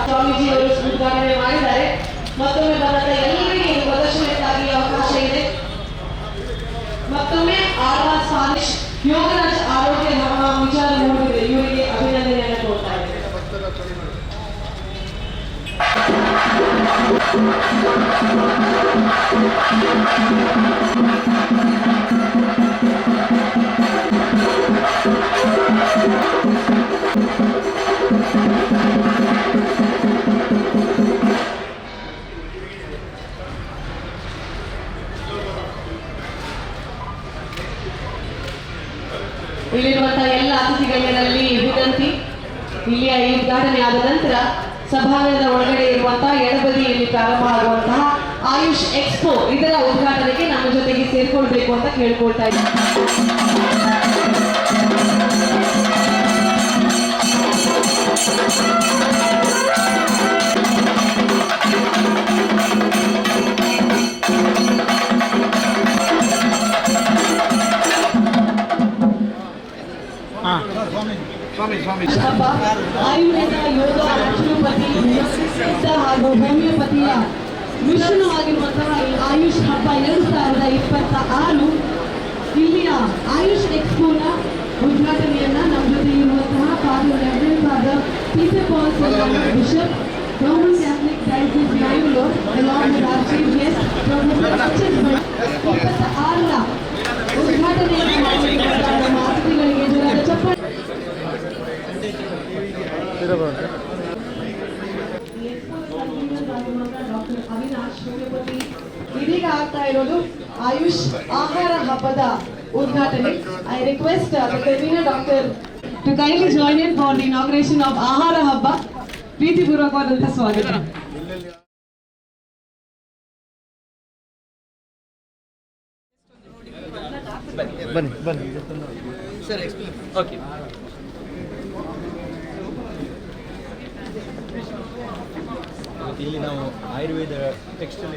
ಸ್ವಾಮೀಜಿ ಅವರು ಉದ್ಘಾಟನೆ ಮಾಡಿದ್ದಾರೆ. ಮತ್ತೊಮ್ಮೆ ಬಂದ ಎಲ್ಲರಿಗೆ ಪ್ರದರ್ಶನಕ್ಕಾಗಿ ಅವಕಾಶ ಇದೆ. ಮತ್ತೊಮ್ಮೆ ಆಳ್ವಾಸ್ ಫಾನಿಶ್ ಯೋಗರಾಜ್ ಆರೋಗ್ಯ ನಮ್ಮ ವಿಚಾರ ನೋಡಿದರೆ ಇವರಿಗೆ ಅಭಿನಂದನೆಯನ್ನು ಕೊಡ್ತಾ ಇದ್ದಾರೆ. ಇಲ್ಲಿರುವಂತಹ ಎಲ್ಲ ಅತಿಥಿಗಳಲ್ಲಿ ವಿನಂತಿ, ಇಲ್ಲಿಯ ಈ ಉದ್ಘಾಟನೆ ಆದ ನಂತರ ಸಭಾಂಗಣದ ಒಳಗಡೆ ಇರುವಂತಹ ಎಡಬದಿಯಲ್ಲಿ ಪ್ರಾರಂಭ ಆಗುವಂತಹ ಆಯುಷ್ ಎಕ್ಸ್ಪೋ ಇದರ ಉದ್ಘಾಟನೆಗೆ ನಮ್ಮ ಜೊತೆಗೆ ಸೇರ್ಕೊಳ್ಬೇಕು ಅಂತ ಕೇಳ್ಕೊಳ್ತಾ ಇದ್ದೀನಿ. ಆಯುರ್ವೇದ, ಯೋಗ, ನ್ಯಾಚುರೋಪತಿ, ಸಿದ್ಧ ಹಾಗೂ ಹೋಮಿಯೋಪತಿಯ ಮಿಶ್ರಣವಾಗಿರುವಂತಹ ಆಯುಷ್ ಹಬ್ಬ 2026 ಇಲ್ಲಿಯ ಆಯುಷ್ ಎಕ್ಸ್ಪೋನ ಉದ್ಘಾಟನೆಯನ್ನ ನಮ್ಮ ಜೊತೆ ಇರುವಂತಹ father Peter Paul bishop Roman Catholic diocese Bangalore along with our chief guest professor Achyut Bhat 26ರ ಉದ್ಘಾಟನೆಯನ್ನು ಮಾಡಿರುವಂತಹ ನಮ್ಮ ಅತಿಥಿಗಳಿಗೆ ಜೋರಾದ ಚಪ್ಪಾಳೆ. ಡಾಕ್ಟರ್ ಅವಿನಾಶ್ ಹೋಮಿಯೋಪತಿ ಇದೀಗ ಆಗ್ತಾ ಇರೋದು ಆಯುಷ್ ಆಹಾರ ಹಬ್ಬದ ಉದ್ಘಾಟನೆ. I request the convener doctor to kindly join in for the inauguration of Ahara Habba. ಪ್ರೀತಿಪೂರ್ವಕವಾದಂತಹ ಸ್ವಾಗತ. ಬನ್ನಿ ಸರ್, ಎಕ್ಸ್ಪ್ಲೇನ್. ಓಕೆ, ಇಲ್ಲಿ ನಾವು ಆಯುರ್ವೇದ ಟೆಕ್ಸ್ಟೈಲ್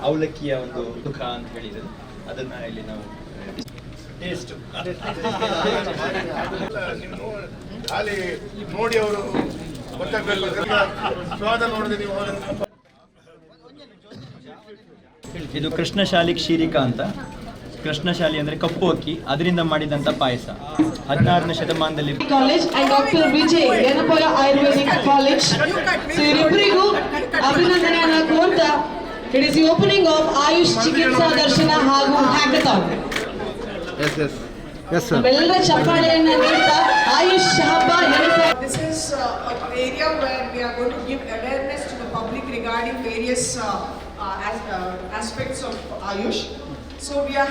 ಅವಲಕ್ಕಿಯ ಒಂದು ದುಃಖ ಅಂತ ಹೇಳಿದ್ರು, ಅದನ್ನ ಇಲ್ಲಿ ನಾವು ಟೇಸ್ಟ್ ಅಲ್ಲಿ ನೋಡಿ ಅವರು ಸ್ವಾದ ನೋಡಿದ್ರೆ ನೀವು. ಇದು ಕೃಷ್ಣಶಾಲಿ ಕ್ಷೀರಿಕಾ ಅಂತ. ಕೃಷ್ಣಶಾಲಿ ಅಂದ್ರೆ ಕಪ್ಪು ಅಕ್ಕಿ, ಅದರಿಂದ ಮಾಡಿದಂತ ಪಾಯಸ 16ನೇ ಶತಮಾನದಲ್ಲಿ. College and doctor Vijay Yanapura Ayurvedic college ಇವರಿಬ್ಬರಿಗೂ ಅಭಿನಂದನೆಯನ್ನ ಕೋರ್ತಾ it is the opening of Ayush ಚಿಕಿತ್ಸಾ ದರ್ಶನ ಹಾಗೂ ಹ್ಯಾಕಥಾನ್. ಎಲ್ಲರ ಚಪ್ಪಾಳೆಯನ್ನ ನೀಡ್ತಾ ಆಯುಷ್ ಹಬ್ಬ. This is an area where we are going to give awareness to the public regarding various aspects of Ayush. So we are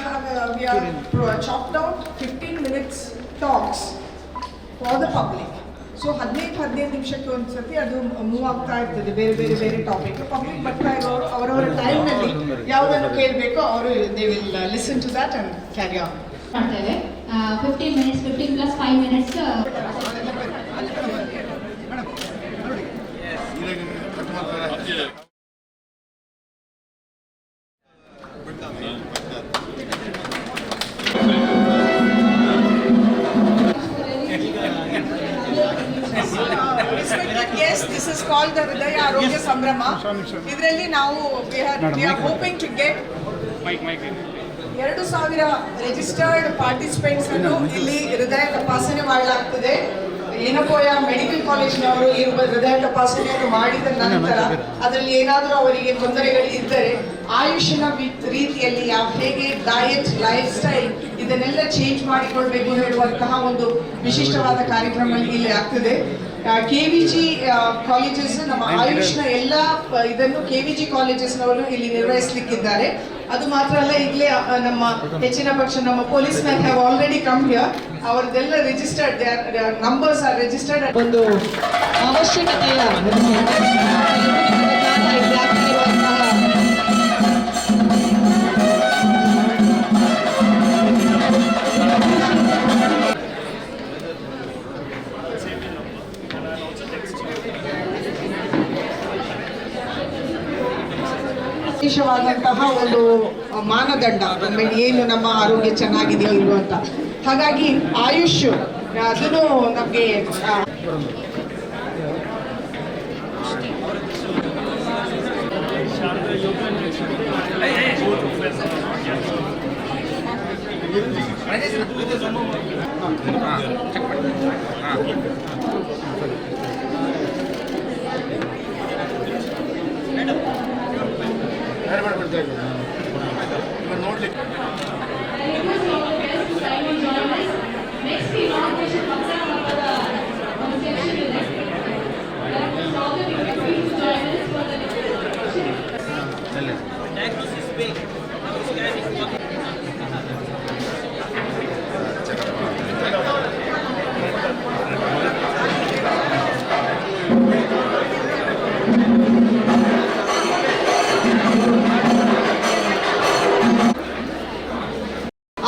chopped out 15 minutes talks for the public. So 15 ನಿಮಿಷಕ್ಕೆ ಒಂದು ಸತಿ ಅದು move ಆಗ್ತಾ ಇರ್ತದೆ, ಬೇರೆ topic. Public ಬರ್ತಾ ಇರೋರು ಅವರವರ ಟೈಮ್ನಲ್ಲಿ ಯಾವುದನ್ನು ಕೇಳಬೇಕೋ ಅವರು they will listen to that and carry on ಮಾಡ್ತೇವೆ. 15 minutes, 15 plus 5 minutes. Yes, this is called the Hridaya Arogya Sambrama. ಇದರಲ್ಲಿ ನಾವು we are hoping to get 2,000 registered participants ಅನ್ನು ಇಲ್ಲಿ ಹೃದಯ ತಪಾಸಣೆ ಮಾಡಲಾಗ್ತದೆ. ಏನಪೋಯ ಮೆಡಿಕಲ್ ಕಾಲೇಜಿನವರು ಈ ಹೃದಯ ತಪಾಸಣೆಯನ್ನು ಮಾಡಿದ ನಂತರ ಅದರಲ್ಲಿ ಏನಾದರೂ ಅವರಿಗೆ ತೊಂದರೆಗಳು ಇದ್ದರೆ ಆಯುಷಿನ ರೀತಿಯಲ್ಲಿ ಹೇಗೆ ಡಯಟ್, ಲೈಫ್ ಸ್ಟೈಲ್ ಇದನ್ನೆಲ್ಲ ಚೇಂಜ್ ಮಾಡಿಕೊಳ್ಬೇಕು ಹೇಳುವಂತಹ ಒಂದು ವಿಶಿಷ್ಟವಾದ ಕಾರ್ಯಕ್ರಮ ಇಲ್ಲಿ ಆಗ್ತದೆ. KVG ಕಾಲೇಜಸ್ ನಮ್ಮ ಆಯುಷ್ನ ಎಲ್ಲ ಇದನ್ನು KVG ಕಾಲೇಜಸ್ನವರು ಇಲ್ಲಿ ನಿರ್ವಹಿಸಲಿಕ್ಕಿದ್ದಾರೆ. ಅದು ಮಾತ್ರ ಅಲ್ಲ, ಈಗಲೇ ನಮ್ಮ ಹೆಚ್ಚಿನ ಪಕ್ಷ ನಮ್ಮ police man have already come here. ಅವರದೆಲ್ಲ ರಿಜಿಸ್ಟರ್ಡ್, ನಂಬರ್ಸ್ ಆರ್ ರಿಜಿಸ್ಟರ್ಡ್. ಒಂದು ಅವಶ್ಯಕತೆಯ ವಿಶೇಷವಾದಂತಹ ಒಂದು ಮಾನದಂಡ ಏನು ನಮ್ಮ ಆರೋಗ್ಯ ಚೆನ್ನಾಗಿದೆಯೋ ಇಲ್ವೋ ಅಂತ. ಹಾಗಾಗಿ ಆಯುಷ್ ಅದನ್ನು ನಮಗೆ ನೋಡ್ಲಿಕ್ಕೆ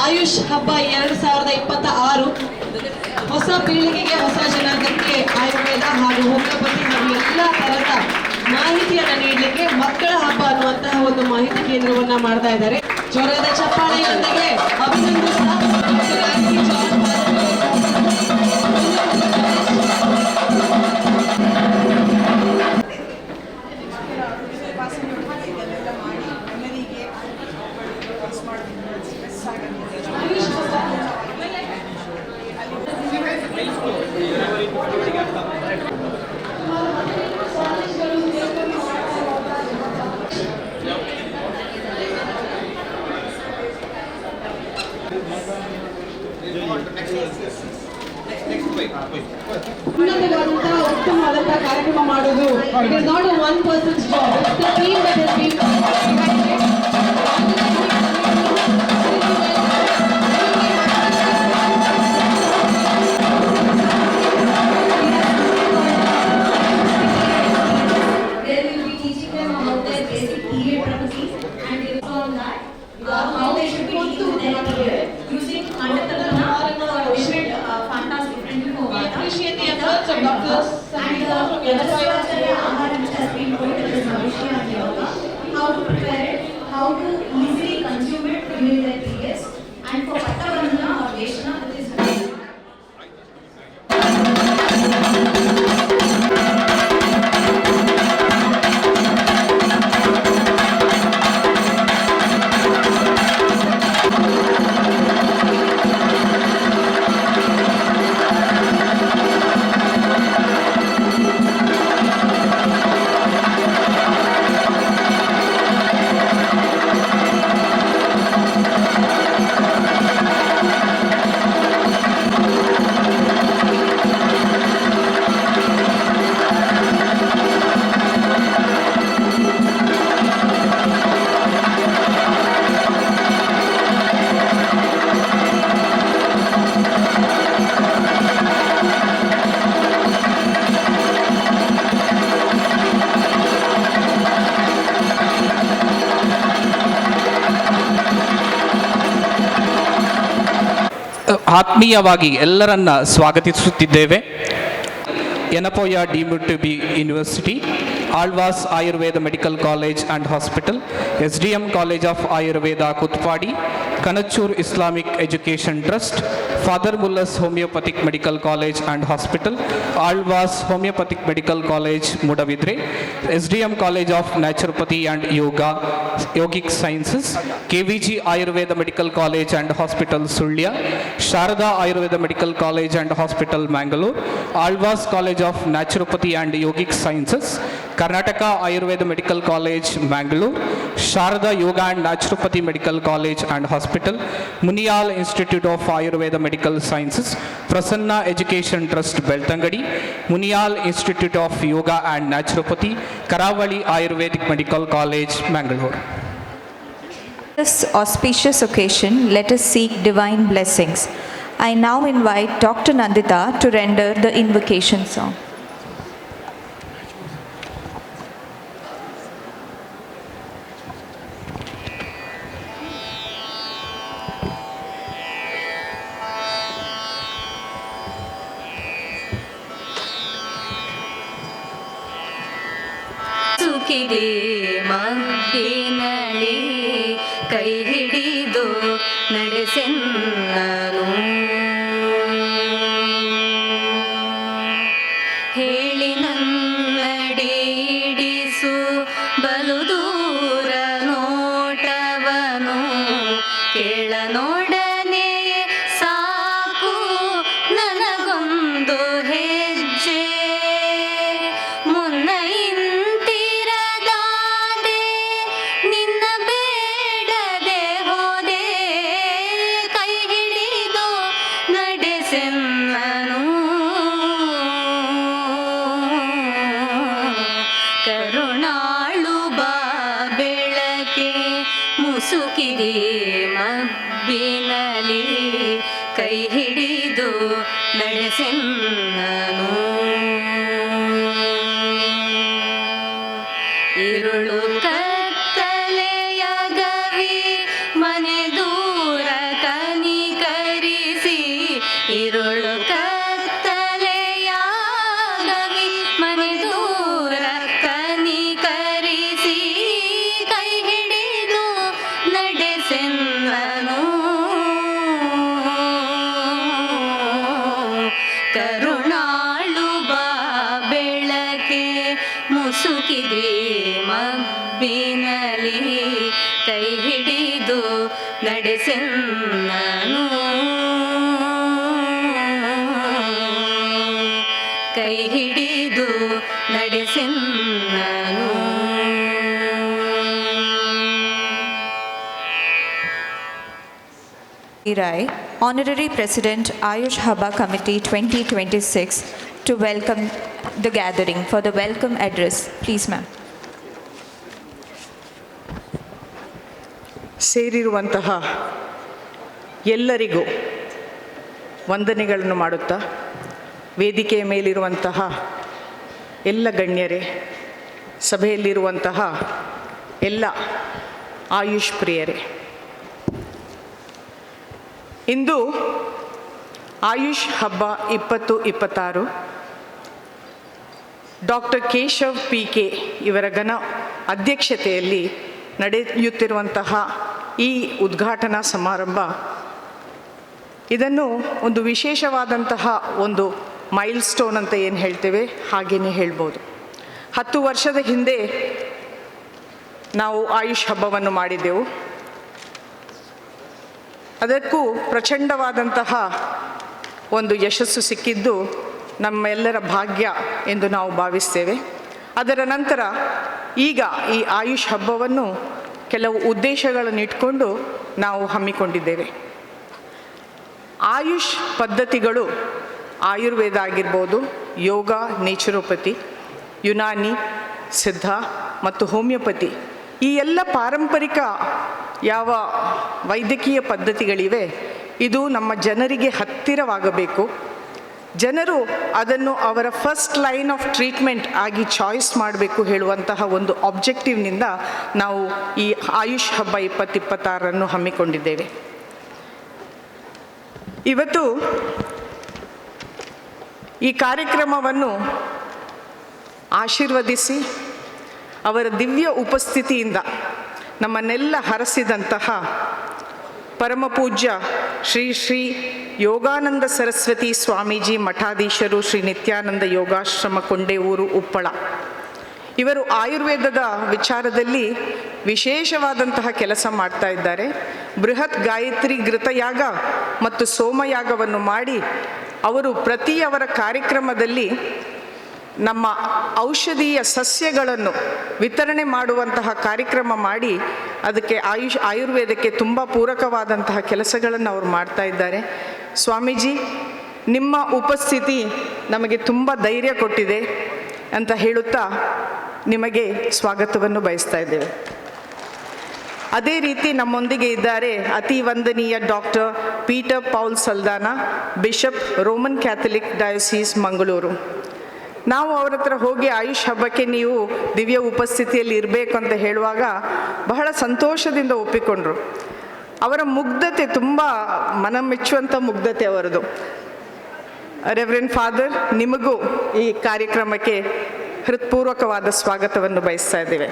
ಆಯುಷ್ ಹಬ್ಬ 2026 ಹೊಸ ಪೀಳಿಗೆಗೆ, ಹೊಸ ಜನಾಂಗಕ್ಕೆ ಆಯುರ್ವೇದ ಹಾಗೂ ಹೋಮಿಯೋಪತಿ ಹಾಗೂ ಎಲ್ಲ ತರದ ಮಾಹಿತಿಯನ್ನ ನೀಡಲಿಕ್ಕೆ ಮಕ್ಕಳ ಹಬ್ಬ ಅನ್ನುವಂತಹ ಒಂದು ಮಾಹಿತಿ ಕೇಂದ್ರವನ್ನ ಮಾಡ್ತಾ ಇದ್ದಾರೆ. ಜೋರಾದ ಚಪ್ಪಾಳೆಯೊಂದಿಗೆ ಅಭಿನಂದಿಸ್ತಾ ಡಾಕ್ಟರ್ ಆಂಟಿ ಜಾನ್ ಉನ್ನತವಾದಂತಹ ಉತ್ತಮವಾದಂತಹ ಕಾರ್ಯಕ್ರಮ ಮಾಡೋದು it is not one persons job, it's the team that has been They will be teaching them about their basic period properties and on that how they should be using their period using Andatalana for different fantas, different We appreciate the efforts of doctors and Yadaswacharya Ahara which has been put in this Bhavishya and Yoga, how to prepare it, how to easily consume it during their periods, and for Patavandana or Veshana that is ಆತ್ಮೀಯವಾಗಿ ಎಲ್ಲರನ್ನ ಸ್ವಾಗತಿಸುತ್ತಿದ್ದೇವೆ. Yenepoya deemed to be university, Alva's Ayurveda medical college and hospital, SDM college of Ayurveda Kuthpady, Kanachur Islamic education trust, father Muller's homoeopathic medical college and hospital, Alva's homoeopathic medical college Moodbidri, SDM college of naturopathy and yogic sciences, KVG Ayurveda medical college and hospital Sullia, Sharada Ayurveda medical college and hospital Mangalore, Alva's college of naturopathy and yogic sciences, Karnataka Ayurveda medical college Mangalore, Sharada yoga and naturopathy medical college and hospital, Muniyal institute of Ayurveda medical sciences, Prasanna education trust Belthangady, Muniyal institute of yoga and naturopathy, Karavali Ayurvedic medical college Mangalore. This auspicious occasion, let us seek divine blessings. I now invite Dr. Nandita to render the invocation song. ಸುಖಿದೆ ಮಬ್ಬಿನಲಿ ಕೈ ಹಿಡಿದು ನಡೆಸೆನ್ನನು. ಹೇಳಿ ನನ್ನಡಿಡಿಸು ಬಲು ದೂರ ನೋಟವನು ಕೇಳನೊಡನೆ ಸಾಕು ನನಗೊಂದು ಹೆಜ್ಜೆ. ಮುನ್ನ ಇಂತಿರದಾದೆ ನಿನ್ನ ಬೇಡದೆ ಹೋದೆ ಕೈ ಹಿಡಿದು ನಡೆಸೆನ್ನನು. ಕರುಣಾಳು ಬಾ ಬೆಳಕೆ ಮುಸುಕಿರಿ ಮಬ್ಬಿನಲಿ ಕೈ ಹಿಡಿದು ನಡೆಸೆನ್ನನು. ഇരുളു കത്തലയകവി മನೆ ದೂರ ಕನಿಕರಿಸಿ. ഇരുളു ಕತ್ತಲೆಯಾಗವಿ ಮನೆ ದೂರ ಕನಿಕರಿಸಿ ಕೈ ಹಿಡಿದು ನಡೆಸೆನ್ನನು. ಕರುಣಾಳು ಬಾ ಬೆಳಕೆ ಮುಸುಕಿದೆ ಮಬ್ಬಿನಲಿ ಕೈ ಹಿಡಿದು ನಡೆಸೆನ್ನನು. ಕೈ ಹಿಡಿದು ನಡೆಸೆನ್ನನು. Rai, Honorary President Ayush Habba Committee 2026, to welcome the gathering for the welcome address. Please, ma'am. ಸೇರಿರುವಂತಹ ಎಲ್ಲರಿಗೂ ವಂದನೆಗಳನ್ನು ಮಾಡುತ್ತಾ, ವೇದಿಕೆಯ ಮೇಲಿರುವಂತಹ ಎಲ್ಲ ಗಣ್ಯರೇ, ಸಭೆಯಲ್ಲಿರುವಂತಹ ಎಲ್ಲ ಆಯುಷ್ ಪ್ರಿಯರೇ, ಇಂದು ಆಯುಷ್ ಹಬ್ಬ 2026 ಡಾಕ್ಟರ್ ಕೇಶವ್ PK ಇವರ ಘನ ಅಧ್ಯಕ್ಷತೆಯಲ್ಲಿ ನಡೆಯುತ್ತಿರುವಂತಹ ಈ ಉದ್ಘಾಟನಾ ಸಮಾರಂಭ, ಇದನ್ನು ಒಂದು ವಿಶೇಷವಾದಂತಹ ಒಂದು ಮೈಲ್ ಸ್ಟೋನ್ ಅಂತ ಏನು ಹೇಳ್ತೇವೆ ಹಾಗೇನೆ ಹೇಳ್ಬೋದು. 10 ವರ್ಷದ ಹಿಂದೆ ನಾವು ಆಯುಷ್ ಹಬ್ಬವನ್ನು ಮಾಡಿದ್ದೆವು. ಅದಕ್ಕೂ ಪ್ರಚಂಡವಾದಂತಹ ಒಂದು ಯಶಸ್ಸು ಸಿಕ್ಕಿದ್ದು ನಮ್ಮೆಲ್ಲರ ಭಾಗ್ಯ ಎಂದು ನಾವು ಭಾವಿಸ್ತೇವೆ. ಅದರ ನಂತರ ಈಗ ಈ ಆಯುಷ್ ಹಬ್ಬವನ್ನು ಕೆಲವು ಉದ್ದೇಶಗಳನ್ನು ಇಟ್ಕೊಂಡು ನಾವು ಹಮ್ಮಿಕೊಂಡಿದ್ದೇವೆ. ಆಯುಷ್ ಪದ್ಧತಿಗಳು ಆಯುರ್ವೇದ ಆಗಿರ್ಬೋದು, ಯೋಗ, ನೇಚುರೋಪತಿ, ಯುನಾನಿ, ಸಿದ್ಧ ಮತ್ತು ಹೋಮಿಯೋಪತಿ, ಈ ಎಲ್ಲ ಪಾರಂಪರಿಕ ಯಾವ ವೈದ್ಯಕೀಯ ಪದ್ಧತಿಗಳಿವೆ, ಇದು ನಮ್ಮ ಜನರಿಗೆ ಹತ್ತಿರವಾಗಬೇಕು. ಜನರು ಅದನ್ನು ಅವರ ಫಸ್ಟ್ ಲೈನ್ ಆಫ್ ಟ್ರೀಟ್ಮೆಂಟ್ ಆಗಿ ಚಾಯ್ಸ್ ಮಾಡಬೇಕು ಹೇಳುವಂತಹ ಒಂದು ಆಬ್ಜೆಕ್ಟಿವ್ನಿಂದ ನಾವು ಈ ಆಯುಷ್ ಹಬ್ಬ 2026 ಹಮ್ಮಿಕೊಂಡಿದ್ದೇವೆ. ಇವತ್ತು ಈ ಕಾರ್ಯಕ್ರಮವನ್ನು ಆಶೀರ್ವದಿಸಿ ಅವರ ದಿವ್ಯ ಉಪಸ್ಥಿತಿಯಿಂದ ನಮ್ಮನ್ನೆಲ್ಲ ಹರಸಿದಂತಹ ಪರಮಪೂಜ್ಯ ಶ್ರೀ ಶ್ರೀ ಯೋಗಾನಂದ ಸರಸ್ವತಿ ಸ್ವಾಮೀಜಿ ಮಠಾಧೀಶರು, ಶ್ರೀ ನಿತ್ಯಾನಂದ ಯೋಗಾಶ್ರಮ ಕೊಂಡೇವೂರು, ಉಪ್ಪಳ, ಇವರು ಆಯುರ್ವೇದದ ವಿಚಾರದಲ್ಲಿ ವಿಶೇಷವಾದಂತಹ ಕೆಲಸ ಮಾಡ್ತಾ ಇದ್ದಾರೆ. ಬೃಹತ್ ಗಾಯತ್ರಿ ಘೃತಯಾಗ ಮತ್ತು ಸೋಮಯಾಗವನ್ನು ಮಾಡಿ ಅವರು ಅವರ ಕಾರ್ಯಕ್ರಮದಲ್ಲಿ ನಮ್ಮ ಔಷಧೀಯ ಸಸ್ಯಗಳನ್ನು ವಿತರಣೆ ಮಾಡುವಂತಹ ಕಾರ್ಯಕ್ರಮ ಮಾಡಿ ಅದಕ್ಕೆ ಆಯುರ್ವೇದಕ್ಕೆ ತುಂಬ ಪೂರಕವಾದಂತಹ ಕೆಲಸಗಳನ್ನು ಅವರು ಮಾಡ್ತಾ ಇದ್ದಾರೆ. ಸ್ವಾಮೀಜಿ, ನಿಮ್ಮ ಉಪಸ್ಥಿತಿ ನಮಗೆ ತುಂಬ ಧೈರ್ಯ ಕೊಟ್ಟಿದೆ ಅಂತ ಹೇಳುತ್ತಾ ನಿಮಗೆ ಸ್ವಾಗತವನ್ನು ಬಯಸ್ತಾ ಇದ್ದೇವೆ. ಅದೇ ರೀತಿ ನಮ್ಮೊಂದಿಗೆ ಇದ್ದಾರೆ ಅತಿ ವಂದನೀಯ doctor Peter Paul ಸಲ್ದಾನ, bishop, Roman Catholic ಡಯೋಸಿಸ್, Mangaluru. ನಾವು ಅವರ ಹತ್ರ ಹೋಗಿ ಆಯುಷ್ ಹಬ್ಬಕ್ಕೆ ನೀವು ದಿವ್ಯ ಉಪಸ್ಥಿತಿಯಲ್ಲಿ ಇರಬೇಕು ಅಂತ ಹೇಳುವಾಗ ಬಹಳ ಸಂತೋಷದಿಂದ ಒಪ್ಪಿಕೊಂಡ್ರು. ಅವರ ಮುಗ್ಧತೆ ತುಂಬ ಮನಮೆಚ್ಚುವಂಥ ಮುಗ್ಧತೆ ಅವರದು. ರೆವರೆಂಡ್ ಫಾದರ್, ನಿಮಗೂ ಈ ಕಾರ್ಯಕ್ರಮಕ್ಕೆ ಹೃತ್ಪೂರ್ವಕವಾದ ಸ್ವಾಗತವನ್ನು ಬಯಸ್ತಾ ಇದ್ದೇವೆ.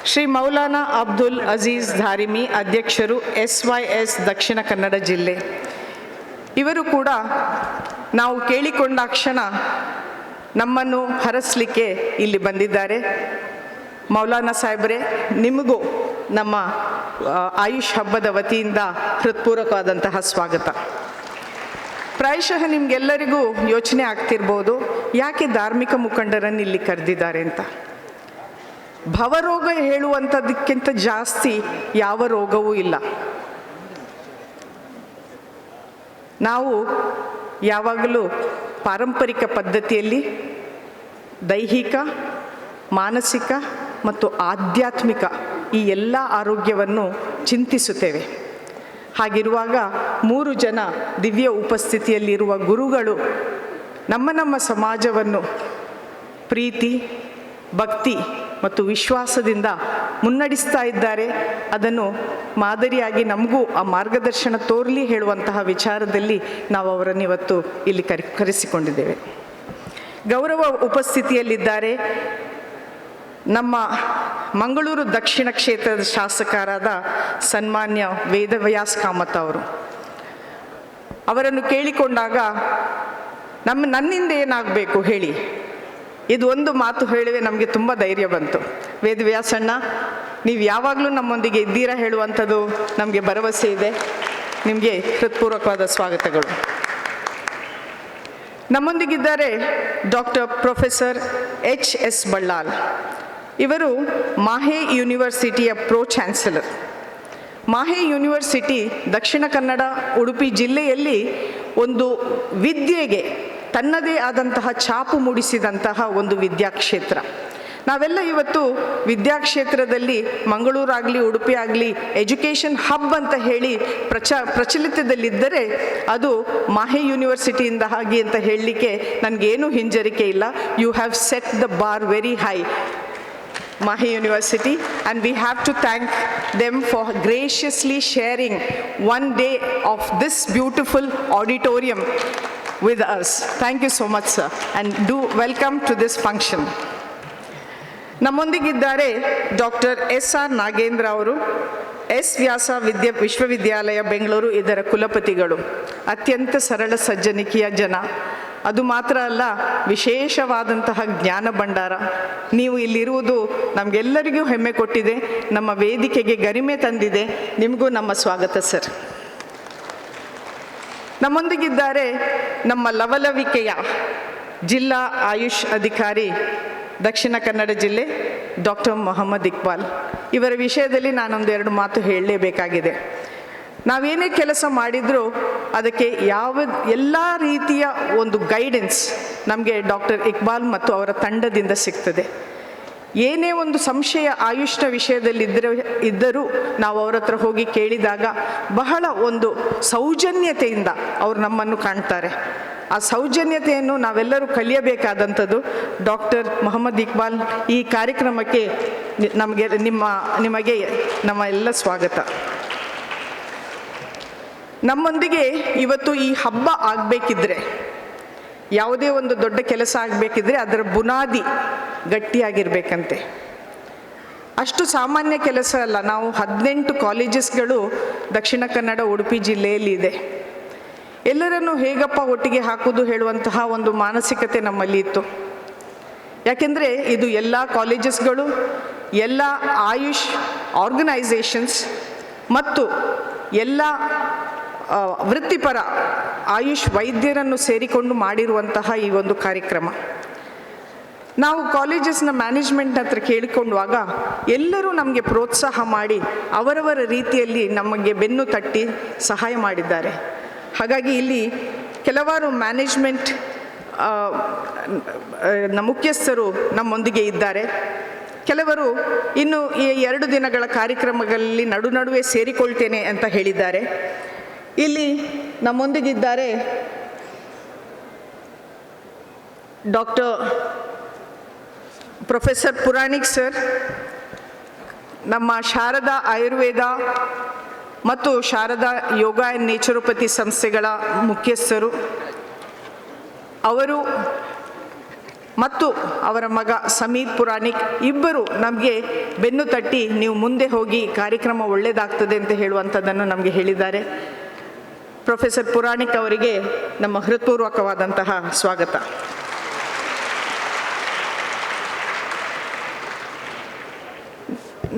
ಶ್ರೀ ಮೌಲಾನಾ ಅಬ್ದುಲ್ ಅಜೀಜ್ ಧಾರಿಮಿ, ಅಧ್ಯಕ್ಷರು SYS ದಕ್ಷಿಣ ಕನ್ನಡ ಜಿಲ್ಲೆ. ಇವರು ಕೂಡ ನಾವು ಕೇಳಿಕೊಂಡಾಕ್ಷಣ ನಮ್ಮನ್ನು ಹರಸಲಿಕ್ಕೆ ಇಲ್ಲಿ ಬಂದಿದ್ದಾರೆ. ಮೌಲಾನಾ ಸಾಹೇಬ್ರೆ, ನಿಮಗೂ ನಮ್ಮ ಆಯುಷ್ ಹಬ್ಬದ ವತಿಯಿಂದ ಹೃತ್ಪೂರ್ವಕವಾದಂತಹ ಸ್ವಾಗತ. ಪ್ರಾಯಶಃ ನಿಮಗೆಲ್ಲರಿಗೂ ಯೋಚನೆ ಆಗ್ತಿರ್ಬೋದು, ಯಾಕೆ ಧಾರ್ಮಿಕ ಮುಖಂಡರನ್ನು ಇಲ್ಲಿ ಕರೆದಿದ್ದಾರೆ ಅಂತ. ಭವರೋಗ ಹೇಳುವಂಥದ್ದಕ್ಕಿಂತ ಜಾಸ್ತಿ ಯಾವ ರೋಗವೂ ಇಲ್ಲ. ನಾವು ಯಾವಾಗಲೂ ಪಾರಂಪರಿಕ ಪದ್ಧತಿಯಲ್ಲಿ ದೈಹಿಕ, ಮಾನಸಿಕ ಮತ್ತು ಆಧ್ಯಾತ್ಮಿಕ ಈ ಎಲ್ಲ ಆರೋಗ್ಯವನ್ನು ಚಿಂತಿಸುತ್ತೇವೆ. ಹಾಗಿರುವಾಗ 3 ಜನ ದಿವ್ಯ ಉಪಸ್ಥಿತಿಯಲ್ಲಿರುವ ಗುರುಗಳು ನಮ್ಮ ಸಮಾಜವನ್ನು ಪ್ರೀತಿ, ಭಕ್ತಿ ಮತ್ತು ವಿಶ್ವಾಸದಿಂದ ಮುನ್ನಡೆಸ್ತಾ ಇದ್ದಾರೆ. ಅದನ್ನು ಮಾದರಿಯಾಗಿ ನಮಗೂ ಆ ಮಾರ್ಗದರ್ಶನ ತೋರಲಿ ಹೇಳುವಂತಹ ವಿಚಾರದಲ್ಲಿ ನಾವು ಅವರನ್ನು ಇವತ್ತು ಇಲ್ಲಿ ಕರೆಸಿಕೊಂಡಿದ್ದೇವೆ. ಗೌರವ ಉಪಸ್ಥಿತಿಯಲ್ಲಿದ್ದಾರೆ ನಮ್ಮ ಮಂಗಳೂರು ದಕ್ಷಿಣ ಕ್ಷೇತ್ರದ ಶಾಸಕರಾದ ಸನ್ಮಾನ್ಯ ವೇದವ್ಯಾಸ್ ಕಾಮತ್ ಅವರು. ಅವರನ್ನು ಕೇಳಿಕೊಂಡಾಗ ನನ್ನಿಂದ ಏನಾಗಬೇಕು ಹೇಳಿ, ಇದು ಒಂದು ಮಾತು ಹೇಳಿವೆ ನಮಗೆ ತುಂಬ ಧೈರ್ಯ ಬಂತು. ವೇದವ್ಯಾಸಣ್ಣ, ನೀವು ಯಾವಾಗಲೂ ನಮ್ಮೊಂದಿಗೆ ಇದ್ದೀರಾ ಹೇಳುವಂಥದ್ದು ನಮಗೆ ಭರವಸೆ ಇದೆ. ನಿಮಗೆ ಹೃತ್ಪೂರ್ವಕವಾದ ಸ್ವಾಗತಗಳು. ನಮ್ಮೊಂದಿಗಿದ್ದಾರೆ ಪ್ರೊಫೆಸರ್ HS ಬಳ್ಳಾಲ್. ಇವರು ಮಾಹೆ ಯೂನಿವರ್ಸಿಟಿಯ ಚಾನ್ಸಲರ್. ಮಾಹೆ ಯೂನಿವರ್ಸಿಟಿ ದಕ್ಷಿಣ ಕನ್ನಡ ಉಡುಪಿ ಜಿಲ್ಲೆಯಲ್ಲಿ ಒಂದು ವಿದ್ಯೆಗೆ ತನ್ನದೇ ಆದಂತಹ ಛಾಪು ಮೂಡಿಸಿದಂತಹ ಒಂದು ವಿದ್ಯಾಕ್ಷೇತ್ರ. ನಾವೆಲ್ಲ ಇವತ್ತು ವಿದ್ಯಾಕ್ಷೇತ್ರದಲ್ಲಿ ಮಂಗಳೂರಾಗಲಿ ಉಡುಪಿ ಆಗಲಿ ಎಜುಕೇಷನ್ ಹಬ್ ಅಂತ ಹೇಳಿ ಪ್ರಚಲಿತದಲ್ಲಿದ್ದರೆ ಅದು ಮಾಹೆ ಯೂನಿವರ್ಸಿಟಿಯಿಂದ ಹಾಗೆ ಅಂತ ಹೇಳಲಿಕ್ಕೆ ನನಗೇನು ಹಿಂಜರಿಕೆ ಇಲ್ಲ. You have set the bar very high, Mahe University, and we have to thank them for graciously sharing one day of this beautiful auditorium with us. Thank you so much, sir, and do welcome to this function. ನಮ್ಮೊಂದಿಗಿದ್ದಾರೆ SR Nagendra ಅವರು, ವ್ಯಾಸ ವಿಶ್ವವಿದ್ಯಾಲಯ ಬೆಂಗಳೂರು ಇದರ ಕುಲಪತಿಗಳು. ಅತ್ಯಂತ ಸರಳ ಸಜ್ಜನಿಕೆಯ ಜನ. ಅದು ಮಾತ್ರ ಅಲ್ಲ, ವಿಶೇಷವಾದಂತಹ ಜ್ಞಾನ ಭಂಡಾರ. ನೀವು ಇಲ್ಲಿರುವುದು ನಮಗೆಲ್ಲರಿಗೂ ಹೆಮ್ಮೆ ಕೊಟ್ಟಿದೆ, ನಮ್ಮ ವೇದಿಕೆಗೆ ಗರಿಮೆ ತಂದಿದೆ. ನಿಮಗೂ ನಮ್ಮ ಸ್ವಾಗತ ಸರ್. ನಮ್ಮೊಂದಿಗಿದ್ದಾರೆ ನಮ್ಮ ಲವಲವಿಕೆಯ ಜಿಲ್ಲಾ ಆಯುಷ್ ಅಧಿಕಾರಿ ದಕ್ಷಿಣ ಕನ್ನಡ ಜಿಲ್ಲೆ ಮೊಹಮ್ಮದ್ ಇಕ್ಬಾಲ್. ಇವರ ವಿಷಯದಲ್ಲಿ ನಾನೊಂದು 2 ಮಾತು ಹೇಳಲೇಬೇಕಾಗಿದೆ. ನಾವೇನೇ ಕೆಲಸ ಮಾಡಿದರೂ ಅದಕ್ಕೆ ಎಲ್ಲ ರೀತಿಯ ಒಂದು ಗೈಡೆನ್ಸ್ ನಮಗೆ ಇಕ್ಬಾಲ್ ಮತ್ತು ಅವರ ತಂಡದಿಂದ ಸಿಗ್ತದೆ. ಏನೇ ಒಂದು ಸಂಶಯ ಆಯುಷ್ನ ವಿಷಯದಲ್ಲಿ ಇದ್ದರೂ ನಾವು ಅವ್ರ ಹತ್ರ ಹೋಗಿ ಕೇಳಿದಾಗ ಬಹಳ ಒಂದು ಸೌಜನ್ಯತೆಯಿಂದ ಅವರು ನಮ್ಮನ್ನು ಕಾಣ್ತಾರೆ. ಆ ಸೌಜನ್ಯತೆಯನ್ನು ನಾವೆಲ್ಲರೂ ಕಲಿಯಬೇಕಾದಂಥದ್ದು. ಮೊಹಮ್ಮದ್ ಇಕ್ಬಾಲ್, ಈ ಕಾರ್ಯಕ್ರಮಕ್ಕೆ ನಿಮಗೆ ನಮ್ಮ ಎಲ್ಲ ಸ್ವಾಗತ. ನಮ್ಮೊಂದಿಗೆ ಇವತ್ತು ಈ ಹಬ್ಬ ಆಗಬೇಕಿದ್ರೆ, ಯಾವುದೇ ಒಂದು ದೊಡ್ಡ ಕೆಲಸ ಆಗಬೇಕಿದ್ರೆ ಅದರ ಬುನಾದಿ ಗಟ್ಟಿಯಾಗಿರ್ಬೇಕಂತೆ. ಅಷ್ಟು ಸಾಮಾನ್ಯ ಕೆಲಸ ಅಲ್ಲ. ನಾವು 18 ಕಾಲೇಜಸ್ಗಳು ದಕ್ಷಿಣ ಕನ್ನಡ ಉಡುಪಿ ಜಿಲ್ಲೆಯಲ್ಲಿ ಇದೆ. ಎಲ್ಲರನ್ನು ಹೇಗಪ್ಪ ಒಟ್ಟಿಗೆ ಹಾಕೋದು ಹೇಳುವಂತಹ ಒಂದು ಮಾನಸಿಕತೆ ನಮ್ಮಲ್ಲಿ ಇತ್ತು. ಯಾಕೆಂದರೆ ಇದು ಎಲ್ಲ ಕಾಲೇಜಸ್ಗಳು, ಎಲ್ಲ ಆಯುಷ್ ಆರ್ಗನೈಸೇಷನ್ಸ್ ಮತ್ತು ಎಲ್ಲ ವೃತ್ತಿಪರ ಆಯುಷ್ ವೈದ್ಯರನ್ನು ಸೇರಿಕೊಂಡು ಮಾಡಿರುವಂತಹ ಈ ಒಂದು ಕಾರ್ಯಕ್ರಮ. ನಾವು ಕಾಲೇಜಸ್ನ ಮ್ಯಾನೇಜ್ಮೆಂಟ್ ಹತ್ರ ಕೇಳಿಕೊಂಡಾಗ ಎಲ್ಲರೂ ನಮಗೆ ಪ್ರೋತ್ಸಾಹ ಮಾಡಿ ಅವರವರ ರೀತಿಯಲ್ಲಿ ನಮಗೆ ಬೆನ್ನು ತಟ್ಟಿ ಸಹಾಯ ಮಾಡಿದ್ದಾರೆ. ಹಾಗಾಗಿ ಇಲ್ಲಿ ಕೆಲವಾರು ಮ್ಯಾನೇಜ್ಮೆಂಟ್ ಮುಖ್ಯಸ್ಥರು ನಮ್ಮೊಂದಿಗೆ ಇದ್ದಾರೆ. ಕೆಲವರು ಇನ್ನು ಈ 2 ದಿನಗಳ ಕಾರ್ಯಕ್ರಮಗಳಲ್ಲಿ ನಡುವೆ ಸೇರಿಕೊಳ್ತೇನೆ ಅಂತ ಹೇಳಿದ್ದಾರೆ. ಇಲ್ಲಿ ನಮ್ಮೊಂದಿಗಿದ್ದಾರೆ ಪ್ರೊಫೆಸರ್ ಪುರಾಣಿಕ್ ಸರ್, ನಮ್ಮ ಶಾರದಾ ಆಯುರ್ವೇದ ಮತ್ತು ಶಾರದಾ ಯೋಗ ಆ್ಯಂಡ್ ನೇಚುರೋಪತಿ ಸಂಸ್ಥೆಗಳ ಮುಖ್ಯಸ್ಥರು. ಅವರು ಮತ್ತು ಅವರ ಮಗ ಸಮೀರ್ ಪುರಾಣಿಕ್ ಇಬ್ಬರು ನಮಗೆ ಬೆನ್ನು ತಟ್ಟಿ ನೀವು ಮುಂದೆ ಹೋಗಿ ಕಾರ್ಯಕ್ರಮ ಒಳ್ಳೆಯದಾಗ್ತದೆ ಅಂತ ಹೇಳುವಂಥದ್ದನ್ನು ನಮಗೆ ಹೇಳಿದ್ದಾರೆ. ಪ್ರೊಫೆಸರ್ ಪುರಾಣಿಕ್ ಅವರಿಗೆ ನಮ್ಮ ಹೃತ್ಪೂರ್ವಕವಾದಂತಹ ಸ್ವಾಗತ.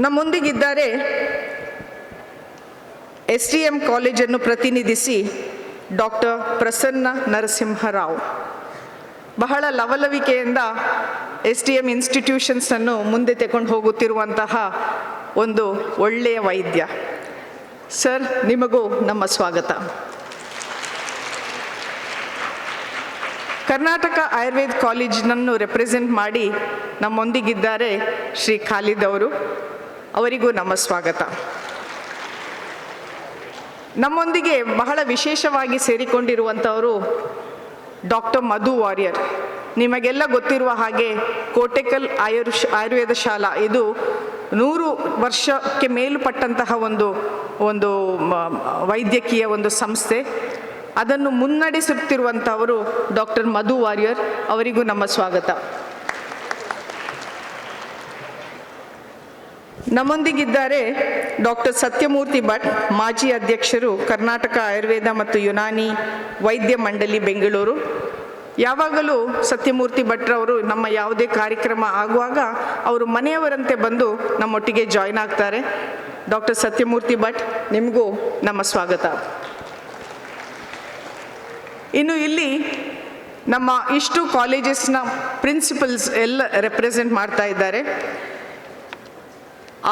ನಮ್ಮೊಂದಿಗಿದ್ದಾರೆ SDM ಕಾಲೇಜನ್ನು ಪ್ರತಿನಿಧಿಸಿ ಡಾಕ್ಟರ್ ಪ್ರಸನ್ನ ನರಸಿಂಹರಾವ್. ಬಹಳ ಲವಲವಿಕೆಯಿಂದ SDM ಇನ್ಸ್ಟಿಟ್ಯೂಷನ್ಸನ್ನು ಮುಂದೆ ತೆಗೆದುಕೊಂಡು ಹೋಗುತ್ತಿರುವಂತಹ ಒಂದು ಒಳ್ಳೆಯ ವೈದ್ಯ. ಸರ್, ನಿಮಗೂ ನಮ್ಮ ಸ್ವಾಗತ. ಕರ್ನಾಟಕ ಆಯುರ್ವೇದ ಕಾಲೇಜಿನನ್ನು ರೆಪ್ರೆಸೆಂಟ್ ಮಾಡಿ ನಮ್ಮೊಂದಿಗಿದ್ದಾರೆ ಶ್ರೀ ಖಾಲಿದ್ ಅವರು. ಅವರಿಗೂ ನಮ್ಮ ಸ್ವಾಗತ. ನಮ್ಮೊಂದಿಗೆ ಬಹಳ ವಿಶೇಷವಾಗಿ ಸೇರಿಕೊಂಡಿರುವಂಥವರು ಡಾಕ್ಟರ್ ಮಧು ವಾರಿಯರ್. ನಿಮಗೆಲ್ಲ ಗೊತ್ತಿರುವ ಹಾಗೆ ಕೋಟೆಕಲ್ ಆಯುರ್ವೇದ ಶಾಲಾ ಇದು 100 ವರ್ಷಕ್ಕೆ ಮೇಲ್ಪಟ್ಟಂತಹ ಒಂದು ವೈದ್ಯಕೀಯ ಒಂದು ಸಂಸ್ಥೆ. ಅದನ್ನು ಮುನ್ನಡೆಸುತ್ತಿರುವಂಥವರು ಡಾಕ್ಟರ್ ಮಧು ವಾರಿಯರ್. ಅವರಿಗೂ ನಮ್ಮ ಸ್ವಾಗತ. ನಮ್ಮೊಂದಿಗಿದ್ದಾರೆ ಡಾಕ್ಟರ್ ಸತ್ಯಮೂರ್ತಿ ಭಟ್, ಮಾಜಿ ಅಧ್ಯಕ್ಷರು, ಕರ್ನಾಟಕ ಆಯುರ್ವೇದ ಮತ್ತು ಯುನಾನಿ ವೈದ್ಯ ಮಂಡಳಿ, ಬೆಂಗಳೂರು. ಯಾವಾಗಲೂ ಸತ್ಯಮೂರ್ತಿ ಭಟ್ರವರು ನಮ್ಮ ಯಾವುದೇ ಕಾರ್ಯಕ್ರಮ ಆಗುವಾಗ ಅವರು ಮನೆಯವರಂತೆ ಬಂದು ನಮ್ಮೊಟ್ಟಿಗೆ ಜಾಯ್ನ್ ಆಗ್ತಾರೆ. ಡಾಕ್ಟರ್ ಸತ್ಯಮೂರ್ತಿ ಭಟ್, ನಿಮಗೂ ನಮ್ಮ ಸ್ವಾಗತ. ಇನ್ನು ಇಲ್ಲಿ ನಮ್ಮ ಇಷ್ಟು ಕಾಲೇಜಸ್ನ ಪ್ರಿನ್ಸಿಪಲ್ಸ್ ಎಲ್ಲ ರೆಪ್ರೆಸೆಂಟ್ ಮಾಡ್ತಾ ಇದ್ದಾರೆ.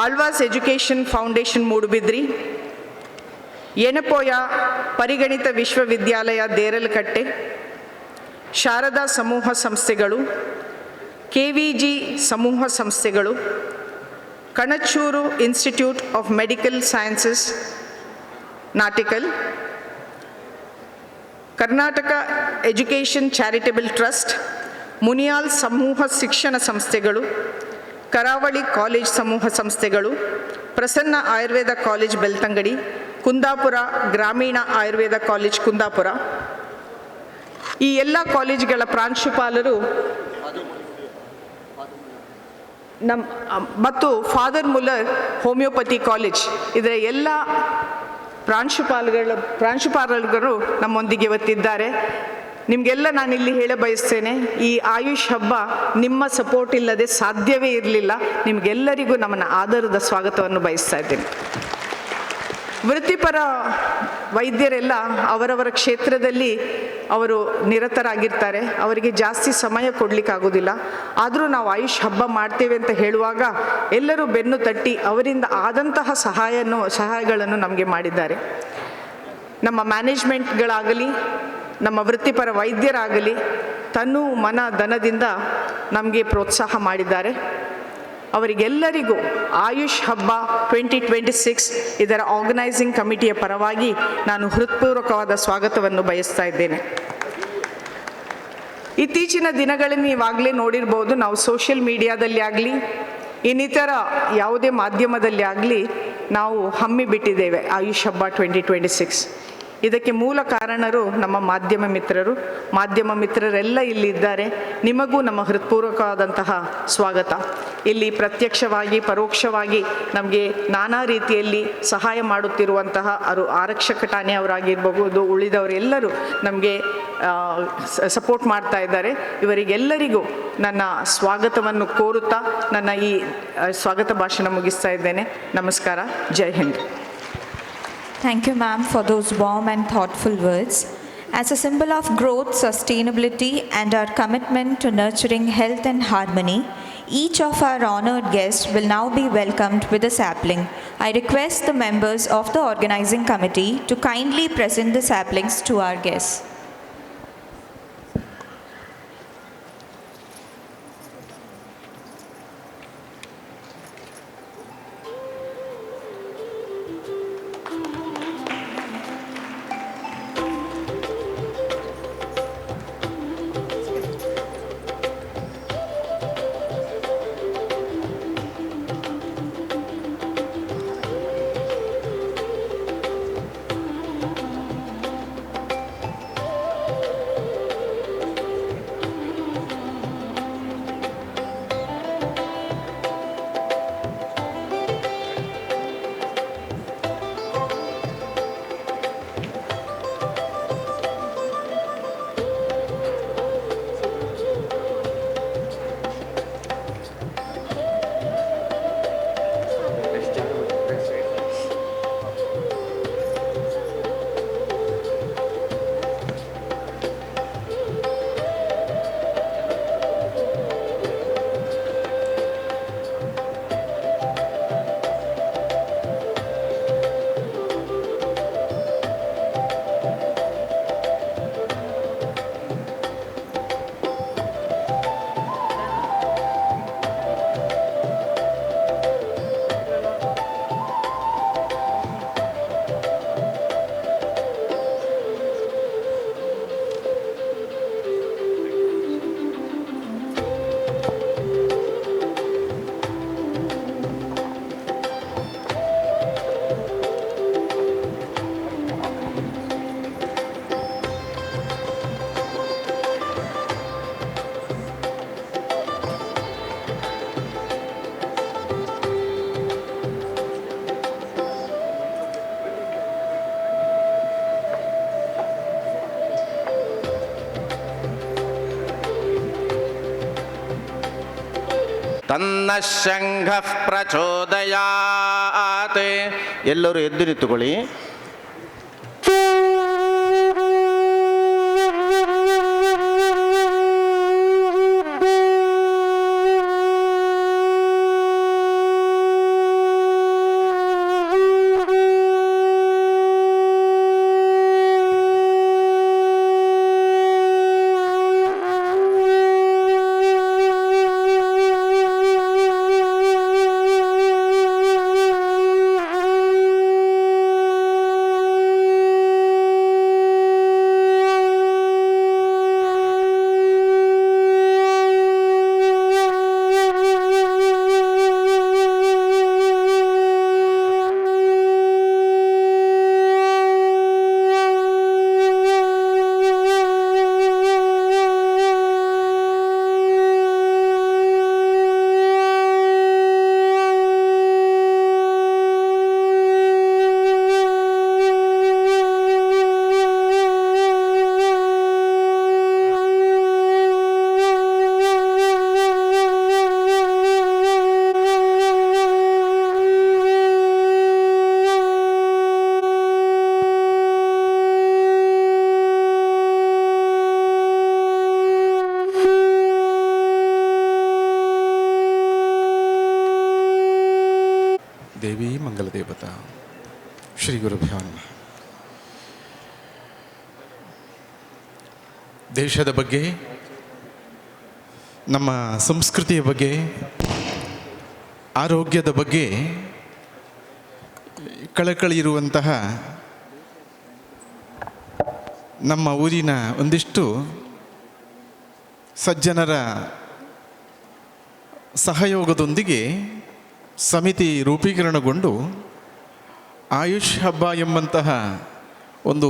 ಆಳ್ವಾಸ್ ಎಜುಕೇಷನ್ ಫೌಂಡೇಶನ್ ಮೂಡುಬಿದ್ರಿ, ಯೆನಪೋಯ ಪರಿಗಣಿತ ವಿಶ್ವವಿದ್ಯಾಲಯ ದೇರಲಕಟ್ಟೆ, ಶಾರದಾ ಸಮೂಹ ಸಂಸ್ಥೆಗಳು, KVG ಸಮೂಹ ಸಂಸ್ಥೆಗಳು, Kanachur institute of medical sciences nautical, Karnataka education charitable trust, Muniyal ಸಮೂಹ ಶಿಕ್ಷಣ ಸಂಸ್ಥೆಗಳು, ಕರಾವಳಿ ಕಾಲೇಜ್ ಸಮೂಹ ಸಂಸ್ಥೆಗಳು, ಪ್ರಸನ್ನ ಆಯುರ್ವೇದ ಕಾಲೇಜ್ ಬೆಳ್ತಂಗಡಿ, ಕುಂದಾಪುರ ಗ್ರಾಮೀಣ ಆಯುರ್ವೇದ ಕಾಲೇಜ್ ಕುಂದಾಪುರ. ಈ ಎಲ್ಲ ಕಾಲೇಜುಗಳ ಪ್ರಾಂಶುಪಾಲರು ಮತ್ತು ಫಾದರ್ ಮುಲ್ಲರ್ ಹೋಮಿಯೋಪತಿ ಕಾಲೇಜ್, ಇದರ ಎಲ್ಲ ಪ್ರಾಂಶುಪಾಲರು ನಮ್ಮೊಂದಿಗೆ ಇವತ್ತಿದ್ದಾರೆ. ನಿಮಗೆಲ್ಲ ನಾನಿಲ್ಲಿ ಹೇಳ ಬಯಸ್ತೇನೆ, ಈ ಆಯುಷ್ ಹಬ್ಬ ನಿಮ್ಮ ಸಪೋರ್ಟ್ ಇಲ್ಲದೆ ಸಾಧ್ಯವೇ ಇರಲಿಲ್ಲ. ನಿಮಗೆಲ್ಲರಿಗೂ ನಮ್ಮನ್ನು ಆಧಾರದ ಸ್ವಾಗತವನ್ನು ಬಯಸ್ತಾ ಇದ್ದೇನೆ. ವೃತ್ತಿಪರ ವೈದ್ಯರೆಲ್ಲ ಅವರವರ ಕ್ಷೇತ್ರದಲ್ಲಿ ಅವರು ನಿರತರಾಗಿರ್ತಾರೆ, ಅವರಿಗೆ ಜಾಸ್ತಿ ಸಮಯ ಕೊಡಲಿಕ್ಕಾಗೋದಿಲ್ಲ. ಆದರೂ ನಾವು ಆಯುಷ್ ಹಬ್ಬ ಮಾಡ್ತೇವೆ ಅಂತ ಹೇಳುವಾಗ ಎಲ್ಲರೂ ಬೆನ್ನು ತಟ್ಟಿ ಅವರಿಂದ ಆದಂತಹ ಸಹಾಯಗಳನ್ನು ನಮಗೆ ಮಾಡಿದ್ದಾರೆ. ನಮ್ಮ ಮ್ಯಾನೇಜ್ಮೆಂಟ್ಗಳಾಗಲಿ, ನಮ್ಮ ವೃತ್ತಿಪರ ವೈದ್ಯರಾಗಲಿ ತನು ಮನ ಧನದಿಂದ ನಮಗೆ ಪ್ರೋತ್ಸಾಹ ಮಾಡಿದ್ದಾರೆ. ಅವರಿಗೆಲ್ಲರಿಗೂ ಆಯುಷ್ ಹಬ್ಬ 2026 ಇದರ ಆರ್ಗನೈಸಿಂಗ್ ಕಮಿಟಿಯ ಪರವಾಗಿ ನಾನು ಹೃತ್ಪೂರ್ವಕವಾದ ಸ್ವಾಗತವನ್ನು ಬಯಸ್ತಾ ಇದ್ದೇನೆ. ಇತ್ತೀಚಿನ ದಿನಗಳಲ್ಲಿ ನೀವಾಗಲೇ ನೋಡಿರ್ಬೋದು, ನಾವು ಸೋಷಿಯಲ್ ಮೀಡಿಯಾದಲ್ಲಿ ಆಗಲಿ ಇನ್ನಿತರ ಯಾವುದೇ ಮಾಧ್ಯಮದಲ್ಲಿ ಆಗಲಿ ನಾವು ಹಮ್ಮಿಬಿಟ್ಟಿದ್ದೇವೆ ಆಯುಷ್ ಹಬ್ಬ 2026. ಇದಕ್ಕೆ ಮೂಲ ಕಾರಣರು ನಮ್ಮ ಮಾಧ್ಯಮ ಮಿತ್ರರೆಲ್ಲ ಇಲ್ಲಿದ್ದಾರೆ. ನಿಮಗೂ ನಮ್ಮ ಹೃತ್ಪೂರ್ವಕವಾದಂತಹ ಸ್ವಾಗತ. ಇಲ್ಲಿ ಪ್ರತ್ಯಕ್ಷವಾಗಿ ಪರೋಕ್ಷವಾಗಿ ನಮಗೆ ನಾನಾ ರೀತಿಯಲ್ಲಿ ಸಹಾಯ ಮಾಡುತ್ತಿರುವಂತಹ ಆರಕ್ಷಕ ಠಾಣೆಯವರಾಗಿರ್ಬಹುದು, ಉಳಿದವರೆಲ್ಲರೂ ನಮಗೆ ಸಪೋರ್ಟ್ ಮಾಡ್ತಾ ಇದ್ದಾರೆ. ಇವರಿಗೆಲ್ಲರಿಗೂ ನನ್ನ ಸ್ವಾಗತವನ್ನು ಕೋರುತ್ತಾ ನನ್ನ ಈ ಸ್ವಾಗತ ಭಾಷಣ ಮುಗಿಸ್ತಾ ಇದ್ದೇನೆ. ನಮಸ್ಕಾರ. ಜೈ Hind. Thank you, ma'am, for those warm and thoughtful words. As a symbol of growth, sustainability, and our commitment to nurturing health and harmony, each of our honored guests will now be welcomed with a sapling. I request the members of the organizing committee to kindly present the saplings to our guests. ತನ್ನ ಶಂಖ ಪ್ರಚೋದಯಾತ್. ಎಲ್ಲರೂ ಎದ್ದು ನಿಂತುಕೊಳ್ಳಿ. ದೇವಿ ಮಂಗಲದೇವತಾ ಶ್ರೀ ಗುರುಭ್ಯೋ ನಮಃ. ದೇಶದ ಬಗ್ಗೆ, ನಮ್ಮ ಸಂಸ್ಕೃತಿಯ ಬಗ್ಗೆ, ಆರೋಗ್ಯದ ಬಗ್ಗೆ ಕಳಕಳಿ ಇರುವಂತಹ ನಮ್ಮ ಊರಿನ ಒಂದಿಷ್ಟು ಸಜ್ಜನರ ಸಹಯೋಗದೊಂದಿಗೆ ಸಮಿತಿ ರೂಪೀಕರಣಗೊಂಡು ಆಯುಷ್ ಹಬ್ಬ ಎಂಬಂತಹ ಒಂದು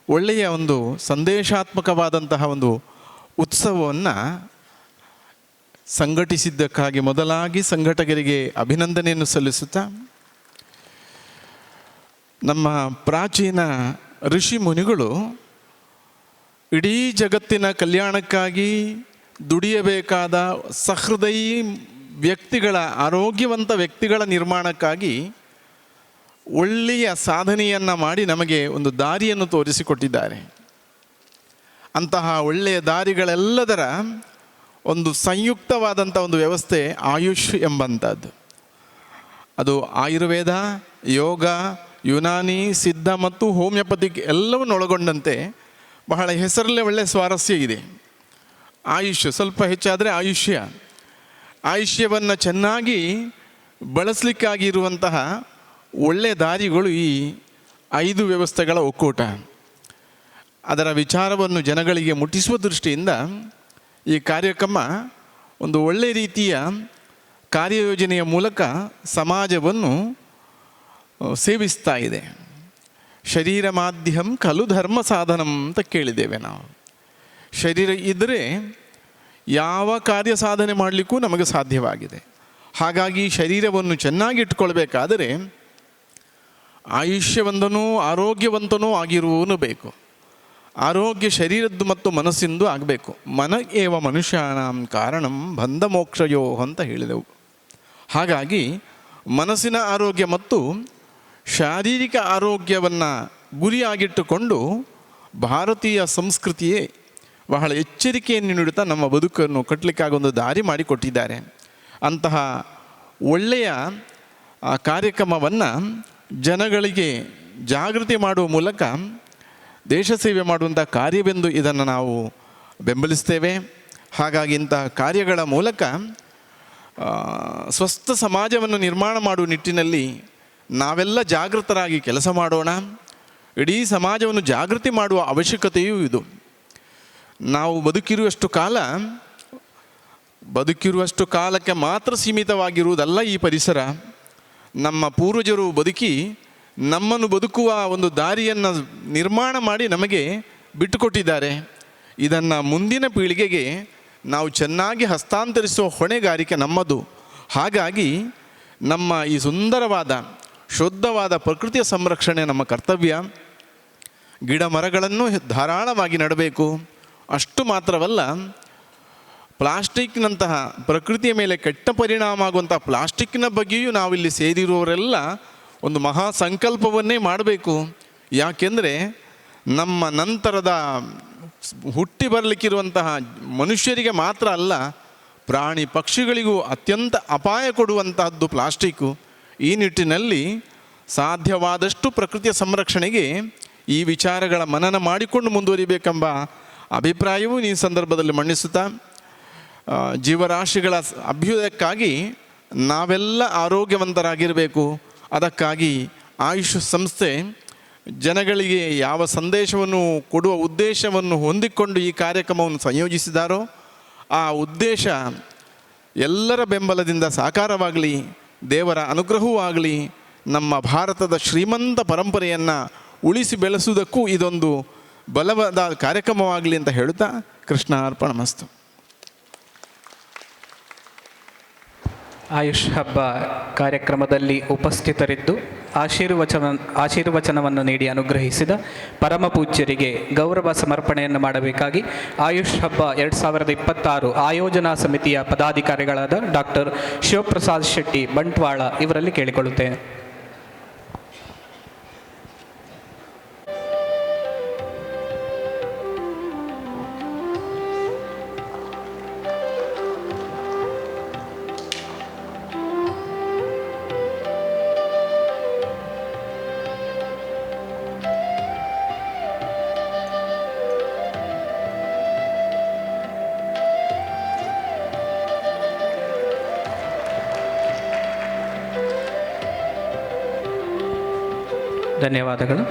ಒಳ್ಳೆಯ ಒಂದು ಸಂದೇಶಾತ್ಮಕವಾದಂತಹ ಒಂದು ಉತ್ಸವವನ್ನು ಸಂಘಟಿಸಿದ್ದಕ್ಕಾಗಿ ಮೊದಲಾಗಿ ಸಂಘಟಕರಿಗೆ ಅಭಿನಂದನೆಯನ್ನು ಸಲ್ಲಿಸುತ್ತಾ, ನಮ್ಮ ಪ್ರಾಚೀನ ಋಷಿ ಮುನಿಗಳು ಇಡೀ ಜಗತ್ತಿನ ಕಲ್ಯಾಣಕ್ಕಾಗಿ ದುಡಿಯಬೇಕಾದ ಸಹೃದಯಿ ವ್ಯಕ್ತಿಗಳ, ಆರೋಗ್ಯವಂತ ವ್ಯಕ್ತಿಗಳ ನಿರ್ಮಾಣಕ್ಕಾಗಿ ಒಳ್ಳೆಯ ಸಾಧನೆಯನ್ನು ಮಾಡಿ ನಮಗೆ ಒಂದು ದಾರಿಯನ್ನು ತೋರಿಸಿಕೊಟ್ಟಿದ್ದಾರೆ. ಅಂತಹ ಒಳ್ಳೆಯ ದಾರಿಗಳೆಲ್ಲದರ ಒಂದು ಸಂಯುಕ್ತವಾದಂಥ ಒಂದು ವ್ಯವಸ್ಥೆ ಆಯುಷ್ ಎಂಬಂಥದ್ದು. ಅದು ಆಯುರ್ವೇದ, ಯೋಗ, ಯುನಾನಿ, ಸಿದ್ಧ ಮತ್ತು ಹೋಮಿಯೋಪತಿಕ್ ಎಲ್ಲವನ್ನು ಒಳಗೊಂಡಂತೆ ಬಹಳ ಹೆಸರಲ್ಲೇ ಒಳ್ಳೆಯ ಸ್ವಾರಸ್ಯ ಇದೆ. ಆಯುಷ್ ಸ್ವಲ್ಪ ಹೆಚ್ಚಾದರೆ ಆಯುಷ್ಯವನ್ನು ಚೆನ್ನಾಗಿ ಬಳಸಲಿಕ್ಕಾಗಿ ಇರುವಂತಹ ಒಳ್ಳೆಯ ದಾರಿಗಳು ಈ 5 ವ್ಯವಸ್ಥೆಗಳ ಒಕ್ಕೂಟ. ಅದರ ವಿಚಾರವನ್ನು ಜನಗಳಿಗೆ ಮುಟ್ಟಿಸುವ ದೃಷ್ಟಿಯಿಂದ ಈ ಕಾರ್ಯಕ್ರಮ ಒಂದು ಒಳ್ಳೆಯ ರೀತಿಯ ಕಾರ್ಯಯೋಜನೆಯ ಮೂಲಕ ಸಮಾಜವನ್ನು ಸೇವಿಸ್ತಾ ಇದೆ. ಶರೀರ ಮಾಧ್ಯಮ ಖಲು ಧರ್ಮ ಸಾಧನಂ ಅಂತ ಕೇಳಿದ್ದೇವೆ ನಾವು. ಶರೀರ ಇದ್ದರೆ ಯಾವ ಕಾರ್ಯ ಸಾಧನೆ ಮಾಡಲಿಕ್ಕೂ ನಮಗೆ ಸಾಧ್ಯವಾಗಿದೆ. ಹಾಗಾಗಿ ಶರೀರವನ್ನು ಚೆನ್ನಾಗಿ ಇಟ್ಕೊಳ್ಬೇಕಾದರೆ ಆಯುಷ್ಯವಂತನೂ ಆರೋಗ್ಯವಂತನೂ ಆಗಿರುವವನು ಬೇಕು. ಆರೋಗ್ಯ ಶರೀರದ್ದು ಮತ್ತು ಮನಸ್ಸಿಂದು ಆಗಬೇಕು. ಮನ ಏವ ಮನುಷ್ಯಾಣಂ ಕಾರಣಂ ಬಂಧ ಮೋಕ್ಷಯೋ ಅಂತ ಹೇಳಿದೆವು. ಹಾಗಾಗಿ ಮನಸ್ಸಿನ ಆರೋಗ್ಯ ಮತ್ತು ಶಾರೀರಿಕ ಆರೋಗ್ಯವನ್ನು ಗುರಿಯಾಗಿಟ್ಟುಕೊಂಡು ಭಾರತೀಯ ಸಂಸ್ಕೃತಿಯೇ ಬಹಳ ಎಚ್ಚರಿಕೆಯನ್ನು ನೀಡುತ್ತಾ ನಮ್ಮ ಬದುಕನ್ನು ಕಟ್ಟಲಿಕ್ಕಾಗೊಂದು ದಾರಿ ಮಾಡಿಕೊಟ್ಟಿದ್ದಾರೆ. ಅಂತಹ ಒಳ್ಳೆಯ ಕಾರ್ಯಕ್ರಮವನ್ನು ಜನಗಳಿಗೆ ಜಾಗೃತಿ ಮಾಡುವ ಮೂಲಕ ದೇಶ ಸೇವೆ ಮಾಡುವಂಥ ಕಾರ್ಯವೆಂದು ಇದನ್ನು ನಾವು ಬೆಂಬಲಿಸ್ತೇವೆ. ಹಾಗಾಗಿ ಇಂತಹ ಕಾರ್ಯಗಳ ಮೂಲಕ ಸ್ವಸ್ಥ ಸಮಾಜವನ್ನು ನಿರ್ಮಾಣ ಮಾಡುವ ನಿಟ್ಟಿನಲ್ಲಿ ನಾವೆಲ್ಲ ಜಾಗೃತರಾಗಿ ಕೆಲಸ ಮಾಡೋಣ. ಇಡೀ ಸಮಾಜವನ್ನು ಜಾಗೃತಿ ಮಾಡುವ ಅವಶ್ಯಕತೆಯೂ ಇದು. ನಾವು ಬದುಕಿರುವಷ್ಟು ಕಾಲಕ್ಕೆ ಮಾತ್ರ ಸೀಮಿತವಾಗಿರುವುದಲ್ಲ ಈ ಪರಿಸರ. ನಮ್ಮ ಪೂರ್ವಜರು ಬದುಕಿ ನಮ್ಮನ್ನು ಬದುಕುವ ಒಂದು ದಾರಿಯನ್ನು ನಿರ್ಮಾಣ ಮಾಡಿ ನಮಗೆ ಬಿಟ್ಟುಕೊಟ್ಟಿದ್ದಾರೆ. ಇದನ್ನು ಮುಂದಿನ ಪೀಳಿಗೆಗೆ ನಾವು ಚೆನ್ನಾಗಿ ಹಸ್ತಾಂತರಿಸುವ ಹೊಣೆಗಾರಿಕೆ ನಮ್ಮದು. ಹಾಗಾಗಿ ನಮ್ಮ ಈ ಸುಂದರವಾದ ಶುದ್ಧವಾದ ಪ್ರಕೃತಿಯ ಸಂರಕ್ಷಣೆ ನಮ್ಮ ಕರ್ತವ್ಯ. ಗಿಡ ಮರಗಳನ್ನು ಧಾರಾಳವಾಗಿ ನೆಡಬೇಕು. ಅಷ್ಟು ಮಾತ್ರವಲ್ಲ, ಪ್ಲಾಸ್ಟಿಕ್ನಂತಹ ಪ್ರಕೃತಿಯ ಮೇಲೆ ಕೆಟ್ಟ ಪರಿಣಾಮ ಆಗುವಂಥ ಪ್ಲಾಸ್ಟಿಕ್ನ ಬಗ್ಗೆಯೂ ನಾವಿಲ್ಲಿ ಸೇರಿರುವವರೆಲ್ಲ ಒಂದು ಮಹಾ ಸಂಕಲ್ಪವನ್ನೇ ಮಾಡಬೇಕು. ಯಾಕೆಂದರೆ ನಮ್ಮ ನಂತರದ ಹುಟ್ಟಿ ಬರಲಿಕ್ಕಿರುವಂತಹ ಮನುಷ್ಯರಿಗೆ ಮಾತ್ರ ಅಲ್ಲ, ಪ್ರಾಣಿ ಪಕ್ಷಿಗಳಿಗೂ ಅತ್ಯಂತ ಅಪಾಯ ಕೊಡುವಂತಹದ್ದು ಪ್ಲಾಸ್ಟಿಕ್ಕು. ಈ ನಿಟ್ಟಿನಲ್ಲಿ ಸಾಧ್ಯವಾದಷ್ಟು ಪ್ರಕೃತಿಯ ಸಂರಕ್ಷಣೆಗೆ ಈ ವಿಚಾರಗಳ ಮನನ ಮಾಡಿಕೊಂಡು ಮುಂದುವರಿಬೇಕೆಂಬ ಅಭಿಪ್ರಾಯವೂ ಈ ಸಂದರ್ಭದಲ್ಲಿ ಮಂಡಿಸುತ್ತಾ, ಜೀವರಾಶಿಗಳ ಅಭ್ಯುದಯಕ್ಕಾಗಿ ನಾವೆಲ್ಲ ಆರೋಗ್ಯವಂತರಾಗಿರಬೇಕು. ಅದಕ್ಕಾಗಿ ಆಯುಷ್ ಸಂಸ್ಥೆ ಜನಗಳಿಗೆ ಯಾವ ಸಂದೇಶವನ್ನು ಕೊಡುವ ಉದ್ದೇಶವನ್ನು ಹೊಂದಿಕೊಂಡು ಈ ಕಾರ್ಯಕ್ರಮವನ್ನು ಸಂಯೋಜಿಸಿದಾರೋ ಆ ಉದ್ದೇಶ ಎಲ್ಲರ ಬೆಂಬಲದಿಂದ ಸಾಕಾರವಾಗಲಿ, ದೇವರ ಅನುಗ್ರಹವೂ ಆಗಲಿ, ನಮ್ಮ ಭಾರತದ ಶ್ರೀಮಂತ ಪರಂಪರೆಯನ್ನು ಉಳಿಸಿ ಬೆಳೆಸುವುದಕ್ಕೂ ಇದೊಂದು ಬಲವಾದ ಕಾರ್ಯಕ್ರಮವಾಗಲಿ ಅಂತ ಹೇಳುತ್ತಾ ಕೃಷ್ಣ ಅರ್ಪಣಮಸ್ತು. ಆಯುಷ್ ಹಬ್ಬ ಕಾರ್ಯಕ್ರಮದಲ್ಲಿ ಉಪಸ್ಥಿತರಿದ್ದು ಆಶೀರ್ವಚನವನ್ನು ನೀಡಿ ಅನುಗ್ರಹಿಸಿದ ಪರಮ ಪೂಜ್ಯರಿಗೆ ಗೌರವ ಸಮರ್ಪಣೆಯನ್ನು ಮಾಡಬೇಕಾಗಿ ಆಯುಷ್ ಹಬ್ಬ 2026 ಆಯೋಜನಾ ಸಮಿತಿಯ ಪದಾಧಿಕಾರಿಗಳಾದ ಡಾಕ್ಟರ್ ಶಿವಪ್ರಸಾದ್ ಶೆಟ್ಟಿ ಬಂಟ್ವಾಳ ಇವರಲ್ಲಿ ಕೇಳಿಕೊಳ್ಳುತ್ತೇನೆ. ಧನ್ಯವಾದಗಳು.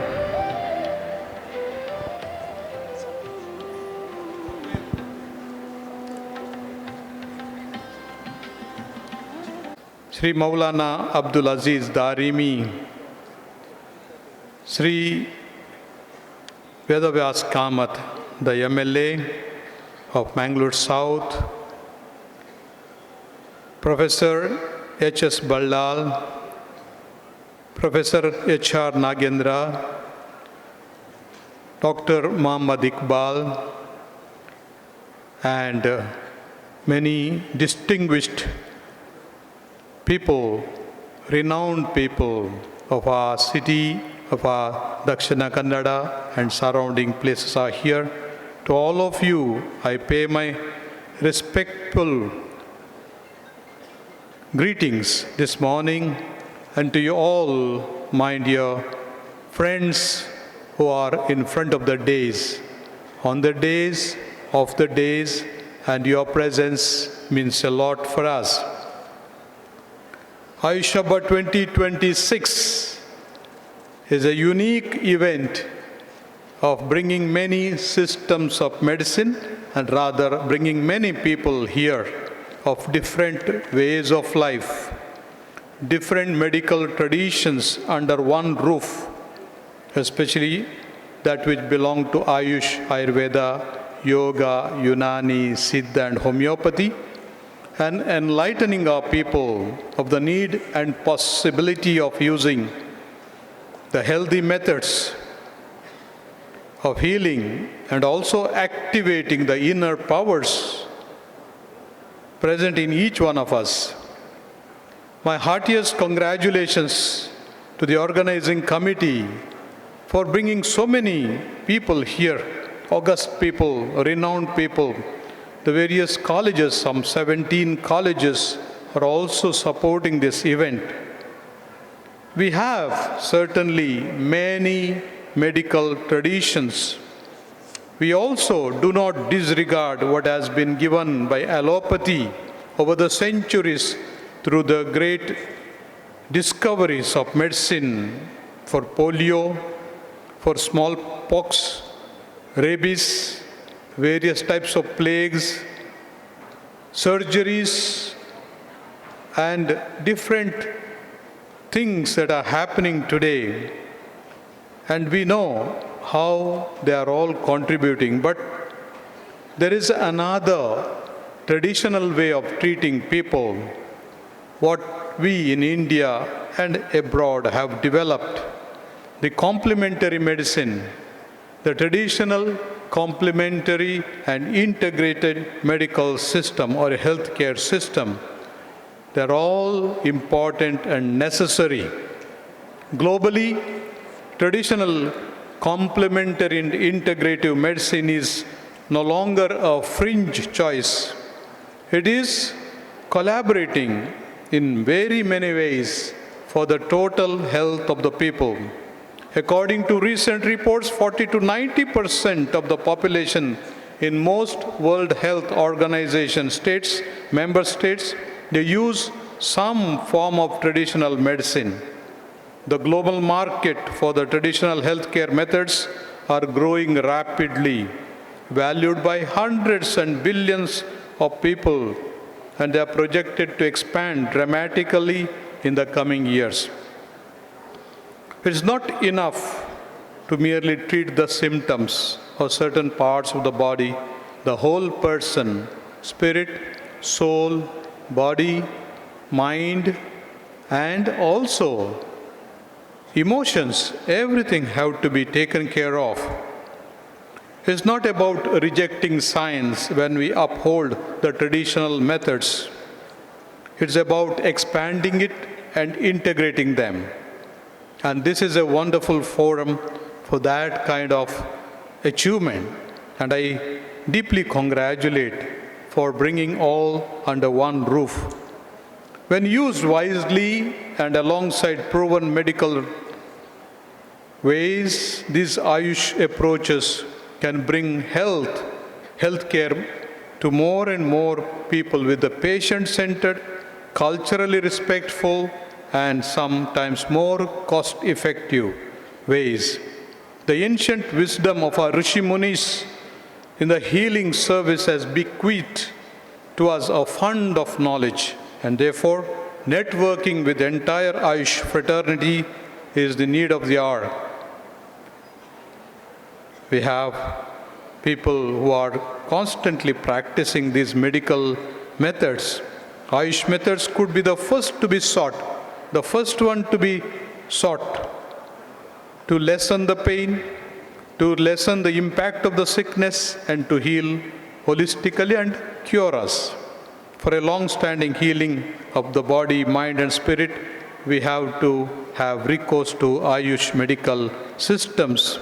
Sri Maulana Abdul Aziz Darimi, Sri Vedavyas Kamath, the MLA of Mangalore South, Professor H.S. Ballal, Professor H.R. Nagendra, Dr. Muhammad Iqbal, and many distinguished people, renowned people of our city, of our Dakshina Kannada and surrounding places are here. To all of you, I pay my respectful greetings this morning, and to you all, my dear friends who are in front of the days, on the days of the days, and your presence means a lot for us. Ayush Haba 2026 is a unique event of bringing many systems of medicine, and rather bringing many people here of different ways of life, different medical traditions under one roof, especially that which belong to Ayush, Ayurveda, Yoga, Unani, Siddha and Homeopathy, and enlightening our people of the need and possibility of using the healthy methods of healing, and also activating the inner powers present in each one of us. My heartiest congratulations to the organizing committee for bringing so many people here, august people, renowned people. The various colleges, some 17 colleges, are also supporting this event. We have certainly many medical traditions. We also do not disregard what has been given by allopathy over the centuries through the great discoveries of medicine for polio, for smallpox, rabies, various types of plagues, surgeries, and different things that are happening today. And we know how they are all contributing. But there is another traditional way of treating people, what we in India and abroad have developed, the complementary medicine, the traditional complementary and integrated medical system or a healthcare system. They're all important and necessary. Globally, traditional complementary and integrative medicine is no longer a fringe choice. It is collaborating in very many ways for the total health of the people. According to recent reports, 40 to 90% of the population in most World Health Organization states, member states, they use some form of traditional medicine. The global market for the traditional healthcare methods are growing rapidly, valued by hundreds and billions of people, and they are projected to expand dramatically in the coming years. It is not enough to merely treat the symptoms of certain parts of the body. The whole person, spirit, soul, body, mind, and also emotions, everything have to be taken care of. It's not about rejecting science when we uphold the traditional methods. It's about expanding it and integrating them. And this is a wonderful forum for that kind of achievement. And I deeply congratulate for bringing all under one roof. When used wisely and alongside proven medical ways, these Ayush approaches can bring healthcare to more and more people with the patient-centered, culturally respectful, and sometimes more cost-effective ways. The ancient wisdom of our Rishi Munis in the healing service has bequeathed to us a fund of knowledge, and therefore networking with the entire Ayush fraternity is the need of the hour. We have people who are constantly practicing these medical methods. Ayush methods could be the first to be sought, the first one to be sought to lessen the pain, to lessen the impact of the sickness, and to heal holistically and cure us. For a long-standing healing of the body, mind, and spirit, we have to have recourse to Ayush medical systems.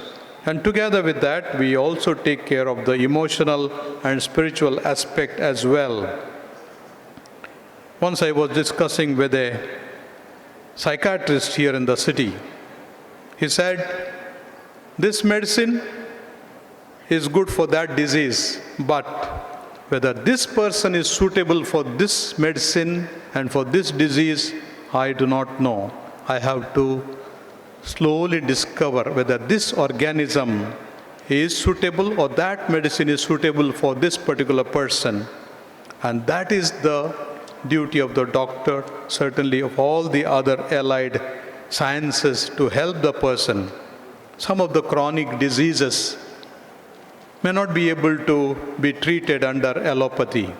And together with that, we also take care of the emotional and spiritual aspect as well. Once I was discussing with a psychiatrist here in the city. He said, this medicine is good for that disease, but whether this person is suitable for this medicine and for this disease, I do not know. I have to slowly discover whether this organism is suitable or that medicine is suitable for this particular person. And that is the duty of the doctor, certainly of all the other allied sciences, to help the person. Some of the chronic diseases may not be able to be treated under allopathy,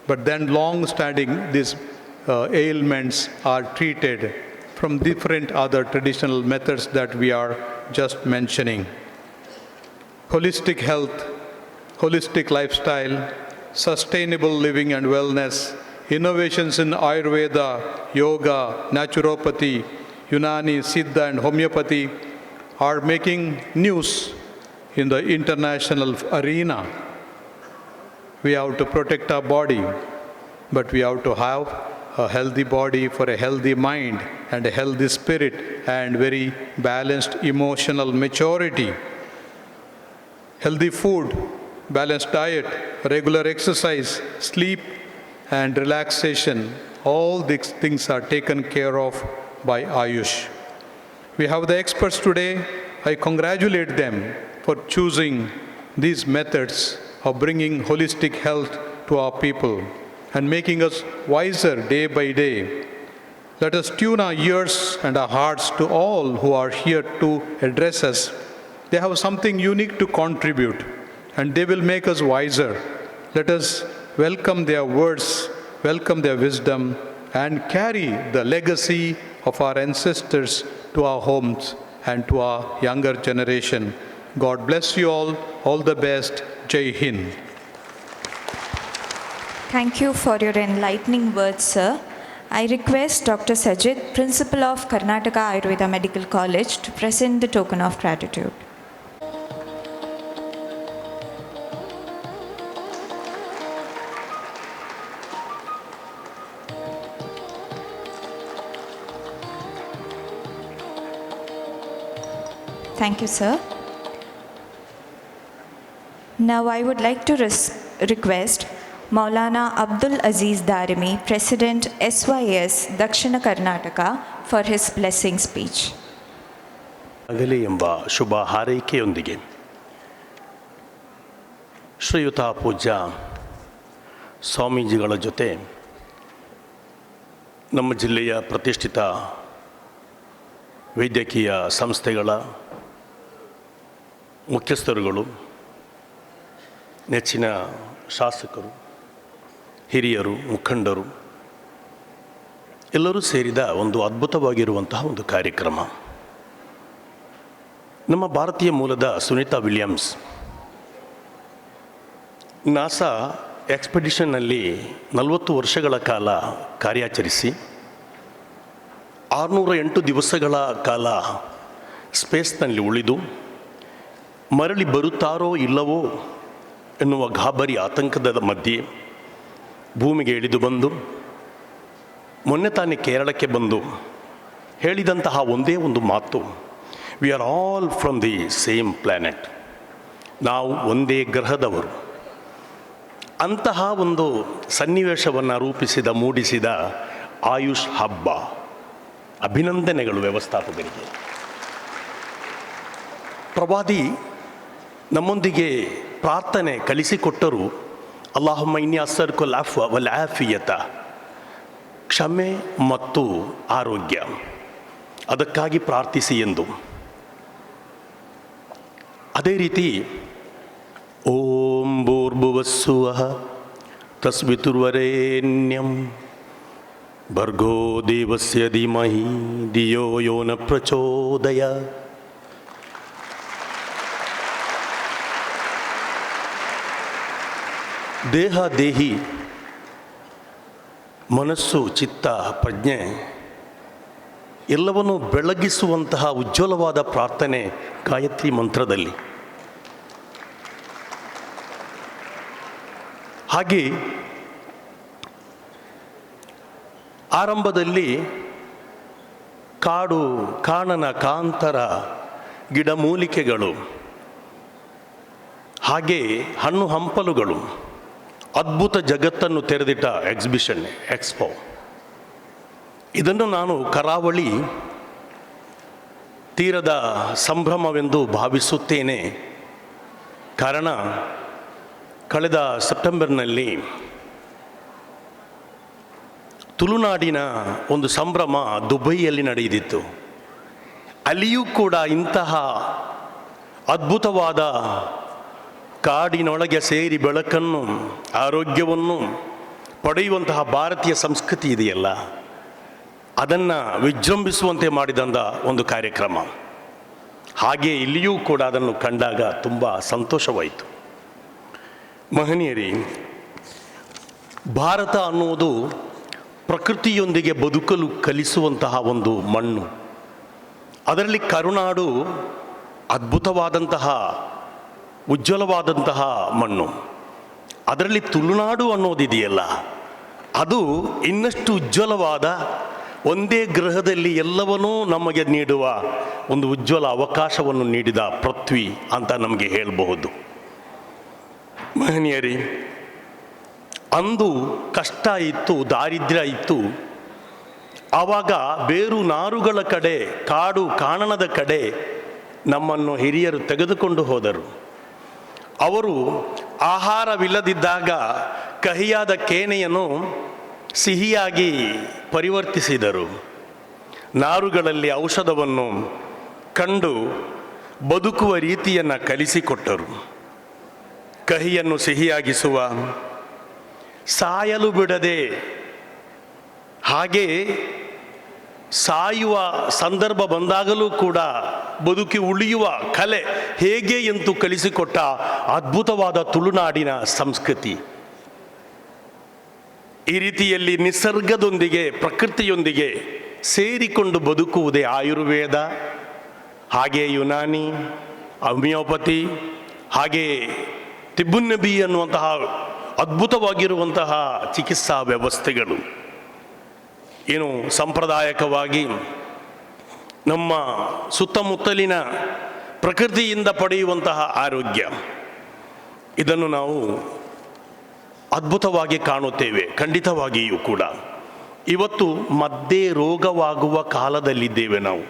but then long-standing these ailments are treated from different other traditional methods that we are just mentioning. Holistic health, holistic lifestyle, sustainable living and wellness, innovations in Ayurveda, yoga, naturopathy, Unani, Siddha, and homeopathy are making news in the international arena. We have to protect our body, but we have to have a healthy body for a healthy mind and a healthy spirit and very balanced emotional maturity. Healthy food, balanced diet, regular exercise, sleep, and relaxation, all these things are taken care of by Ayush. We have the experts today. I congratulate them for choosing these methods of bringing holistic health to our people and making us wiser day by day. Let us tune our ears and our hearts to all who are here to address us. They have something unique to contribute, and they will make us wiser. Let us welcome their words, welcome their wisdom, and carry the legacy of our ancestors to our homes and to our younger generation. God bless you all. All the best. Jai Hind. Thank you for your enlightening words, sir. I request Dr. Sajid, Principal of Karnataka Ayurveda Medical College, to present the token of gratitude. Thank you, sir. Now I would like to request Maulana Abdul Aziz Darimi, President SYS Dakshina Karnataka, for his blessing speech. ಆಗಲಿ ಎಂಬ ಶುಭ ಹಾರೈಕೆಯೊಂದಿಗೆ ಶ್ರೀಯುತ ಪೂಜ್ಯ ಸ್ವಾಮೀಜಿಗಳ ಜೊತೆ ನಮ್ಮ ಜಿಲ್ಲೆಯ ಪ್ರತಿಷ್ಠಿತ ವೈದ್ಯಕೀಯ ಸಂಸ್ಥೆಗಳ ಮುಖ್ಯಸ್ಥರುಗಳು, ನೆಚ್ಚಿನ ಶಾಸಕರು, ಹಿರಿಯರು, ಮುಖಂಡರು ಎಲ್ಲರೂ ಸೇರಿದ ಒಂದು ಅದ್ಭುತವಾಗಿರುವಂತಹ ಒಂದು ಕಾರ್ಯಕ್ರಮ. ನಮ್ಮ ಭಾರತೀಯ ಮೂಲದ ಸುನೀತಾ ವಿಲಿಯಮ್ಸ್ ನಾಸಾ ಎಕ್ಸ್ಪೆಡಿಷನ್ನಲ್ಲಿ 40 ವರ್ಷಗಳ ಕಾಲ ಕಾರ್ಯಾಚರಿಸಿ 608 ದಿವಸಗಳ ಕಾಲ ಸ್ಪೇಸ್ನಲ್ಲಿ ಉಳಿದು ಮರಳಿ ಬರುತ್ತಾರೋ ಇಲ್ಲವೋ ಎನ್ನುವ ಗಾಬರಿ ಆತಂಕದ ಮಧ್ಯೆ ಭೂಮಿಗೆ ಇಳಿದು ಬಂದು ಮೊನ್ನೆ ತಾನೇ ಕೇರಳಕ್ಕೆ ಬಂದು ಹೇಳಿದಂತಹ ಒಂದೇ ಒಂದು ಮಾತು, we are all from the same planet. ನಾವು ಒಂದೇ ಗ್ರಹದವರು. ಅಂತಹ ಒಂದು ಸನ್ನಿವೇಶವನ್ನು ರೂಪಿಸಿದ, ಮೂಡಿಸಿದ ಆಯುಷ್ ಹಬ್ಬ. ಅಭಿನಂದನೆಗಳು ವ್ಯವಸ್ಥಾಪಕರಿಗೆ. ಪ್ರವಾದಿ ನಮ್ಮೊಂದಿಗೆ ಪ್ರಾರ್ಥನೆ ಕಲಿಸಿಕೊಟ್ಟರು, ಅಲ್ಲಾಹುಮ್ಮ ಇನ್ನಿ ಅಸ್ಸಲುಕಲ್ ಅಫ್ವ ವಲ್ ಆಫಿಯತ, ಕ್ಷಮೆ ಮತ್ತು ಆರೋಗ್ಯ, ಅದಕ್ಕಾಗಿ ಪ್ರಾರ್ಥಿಸಿ ಎಂದು. ಅದೇ ರೀತಿ ಓಂ ಭೂರ್ಭುವಸ್ಸುವಃ ತಸ್ವಿತುರ್ವರೇಣ್ಯಂ ಭರ್ಗೋ ದೇವಸ್ಯ ಧೀಮಹಿ ಧಿಯೋ ಯೋ ನ ಪ್ರಚೋದಯಾತ್. ದೇಹ, ದೇಹಿ, ಮನಸ್ಸು, ಚಿತ್ತ, ಪ್ರಜ್ಞೆ ಎಲ್ಲವನ್ನೂ ಬೆಳಗಿಸುವಂತಹ ಉಜ್ವಲವಾದ ಪ್ರಾರ್ಥನೆ ಗಾಯತ್ರಿ ಮಂತ್ರದಲ್ಲಿ. ಹಾಗೆ ಆರಂಭದಲ್ಲಿ ಕಾಡು, ಕಾನನ, ಕಾಂತರ, ಗಿಡಮೂಲಿಕೆಗಳು, ಹಾಗೆ ಹಣ್ಣು ಹಂಪಲುಗಳು, ಅದ್ಭುತ ಜಗತ್ತನ್ನು ತೆರೆದಿಟ್ಟ ಎಕ್ಸಿಬಿಷನ್, ಎಕ್ಸ್ಪೋ. ಇದನ್ನು ನಾನು ಕರಾವಳಿ ತೀರದ ಸಂಭ್ರಮವೆಂದು ಭಾವಿಸುತ್ತೇನೆ. ಕಾರಣ, ಕಳೆದ ಸೆಪ್ಟೆಂಬರ್ನಲ್ಲಿ ತುಳುನಾಡಿನ ಒಂದು ಸಂಭ್ರಮ ದುಬೈಯಲ್ಲಿ ನಡೆದಿತ್ತು. ಅಲ್ಲಿಯೂ ಕೂಡ ಇಂತಹ ಅದ್ಭುತವಾದ ಕಾಡಿನೊಳಗೆ ಸೇರಿ ಬೆಳಕನ್ನು, ಆರೋಗ್ಯವನ್ನು ಪಡೆಯುವಂತಹ ಭಾರತೀಯ ಸಂಸ್ಕೃತಿ ಇದೆಯಲ್ಲ, ಅದನ್ನು ವಿಜೃಂಭಿಸುವಂತೆ ಮಾಡಿದಂಥ ಒಂದು ಕಾರ್ಯಕ್ರಮ. ಹಾಗೆ ಇಲ್ಲಿಯೂ ಕೂಡ ಅದನ್ನು ಕಂಡಾಗ ತುಂಬ ಸಂತೋಷವಾಯಿತು. ಮಹನೀಯರೇ, ಭಾರತ ಅನ್ನುವುದು ಪ್ರಕೃತಿಯೊಂದಿಗೆ ಬದುಕಲು ಕಲಿಸುವಂತಹ ಒಂದು ಮಣ್ಣು. ಅದರಲ್ಲಿ ಕರುನಾಡು ಅದ್ಭುತವಾದಂತಹ, ಉಜ್ವಲವಾದಂತಹ ಮಣ್ಣು. ಅದರಲ್ಲಿ ತುಳುನಾಡು ಅನ್ನೋದಿದೆಯಲ್ಲ, ಅದು ಇನ್ನಷ್ಟು ಉಜ್ವಲವಾದ, ಒಂದೇ ಗ್ರಹದಲ್ಲಿ ಎಲ್ಲವನ್ನೂ ನಮಗೆ ನೀಡುವ ಒಂದು ಉಜ್ವಲ ಅವಕಾಶವನ್ನು ನೀಡಿದ ಪೃಥ್ವಿ ಅಂತ ನಮಗೆ ಹೇಳಬಹುದು. ಮಹನೀಯರೇ, ಅಂದು ಕಷ್ಟ ಇತ್ತು, ದಾರಿದ್ರ್ಯ ಇತ್ತು. ಆವಾಗ ಬೇರು ನಾರುಗಳ ಕಡೆ, ಕಾಡು ಕಾಣನದ ಕಡೆ ನಮ್ಮನ್ನು ಹಿರಿಯರು ತೆಗೆದುಕೊಂಡು ಹೋದರು. ಅವರು ಆಹಾರವಿಲ್ಲದಿದ್ದಾಗ ಕಹಿಯಾದ ಕೇನೆಯನ್ನು ಸಿಹಿಯಾಗಿ ಪರಿವರ್ತಿಸಿದರು. ನಾರುಗಳಲ್ಲಿ ಔಷಧವನ್ನು ಕಂಡು ಬದುಕುವ ರೀತಿಯನ್ನು ಕಲಿಸಿಕೊಟ್ಟರು. ಕಹಿಯನ್ನು ಸಿಹಿಯಾಗಿಸುವ, ಸಾಯಲು ಬಿಡದೆ, ಹಾಗೆ ಸಾಯುವ ಸಂದರ್ಭ ಬಂದಾಗಲೂ ಕೂಡ ಬದುಕಿ ಉಳಿಯುವ ಕಲೆ ಹೇಗೆ ಎಂದು ಕಲಿಸಿಕೊಟ್ಟ ಅದ್ಭುತವಾದ ತುಳುನಾಡಿನ ಸಂಸ್ಕೃತಿ. ಈ ರೀತಿಯಲ್ಲಿ ನಿಸರ್ಗದೊಂದಿಗೆ ಪ್ರಕೃತಿಯೊಂದಿಗೆ ಸೇರಿಕೊಂಡು ಬದುಕುವುದೇ ಆಯುರ್ವೇದ, ಹಾಗೆ ಯುನಾನಿ, ಹೋಮಿಯೋಪತಿ, ಹಾಗೆ ತಿಬ್ಬುನ್ನಬಿ ಅನ್ನುವಂತಹ ಅದ್ಭುತವಾಗಿರುವಂತಹ ಚಿಕಿತ್ಸಾ ವ್ಯವಸ್ಥೆಗಳು. ಏನು ಸಾಂಪ್ರದಾಯಿಕವಾಗಿ ನಮ್ಮ ಸುತ್ತಮುತ್ತಲಿನ ಪ್ರಕೃತಿಯಿಂದ ಪಡೆಯುವಂತಹ ಆರೋಗ್ಯ, ಇದನ್ನು ನಾವು ಅದ್ಭುತವಾಗಿ ಕಾಣುತ್ತೇವೆ. ಖಂಡಿತವಾಗಿಯೂ ಕೂಡ ಇವತ್ತು ಮದ್ದೇ ರೋಗವಾಗುವ ಕಾಲದಲ್ಲಿದ್ದೇವೆ ನಾವು.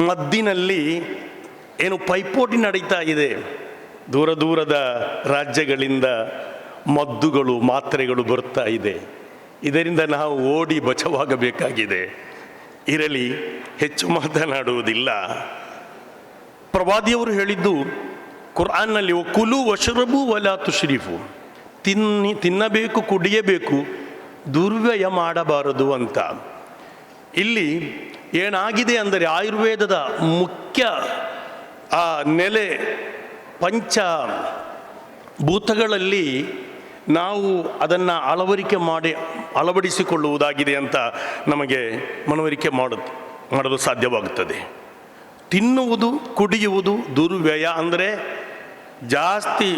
ಮದ್ದಿನಲ್ಲಿ ಏನು ಪೈಪೋಟಿ ನಡೀತಾ ಇದೆ. ದೂರ ದೂರದ ರಾಜ್ಯಗಳಿಂದ ಮದ್ದುಗಳು, ಮಾತ್ರೆಗಳು ಬರ್ತಾ ಇದೆ. ಇದರಿಂದ ನಾವು ಓಡಿ ಬಚಾವಾಗಬೇಕಾಗಿದೆ. ಇರಲಿ, ಹೆಚ್ಚು ಮಾತನಾಡುವುದಿಲ್ಲ. ಪ್ರವಾದಿಯವರು ಹೇಳಿದ್ದು ಕುರ್ಆನ್ನಲ್ಲಿ, ಕುಲು ವಶ್ರಬು ವಲಾ ತುಶ್ರಿಫು, ತಿನ್ನಬೇಕು, ಕುಡಿಯಬೇಕು, ದುರ್ವ್ಯಯ ಮಾಡಬಾರದು ಅಂತ. ಇಲ್ಲಿ ಏನಾಗಿದೆ ಅಂದರೆ ಆಯುರ್ವೇದದ ಮುಖ್ಯ ನೆಲೆ ಪಂಚ ಭೂತಗಳಲ್ಲಿ ನಾವು ಅದನ್ನು ಅಳವಡಿಸಿಕೊಳ್ಳುವುದಾಗಿದೆ ಅಂತ ನಮಗೆ ಮನವರಿಕೆ ಮಾಡಲು ಸಾಧ್ಯವಾಗುತ್ತದೆ. ತಿನ್ನುವುದು, ಕುಡಿಯುವುದು ದುರ್ವ್ಯಯ ಅಂದರೆ ಜಾಸ್ತಿ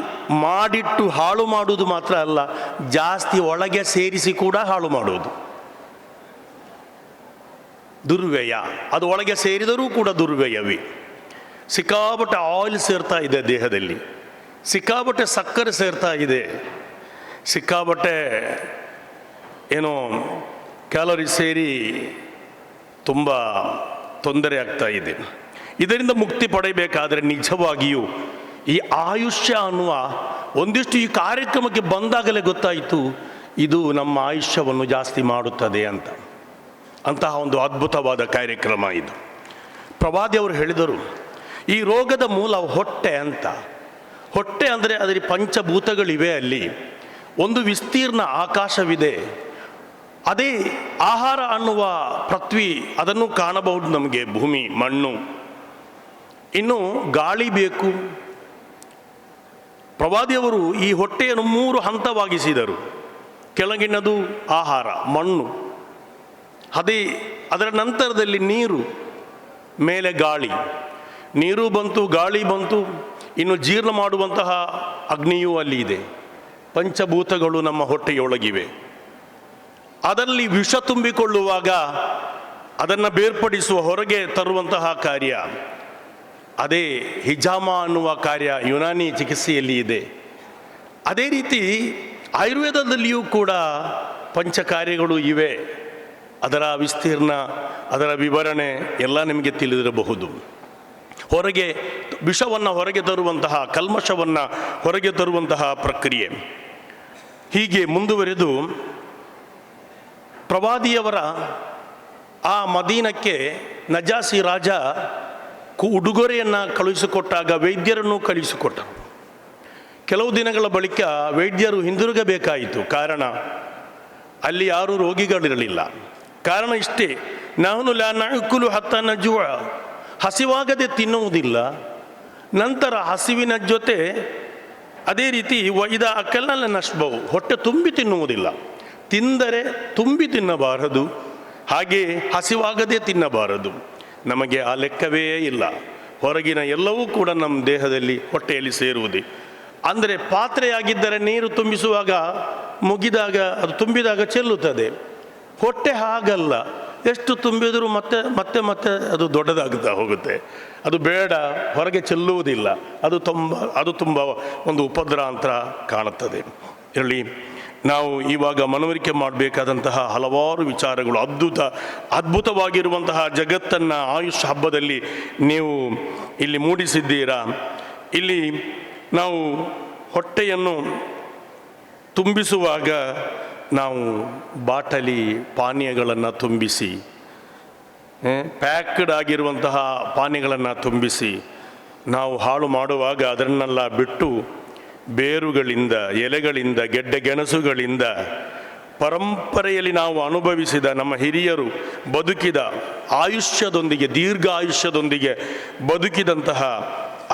ಮಾಡಿಟ್ಟು ಹಾಳು ಮಾಡುವುದು ಮಾತ್ರ ಅಲ್ಲ, ಜಾಸ್ತಿ ಒಳಗೆ ಸೇರಿಸಿ ಕೂಡ ಹಾಳು ಮಾಡುವುದು ದುರ್ವ್ಯಯ. ಅದು ಒಳಗೆ ಸೇರಿದರೂ ಕೂಡ ದುರ್ವ್ಯಯವೇ. ಸಿಕ್ಕಾಪಟ್ಟೆ ಆಯಿಲ್ ಸೇರ್ತಾ ಇದೆ ದೇಹದಲ್ಲಿ, ಸಿಕ್ಕಾಪಟ್ಟೆ ಸಕ್ಕರೆ ಸೇರ್ತಾ ಇದೆ, ಸಿಕ್ಕಾಪಟ್ಟೆ ಏನೋ ಕ್ಯಾಲೋರಿ ಸೇರಿ ತುಂಬ ತೊಂದರೆ ಆಗ್ತಾ ಇದೆ. ಇದರಿಂದ ಮುಕ್ತಿ ಪಡೆಯಬೇಕಾದರೆ ನಿಜವಾಗಿಯೂ ಈ ಆಯುಷ್ಯ ಅನ್ನುವ ಒಂದಿಷ್ಟು ಈ ಕಾರ್ಯಕ್ರಮಕ್ಕೆ ಬಂದಾಗಲೇ ಗೊತ್ತಾಯಿತು, ಇದು ನಮ್ಮ ಆಯುಷ್ಯವನ್ನು ಜಾಸ್ತಿ ಮಾಡುತ್ತದೆ ಅಂತ. ಅಂತಹ ಒಂದು ಅದ್ಭುತವಾದ ಕಾರ್ಯಕ್ರಮ ಇದು. ಪ್ರವಾದಿಯವರು ಹೇಳಿದರು, ಈ ರೋಗದ ಮೂಲ ಹೊಟ್ಟೆ ಅಂತ. ಹೊಟ್ಟೆ ಅಂದರೆ ಅದರ ಪಂಚಭೂತಗಳಿವೆ. ಅಲ್ಲಿ ಒಂದು ವಿಸ್ತೀರ್ಣ ಆಕಾಶವಿದೆ. ಅದೇ ಆಹಾರ ಅನ್ನುವ ಪೃಥ್ವಿ, ಅದನ್ನು ಕಾಣಬಹುದು ನಮಗೆ, ಭೂಮಿ, ಮಣ್ಣು. ಇನ್ನು ಗಾಳಿ ಬೇಕು. ಪ್ರವಾದಿಯವರು ಈ ಹೊಟ್ಟೆಯನ್ನು 3 ಹಂತವಾಗಿಸಿದರು. ಕೆಳಗಿನದು ಆಹಾರ, ಮಣ್ಣು, ಅದರ ನಂತರದಲ್ಲಿ ನೀರು, ಮೇಲೆ ಗಾಳಿ. ನೀರು ಬಂತು, ಗಾಳಿ ಬಂತು, ಇನ್ನು ಜೀರ್ಣ ಮಾಡುವಂತಹ ಅಗ್ನಿಯೂ ಅಲ್ಲಿ ಇದೆ. ಪಂಚಭೂತಗಳು ನಮ್ಮ ಹೊಟ್ಟೆಯೊಳಗಿವೆ. ಅದರಲ್ಲಿ ವಿಷ ತುಂಬಿಕೊಳ್ಳುವಾಗ ಅದನ್ನು ಬೇರ್ಪಡಿಸುವ, ಹೊರಗೆ ತರುವಂತಹ ಕಾರ್ಯ, ಅದೇ ಹಿಜಾಮ ಅನ್ನುವ ಕಾರ್ಯ ಯುನಾನಿ ಚಿಕಿತ್ಸೆಯಲ್ಲಿ ಇದೆ. ಅದೇ ರೀತಿ ಆಯುರ್ವೇದದಲ್ಲಿಯೂ ಕೂಡ ಪಂಚಕಾರ್ಯಗಳು ಇವೆ. ಅದರ ವಿಸ್ತೀರ್ಣ, ಅದರ ವಿವರಣೆ ಎಲ್ಲ ನಿಮಗೆ ತಿಳಿದಿರಬಹುದು. ಹೊರಗೆ ವಿಷವನ್ನು ಹೊರಗೆ ತರುವಂತಹ, ಕಲ್ಮಶವನ್ನು ಹೊರಗೆ ತರುವಂತಹ ಪ್ರಕ್ರಿಯೆ. ಹೀಗೆ ಮುಂದುವರೆದು ಪ್ರವಾದಿಯವರ ಆ ಮದೀನಕ್ಕೆ ನಜಾಸಿ ರಾಜ ಉಡುಗೊರೆಯನ್ನು ಕಳುಹಿಸಿಕೊಟ್ಟಾಗ ವೈದ್ಯರನ್ನು ಕಳುಹಿಸಿಕೊಟ್ಟರು. ಕೆಲವು ದಿನಗಳ ಬಳಿಕ ವೈದ್ಯರು ಹಿಂದಿರುಗಬೇಕಾಯಿತು. ಕಾರಣ, ಅಲ್ಲಿ ಯಾರೂ ರೋಗಿಗಳಿರಲಿಲ್ಲ. ಕಾರಣ ಇಷ್ಟೇ, ನಾನು ಲಾ ನಅಕುಲು ಹತ್ತಾ ನಜುವ, ಹಸಿವಾಗದೆ ತಿನ್ನುವುದಿಲ್ಲ. ನಂತರ ಹಸಿವಿನ ಜೊತೆ ಅದೇ ರೀತಿ ವೈದ ಅಕಲ್ನ ನಶ್ಬವು, ಹೊಟ್ಟೆ ತುಂಬಿ ತಿನ್ನುವುದಿಲ್ಲ. ತಿಂದರೆ ತುಂಬಿ ತಿನ್ನಬಾರದು, ಹಾಗೆ ಹಸಿವಾಗದೆ ತಿನ್ನಬಾರದು. ನಮಗೆ ಆ ಲೆಕ್ಕವೇ ಇಲ್ಲ. ಹೊರಗಿನ ಎಲ್ಲವೂ ಕೂಡ ನಮ್ಮ ದೇಹದಲ್ಲಿ, ಹೊಟ್ಟೆಯಲ್ಲಿ ಸೇರುವುದೇ. ಅಂದರೆ ಪಾತ್ರೆಯಾಗಿದ್ದರೆ ನೀರು ತುಂಬಿಸುವಾಗ ಮುಗಿದಾಗ, ಅದು ತುಂಬಿದಾಗ ಚೆಲ್ಲುತ್ತದೆ. ಹೊಟ್ಟೆ ಹಾಗಲ್ಲ, ಎಷ್ಟು ತುಂಬಿದರೂ ಮತ್ತೆ ಮತ್ತೆ ಮತ್ತೆ ಅದು ದೊಡ್ಡದಾಗುತ್ತಾ ಹೋಗುತ್ತೆ. ಅದು ಬೇಡ, ಹೊರಗೆ ಚೆಲ್ಲುವುದಿಲ್ಲ. ಅದು ತುಂಬ ಒಂದು ಉಪದ್ರ ಅಂತ ಕಾಣುತ್ತದೆ. ಇರಲಿ, ನಾವು ಇವಾಗ ಮನವರಿಕೆ ಮಾಡಬೇಕಾದಂತಹ ಹಲವಾರು ವಿಚಾರಗಳು, ಅದ್ಭುತವಾಗಿರುವಂತಹ ಜಗತ್ತನ್ನು ಆಯುಷ್ ಹಬ್ಬದಲ್ಲಿ ನೀವು ಇಲ್ಲಿ ಮೂಡಿಸಿದ್ದೀರಾ. ಇಲ್ಲಿ ನಾವು ಹೊಟ್ಟೆಯನ್ನು ತುಂಬಿಸುವಾಗ ನಾವು ಬಾಟಲಿ ಪಾನೀಯಗಳನ್ನು ತುಂಬಿಸಿ, ಪ್ಯಾಕ್ಡ್ ಆಗಿರುವಂತಹ ಪಾನೀಯಗಳನ್ನು ತುಂಬಿಸಿ ನಾವು ಹಾಳು ಮಾಡುವಾಗ ಅದನ್ನೆಲ್ಲ ಬಿಟ್ಟು ಬೇರುಗಳಿಂದ, ಎಲೆಗಳಿಂದ, ಗೆಡ್ಡೆ ಗೆಣಸುಗಳಿಂದ ಪರಂಪರೆಯಲ್ಲಿ ನಾವು ಅನುಭವಿಸಿದ ನಮ್ಮ ಹಿರಿಯರು ಬದುಕಿದ ಆಯುಷ್ಯದೊಂದಿಗೆ, ದೀರ್ಘ ಆಯುಷ್ಯದೊಂದಿಗೆ ಬದುಕಿದಂತಹ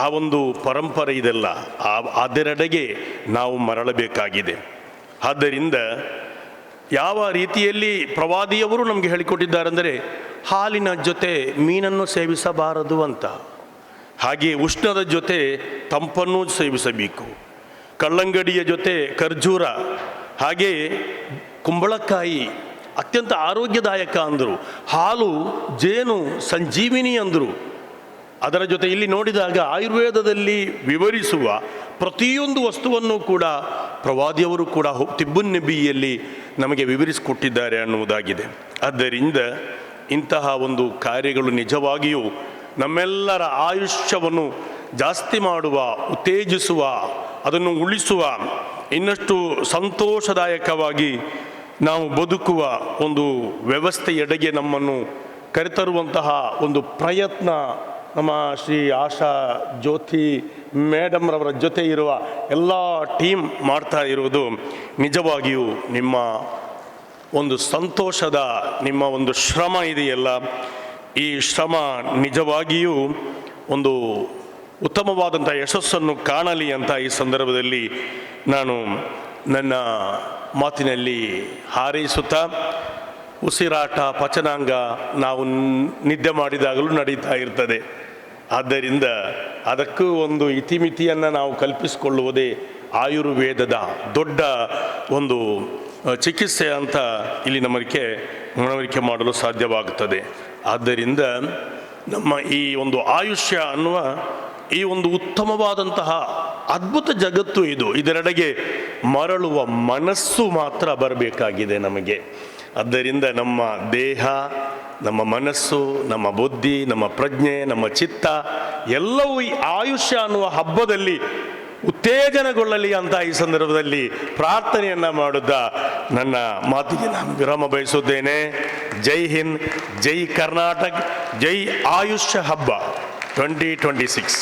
ಆ ಒಂದು ಪರಂಪರೆ ಇದೆಲ್ಲ, ಅದರೆಡೆಗೆ ನಾವು ಮರಳಬೇಕಾಗಿದೆ. ಆದ್ದರಿಂದ ಯಾವ ರೀತಿಯಲ್ಲಿ ಪ್ರವಾದಿಯವರು ನಮಗೆ ಹೇಳಿಕೊಟ್ಟಿದ್ದಾರೆ ಅಂದರೆ, ಹಾಲಿನ ಜೊತೆ ಮೀನನ್ನು ಸೇವಿಸಬಾರದು ಅಂತ, ಹಾಗೆ ಉಷ್ಣದ ಜೊತೆ ತಂಪನ್ನು ಸೇವಿಸಬೇಕು, ಕಲ್ಲಂಗಡಿಯ ಜೊತೆ ಖರ್ಜೂರ, ಹಾಗೆ ಕುಂಬಳಕಾಯಿ ಅತ್ಯಂತ ಆರೋಗ್ಯದಾಯಕ ಅಂದರು, ಹಾಲು ಜೇನು ಸಂಜೀವಿನಿ ಅಂದರು. ಅದರ ಜೊತೆ ಇಲ್ಲಿ ನೋಡಿದಾಗ ಆಯುರ್ವೇದದಲ್ಲಿ ವಿವರಿಸುವ ಪ್ರತಿಯೊಂದು ವಸ್ತುವನ್ನು ಕೂಡ ಪ್ರವಾದಿಯವರು ಕೂಡ ತಿಬ್ಬುನ್ ನಬಿಯಲ್ಲಿ ನಮಗೆ ವಿವರಿಸಿಕೊಟ್ಟಿದ್ದಾರೆ ಅನ್ನುವುದಾಗಿದೆ. ಆದ್ದರಿಂದ ಇಂತಹ ಒಂದು ಕಾರ್ಯಗಳು ನಿಜವಾಗಿಯೂ ನಮ್ಮೆಲ್ಲರ ಆಯುಷ್ಯವನ್ನು ಜಾಸ್ತಿ ಮಾಡುವ, ಉತ್ತೇಜಿಸುವ, ಅದನ್ನು ಉಳಿಸುವ, ಇನ್ನಷ್ಟು ಸಂತೋಷದಾಯಕವಾಗಿ ನಾವು ಬದುಕುವ ಒಂದು ವ್ಯವಸ್ಥೆಯೆಡೆಗೆ ನಮ್ಮನ್ನು ಕರೆತರುವಂತಹ ಒಂದು ಪ್ರಯತ್ನ ನಮ್ಮ ಶ್ರೀ ಆಶಾ ಜ್ಯೋತಿ ಮೇಡಮ್ರವರ ಜೊತೆ ಇರುವ ಎಲ್ಲ ಟೀಮ್ ಮಾಡ್ತಾ ಇರುವುದು ನಿಜವಾಗಿಯೂ ನಿಮ್ಮ ಒಂದು ಸಂತೋಷದ, ನಿಮ್ಮ ಒಂದು ಶ್ರಮ ಇದೆಯಲ್ಲ, ಈ ಶ್ರಮ ನಿಜವಾಗಿಯೂ ಒಂದು ಉತ್ತಮವಾದಂಥ ಯಶಸ್ಸನ್ನು ಕಾಣಲಿ ಅಂತ ಈ ಸಂದರ್ಭದಲ್ಲಿ ನಾನು ನನ್ನ ಮಾತಿನಲ್ಲಿ ಹಾರೈಸುತ್ತಾ, ಉಸಿರಾಟ ಪಚನಾಂಗ ನಾವು ನಿದ್ದೆ ಮಾಡಿದಾಗಲೂ ನಡೀತಾ ಇರ್ತದೆ. ಆದ್ದರಿಂದ ಅದಕ್ಕೂ ಒಂದು ಇತಿಮಿತಿಯನ್ನು ನಾವು ಕಲ್ಪಿಸಿಕೊಳ್ಳುವುದೇ ಆಯುರ್ವೇದದ ದೊಡ್ಡ ಒಂದು ಚಿಕಿತ್ಸೆ ಅಂತ ಇಲ್ಲಿ ಮನವರಿಕೆ ಮಾಡಲು ಸಾಧ್ಯವಾಗುತ್ತದೆ. ಆದ್ದರಿಂದ ನಮ್ಮ ಈ ಒಂದು ಆಯುಷ್ಯ ಅನ್ನುವ ಈ ಒಂದು ಉತ್ತಮವಾದಂತಹ ಅದ್ಭುತ ಜಗತ್ತು ಇದು, ಇದರೆಡೆಗೆ ಮರಳುವ ಮನಸ್ಸು ಮಾತ್ರ ಬರಬೇಕಾಗಿದೆ ನಮಗೆ. ಆದ್ದರಿಂದ ನಮ್ಮ ದೇಹ, ನಮ್ಮ ಮನಸ್ಸು, ನಮ್ಮ ಬುದ್ಧಿ, ನಮ್ಮ ಪ್ರಜ್ಞೆ, ನಮ್ಮ ಚಿತ್ತ ಎಲ್ಲವೂ ಈ ಆಯುಷ್ಯ ಅನ್ನುವ ಹಬ್ಬದಲ್ಲಿ ಉತ್ತೇಜನಗೊಳ್ಳಲಿ ಅಂತ ಈ ಸಂದರ್ಭದಲ್ಲಿ ಪ್ರಾರ್ಥನೆಯನ್ನು ಮಾಡುತ್ತಾ ನನ್ನ ಮಾತಿಗೆ ನಾನು ವಿರಾಮ ಬಯಸುತ್ತೇನೆ. ಜೈ ಹಿಂದ್, ಜೈ ಕರ್ನಾಟಕ, ಜೈ ಆಯುಷ್ಯ ಹಬ್ಬ 2026.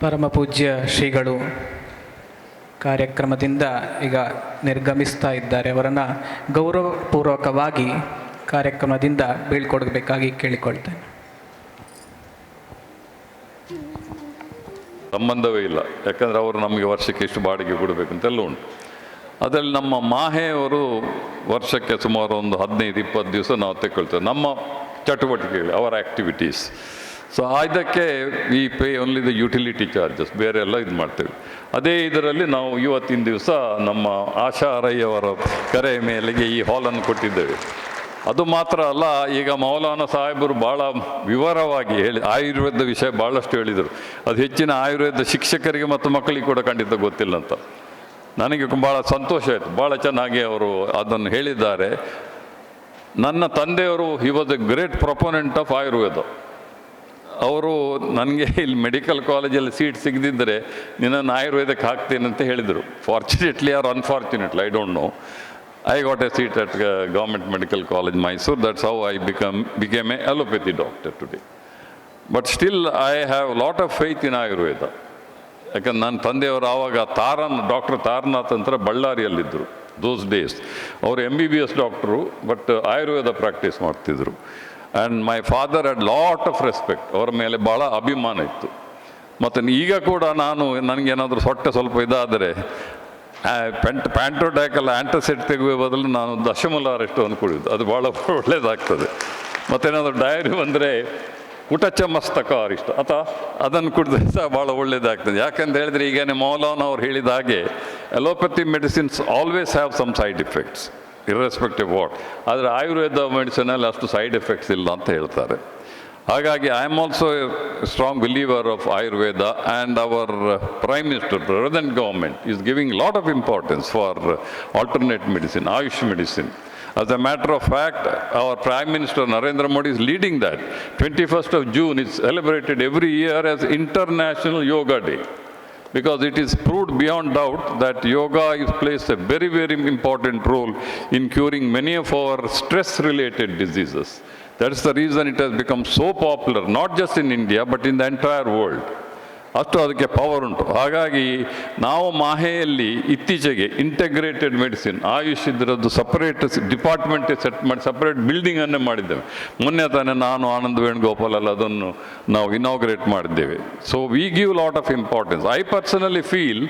ಪರಮ ಪೂಜ್ಯ ಶ್ರೀಗಳು ಕಾರ್ಯಕ್ರಮದಿಂದ ಈಗ ನಿರ್ಗಮಿಸ್ತಾ ಇದ್ದಾರೆ. ಅವರನ್ನು ಗೌರವಪೂರ್ವಕವಾಗಿ ಕಾರ್ಯಕ್ರಮದಿಂದ ಬೀಳ್ಕೊಡಬೇಕಾಗಿ ಕೇಳಿಕೊಳ್ತೇನೆ. ಸಂಬಂಧವೇ ಇಲ್ಲ, ಯಾಕಂದರೆ ಅವರು ನಮಗೆ ವರ್ಷಕ್ಕೆ ಎಷ್ಟು ಬಾಡಿಗೆ ಕೊಡಬೇಕಂತೆಲ್ಲ ಉಂಟು. ಅದರಲ್ಲಿ ನಮ್ಮ ಮಾಹೆಯವರು ವರ್ಷಕ್ಕೆ ಸುಮಾರು ಒಂದು 15-20 ದಿವಸ ನಾವು ತೆಗೊಳ್ತೇವೆ ನಮ್ಮ ಚಟುವಟಿಕೆಗಳು, ಅವರ ಆ್ಯಕ್ಟಿವಿಟೀಸ್. ಸೊ ಇದಕ್ಕೆ V pay only the utility charges, ಬೇರೆ ಎಲ್ಲ ಇದು ಮಾಡ್ತೇವೆ. ಅದೇ ಇದರಲ್ಲಿ ನಾವು ಇವತ್ತಿನ ದಿವಸ ನಮ್ಮ ಆಶಾ ರೈಯವರ ಕರೆ ಮೇಲೆಗೆ ಈ ಹಾಲನ್ನು ಕೊಟ್ಟಿದ್ದೇವೆ. ಅದು ಮಾತ್ರ ಅಲ್ಲ, ಈಗ ಮೌಲಾನಾ ಸಾಹೇಬರು ಭಾಳ ವಿವರವಾಗಿ ಹೇಳಿ ಆಯುರ್ವೇದ ವಿಷಯ ಭಾಳಷ್ಟು ಹೇಳಿದರು. ಅದು ಹೆಚ್ಚಿನ ಆಯುರ್ವೇದ ಶಿಕ್ಷಕರಿಗೆ ಮತ್ತು ಮಕ್ಕಳಿಗೆ ಕೂಡ ಖಂಡಿತ ಗೊತ್ತಿಲ್ಲ ಅಂತ. ನನಗೆ ಭಾಳ ಸಂತೋಷ ಆಯಿತು, ಭಾಳ ಚೆನ್ನಾಗಿ ಅವರು ಅದನ್ನು ಹೇಳಿದ್ದಾರೆ. ನನ್ನ ತಂದೆಯವರು he was a great proponent of Ayurveda. ಅವರು ನನಗೆ ಇಲ್ಲಿ ಮೆಡಿಕಲ್ ಕಾಲೇಜಲ್ಲಿ ಸೀಟ್ ಸಿಗದಿದ್ದರೆ ನಿನ್ನನ್ನು ಆಯುರ್ವೇದಕ್ಕೆ ಹಾಕ್ತೇನೆ ಅಂತ ಹೇಳಿದರು. Fortunately or unfortunately, I don't know, I got a seat at government medical college Mysore. That's how I became a allopathy doctor today. But still I have lot of faith in Ayurveda. ಯಾಕಂದ್ರೆ ನನ್ನ ತಂದೆಯವರು ಆವಾಗ doctor Taranath ಅಂತ ಬಳ್ಳಾರಿಯಲ್ಲಿದ್ದರು those days. ಅವರು MBBS doctor, but Ayurveda practice ಮಾಡ್ತಿದ್ರು. And my father had lot of respect, ಅವರ ಮೇಲೆ ಭಾಳ ಅಭಿಮಾನ ಇತ್ತು. ಮತ್ತು ಈಗ ಕೂಡ ನನಗೇನಾದರೂ ಹೊಟ್ಟೆ ಸ್ವಲ್ಪ ಇದಾದರೆ ಪ್ಯಾಂಟೋಡಾಕಲ್ ಆ್ಯಂಟಸಿಡ್ ತೆಗೆಯುವ ಬದಲು ನಾನು ದಶಮೂಲಾರಷ್ಟು ಅಂದ್ಕೊಂಡಿದ್ದು, ಅದು ಭಾಳ ಒಳ್ಳೆಯದಾಗ್ತದೆ. ಮತ್ತೇನಾದರೂ ಡಯರಿ ಬಂದರೆ ಕುಟಚಮಸ್ತಕ ಅರಿಷ್ಟ ಅಥವಾ ಅದನ್ನು ಕುಡಿದ್ರೆ ಸಹ ಭಾಳ ಒಳ್ಳೆಯದಾಗ್ತದೆ. ಯಾಕಂತ ಹೇಳಿದ್ರೆ ಈಗ ಮೌಲಾನಾ ಅವ್ರು ಹೇಳಿದ ಹಾಗೆ allopathy medicines always have some side effects irrespective what. ಆದರೆ ಆಯುರ್ವೇದ ಮೆಡಿಸಿನಲ್ಲಿ ಅಷ್ಟು ಸೈಡ್ ಎಫೆಕ್ಟ್ಸ್ ಇಲ್ಲ ಅಂತ ಹೇಳ್ತಾರೆ. ಹಾಗಾಗಿ I am also A strong believer of Ayurveda. And our prime minister, present government is giving lot of importance for alternate medicine, AYUSH medicine. As a matter of fact, our Prime Minister Narendra Modi is leading that. 21st of June is celebrated every year as International Yoga Day, because it is proved beyond doubt that yoga plays a very, very important role in curing many of our stress-related diseases. That is the reason it has become so popular, not just in India, but in the entire world. ಅಷ್ಟು ಅದಕ್ಕೆ power ಉಂಟು. ಹಾಗಾಗಿ ನಾವು ಮಾಹೆಯಲ್ಲಿ ಇತ್ತೀಚೆಗೆ integrated medicine AYUSH ಇದರದ್ದು separate department set ಮಾಡಿ separate ಬಿಲ್ಡಿಂಗನ್ನೇ ಮಾಡಿದ್ದೇವೆ. ಮೊನ್ನೆ ತಾನೇ ನಾನು ಆನಂದ್ ವೇಣುಗೋಪಾಲ್ ಎಲ್ಲ ಅದನ್ನು ನಾವು ಇನಾಗ್ರೇಟ್ ಮಾಡಿದ್ದೇವೆ. So we give lot of importance. I personally feel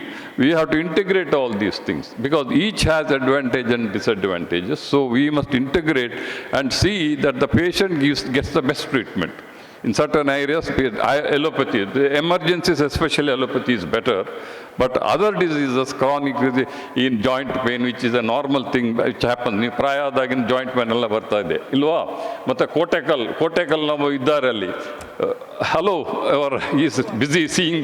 we have to integrate all these things because each has advantage and disadvantages. So we must integrate and see that the patient gets the best treatment. In certain areas, allopathy, the emergencies, especially allopathy, is better. But other diseases, chronic in joint pain, which is a normal thing, which happens. ನೀವು ಪ್ರಾಯ ಆದಾಗಿನ joint pain ಎಲ್ಲ ಬರ್ತಾ ಇದೆ ಇಲ್ವಾ? ಮತ್ತು ಕೋಟೆಕಲ್ ನಾವು ಇದ್ದಾರೆ ಅಲ್ಲಿ. Hello, he is busy seeing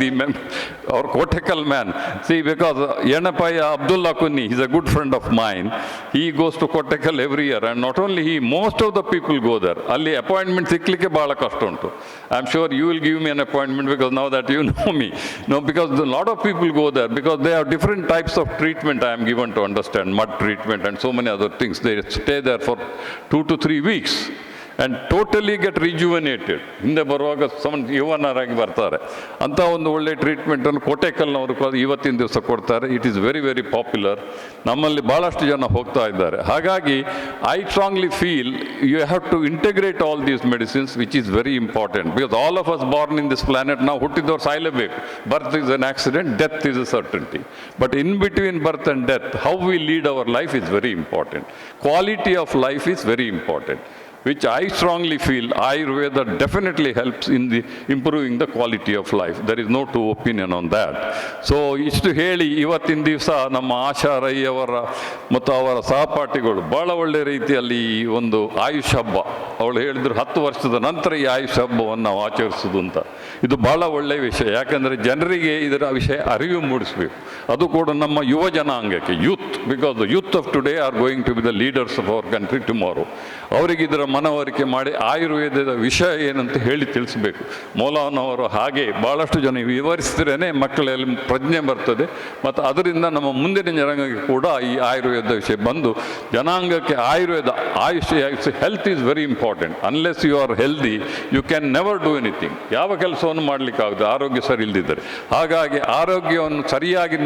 our Kottakkal man. See, because Yanapaya Abdullah Kunni, he is a good friend of mine. He goes to Kottakkal every year, and not only he, most of the people go there. Alli appointment siklikke bala kashta untu. I am sure you will give me an appointment because now that you know me. No, because a lot of people go there because they have different types of treatment I am given to understand, mud treatment and so many other things. They stay there for 2 to 3 weeks. and totally get rejuvenated. ಹಿಂದೆ ಬರುವಾಗ ಯುವನರಾಗಿ ಬರ್ತಾರೆ ಅಂತ ಒಂದು ಒಳ್ಳೆ ಟ್ರೀಟ್ಮೆಂಟನ್ನು ಕೋಟೆಕಲ್ನವರು ಇವತ್ತಿನ ದಿವಸ ಕೊಡ್ತಾರೆ. It is very very popular. ನಮ್ಮಲ್ಲಿ ಭಾಳಷ್ಟು ಜನ ಹೋಗ್ತಾ ಇದ್ದಾರೆ. ಹಾಗಾಗಿ I strongly feel you have to integrate all these medicines which is very important because all of us born in this planet ನಾವು ಹುಟ್ಟಿದವ್ರು ಸಾಯಲೇಬೇಕು. Birth is an accident, death is a certainty. But in between birth and death how we lead our life is very important. Quality of life is very important, which I strongly feel Ayurveda definitely helps in the improving the quality of life. There is no two opinion on that. So ಇಷ್ಟು ಹೇಳಿ ಇವತ್ತಿನ ದಿವಸ ನಮ್ಮ ಆಶಾ ರೈ ಅವರ ಮತ್ತು ಅವರ ಸಹಪಾಠಿಗಳು ಭಾಳ ಒಳ್ಳೆ ರೀತಿಯಲ್ಲಿ ಈ ಒಂದು ಆಯುಷ್ ಹಬ್ಬ, ಅವಳು ಹೇಳಿದ್ರು 10 ವರ್ಷದ ನಂತರ ಈ ಆಯುಷ್ ಹಬ್ಬವನ್ನು ನಾವು ಆಚರಿಸೋದು ಅಂತ. ಇದು ಭಾಳ ಒಳ್ಳೆಯ ವಿಷಯ. ಯಾಕಂದರೆ ಜನರಿಗೆ ಇದರ ವಿಷಯ ಅರಿವು ಮೂಡಿಸಬೇಕು. ಅದು ಕೂಡ ನಮ್ಮ ಯುವ ಜನಾಂಗಕ್ಕೆ, youth, because the youth of today are going to be the leaders of our country tomorrow. ಅವರಿಗೆ ಇದರ ಮನವರಿಕೆ ಮಾಡಿ ಆಯುರ್ವೇದದ ವಿಷಯ ಏನಂತ ಹೇಳಿ ತಿಳಿಸಬೇಕು. ಮೌಲಾನವರು ಹಾಗೆ ಭಾಳಷ್ಟು ಜನ ವಿವರಿಸಿದ್ರೇ ಮಕ್ಕಳಲ್ಲಿ ಪ್ರಜ್ಞೆ ಬರ್ತದೆ ಮತ್ತು ಅದರಿಂದ ನಮ್ಮ ಮುಂದಿನ ಜನಾಂಗಕ್ಕೆ ಕೂಡ ಈ ಆಯುರ್ವೇದ ವಿಷಯ ಬಂದು ಜನಾಂಗಕ್ಕೆ Ayurveda AYUSH health is very important. Unless you are healthy you can never do anything. ಯಾವ ಕೆಲಸವನ್ನು ಮಾಡಲಿಕ್ಕಾಗುತ್ತೆ ಆರೋಗ್ಯ ಸರಿ ಇಲ್ಲದಿದ್ದರೆ. ಹಾಗಾಗಿ ಆರೋಗ್ಯವನ್ನು ಸರಿಯಾಗಿ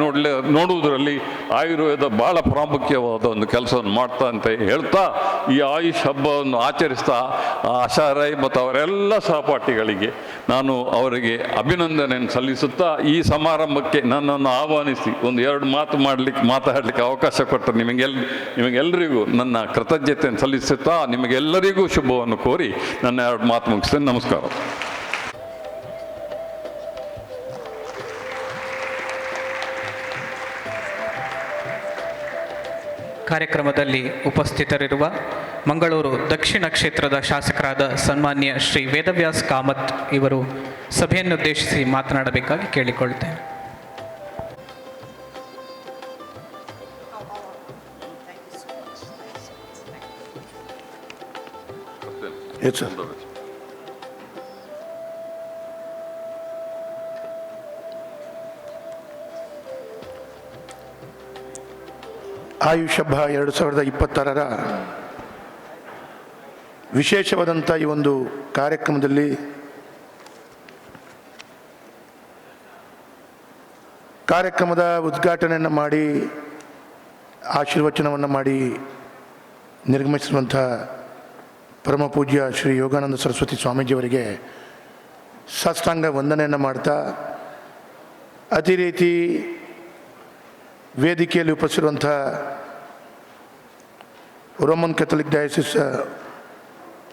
ನೋಡುವುದರಲ್ಲಿ ಆಯುರ್ವೇದ ಭಾಳ ಪ್ರಾಮುಖ್ಯವಾದ ಒಂದು ಕೆಲಸವನ್ನು ಮಾಡ್ತಾ ಅಂತ ಹೇಳ್ತಾ ಈ ಆಯುಷ್ ಹಬ್ಬವನ್ನು ಆಚರಿಸ್ತಾ ಆಶಾ ರೈ ಮತ್ತು ಅವರೆಲ್ಲ ಸಹಪಾಠಿಗಳಿಗೆ ನಾನು ಅವರಿಗೆ ಅಭಿನಂದನೆಯನ್ನು ಸಲ್ಲಿಸುತ್ತಾ ಈ ಸಮಾರಂಭಕ್ಕೆ ನನ್ನನ್ನು ಆಹ್ವಾನಿಸಿ ಒಂದು 2 ಮಾತಾಡಲಿಕ್ಕೆ ಅವಕಾಶ ಕೊಟ್ಟರು ನಿಮಗೆಲ್ಲರಿಗೂ ನನ್ನ ಕೃತಜ್ಞತೆಯನ್ನು ಸಲ್ಲಿಸುತ್ತಾ ನಿಮಗೆಲ್ಲರಿಗೂ ಶುಭವನ್ನು ಕೋರಿ ನನ್ನ 2 ಮಾತು ಮುಗಿಸ್ತೇನೆ. ನಮಸ್ಕಾರ. ಕಾರ್ಯಕ್ರಮದಲ್ಲಿ ಉಪಸ್ಥಿತರಿರುವ ಮಂಗಳೂರು ದಕ್ಷಿಣ ಕ್ಷೇತ್ರದ ಶಾಸಕರಾದ ಸನ್ಮಾನ್ಯ ಶ್ರೀ ವೇದವ್ಯಾಸ್ ಕಾಮತ್ ಇವರು ಸಭೆಯನ್ನುದ್ದೇಶಿಸಿ ಮಾತನಾಡಬೇಕಾಗಿ ಕೇಳಿಕೊಳ್ಳುತ್ತೇನೆ. ಆಯುಷ್ ಹಬ್ಬ 2026 ವಿಶೇಷವಾದಂಥ ಈ ಒಂದು ಕಾರ್ಯಕ್ರಮದಲ್ಲಿ ಕಾರ್ಯಕ್ರಮದ ಉದ್ಘಾಟನೆಯನ್ನು ಮಾಡಿ ಆಶೀರ್ವಚನವನ್ನು ಮಾಡಿ ನಿರ್ಗಮಿಸಿರುವಂಥ ಪರಮ ಪೂಜ್ಯ ಶ್ರೀ ಯೋಗಾನಂದ ಸರಸ್ವತಿ ಸ್ವಾಮೀಜಿಯವರಿಗೆ ಸಾಷ್ಟಾಂಗ ವಂದನೆಯನ್ನು ಮಾಡ್ತಾ ಅದೇ ರೀತಿ ವೇದಿಕೆಯಲ್ಲಿ ಉಪಸ್ಥಿರುವಂಥ ರೋಮನ್ ಕ್ಯಾಥಲಿಕ್ ಡಯಾಸಿಸ್